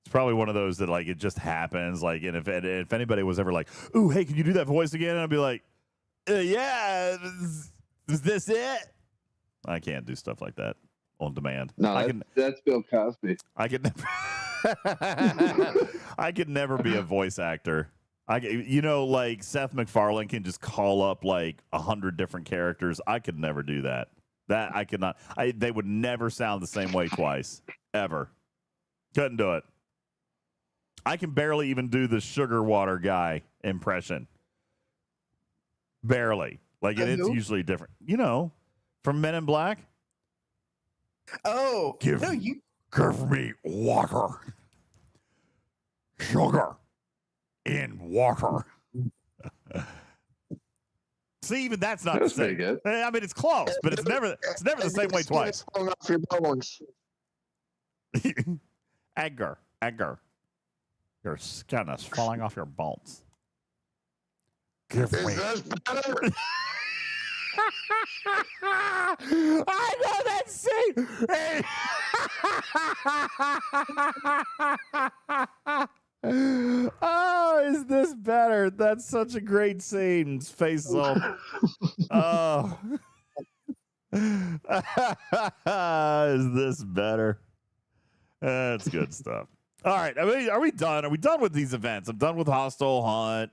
It's probably one of those that, like, it just happens. Like, and if anybody was ever like, ooh, hey, can you do that voice again? And I'd be like, yeah, is this it? I can't do stuff like that on demand. No, that's Bill Cosby. I could never. I could never be a voice actor. Like Seth MacFarlane can just call up like 100 different characters. I could never do that. That I could not. They would never sound the same way twice, ever. Couldn't do it. I can barely even do the sugar water guy impression. Barely. Like it's usually different. From Men in Black. Oh, give me water. Sugar in water. See, even that's not the same. Good. I mean, it's close, but it's never the same way twice. Off your bones. Edgar, your skin is falling off your bones. Give me. I know that scene. Oh, is this better? That's such a great scene. His face is all. Oh. Is this better? That's good stuff. All right. I mean, are we done? Are we done with these events? I'm done with Hostile Hunt.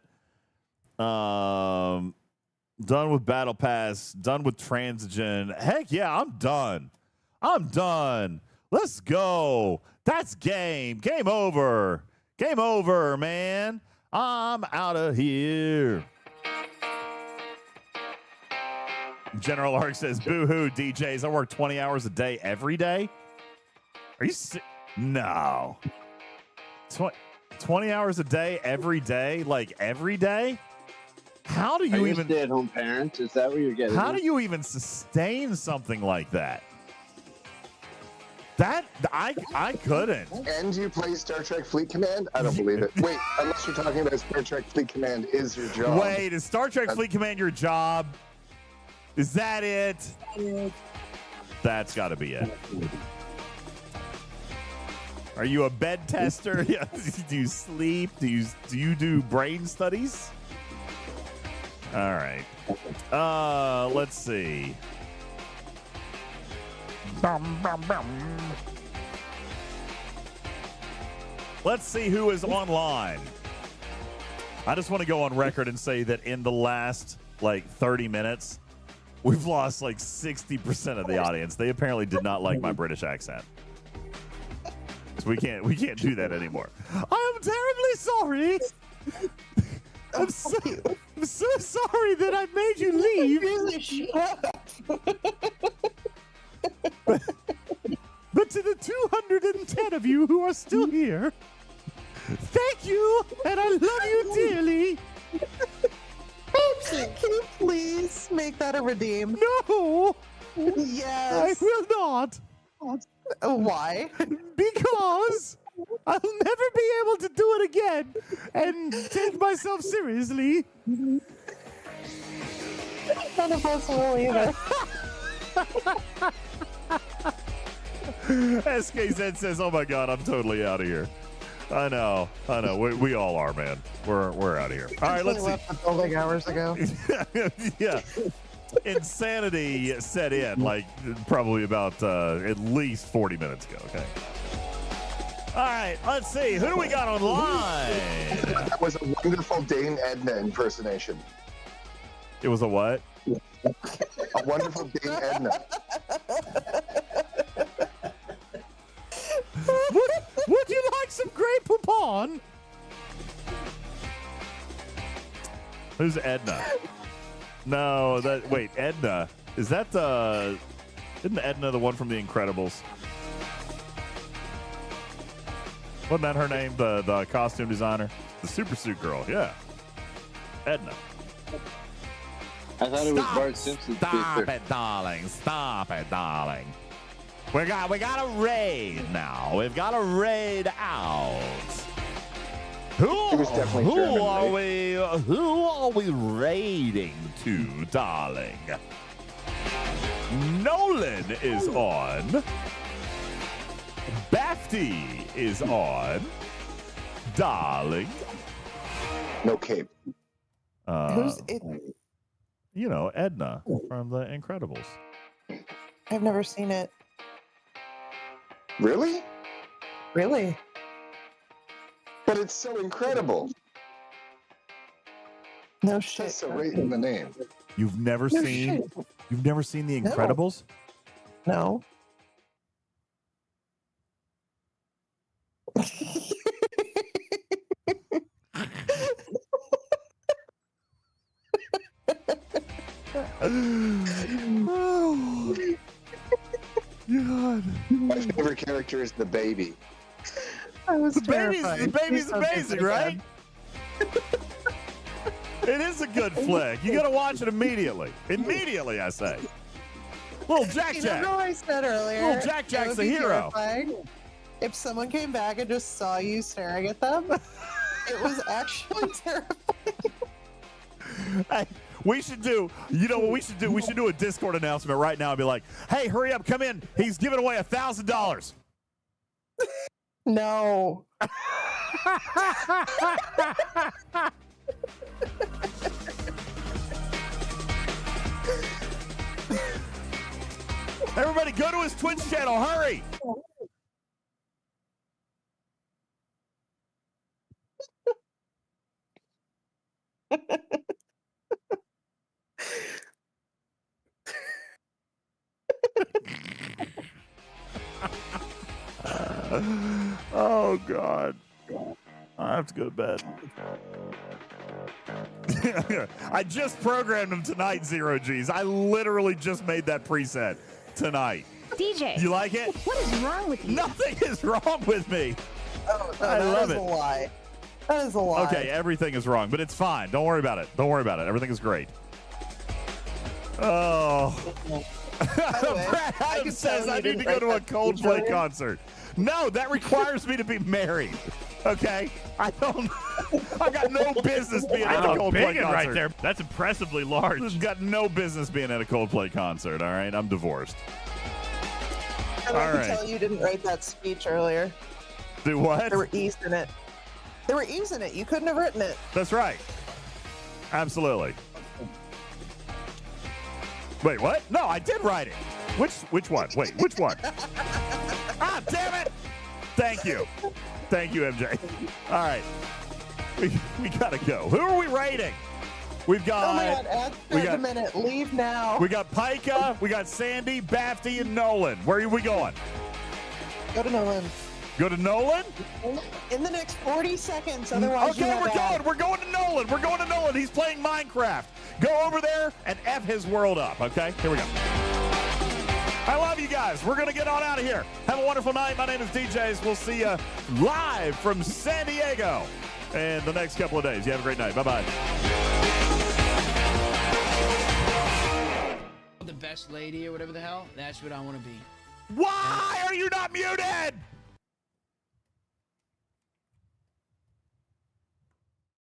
Done with Battle Pass. Done with Transigen. Heck yeah, I'm done. Let's go. That's game. Game over. Game over, man. I'm out of here. General Ark says, boo-hoo, DJs. I work 20 hours a day every day. Are you No. 20 hours a day every day? Like every day? How do you even stay-at-home parent? Is that what you're getting? How do you even sustain something like that? That I couldn't. And you play Star Trek Fleet Command? I don't believe it. Wait, unless you're talking about Star Trek Fleet Command is your job. Wait, is Star Trek Fleet Command your job? Is that it? That's got to be it. Are you a bed tester? Yeah. Do you sleep? Do you do brain studies? All right. Let's see. Let's see who is online. I just want to go on record and say that in the last 30 minutes, we've lost 60% of the audience. They apparently did not like my British accent. So we can't do that anymore. I am terribly sorry. I'm so sorry that I made you leave. But to the 210 of you who are still here, thank you, and I love you dearly. Can you please make that a redeem? No. Yes. I will not. Why? Because I'll never be able to do it again and take myself seriously. None of us will either. SKZ says, "Oh my God, I'm totally out of here." I know. We all are, man. We're out of here. All right, let's see. Left the building hours ago. Yeah. Insanity set in probably about at least 40 minutes ago. Okay. All right, let's see. Who do we got online? That was a wonderful Dane Edna impersonation. It was a what? A wonderful Dane Edna. Would you like some Grey Poupon? Who's Edna? No, wait, Edna. Is that isn't Edna the one from The Incredibles? Wasn't that her name, the costume designer? The super suit girl, yeah. Edna. I thought it was Bart Simpson's Stop sister. it, darling. Stop it, darling. We got a raid now. We've got a raid out. Who are we raiding to, darling? Nolan is on. Bafty is on. Darling. No cape. Who's it? Edna from The Incredibles. I've never seen it. Really? Really? But it's so incredible. No shit. That's so right in the name. You've never seen The Incredibles? No. Oh, God. My favorite character is the baby. I was The baby's amazing, right? It is a good flick. You got to watch it immediately. Immediately, I say. Little Jack You Jack. know what I said earlier? Little Jack It Jack's would the be hero. terrifying if someone came back and just saw you staring at them. It was actually terrifying. Hey, we should do, what we should do? We should do a Discord announcement right now and be like, hey, hurry up, come in. He's giving away $1,000. No. Everybody go to his Twitch channel, hurry. Oh, God. I have to go to bed. I just programmed him tonight, Zero G's. I literally just made that preset tonight. DJ. You like it? What is wrong with you? Nothing is wrong with me. Oh, no, I love it. That is a lie. That is a lie. Okay, everything is wrong, but it's fine. Don't worry about it. Don't worry about it. Everything is great. Oh. Brad Adams says I need to go to a Coldplay concert. No, that requires me to be married. Okay? I got no business being at a Coldplay concert. Right there. That's impressively large. Got no business being at a Coldplay concert, all right? I'm divorced. And All I can right. tell you didn't write that speech earlier. Do what? There were E's in it. There were E's in it. You couldn't have written it. That's right. Absolutely. Wait, what? No, I did write it. Which one? Wait, which one? Ah, damn it! Thank you, MJ. All right, we gotta go. Who are we rating? We've got. Oh my God! Add a minute. Leave now. We got Pika. We got Sandy, Bafty, and Nolan. Where are we going? Go to Nolan. Go to Nolan? In the next 40 seconds. Otherwise, okay, we're going. We're going to Nolan. We're going to Nolan. He's playing Minecraft. Go over there and F his world up. Okay, here we go. I love you guys. We're going to get on out of here. Have a wonderful night. My name is DJz. We'll see you live from San Diego in the next couple of days. You have a great night. Bye-bye. The best lady or whatever the hell, that's what I want to be. Why are you not muted?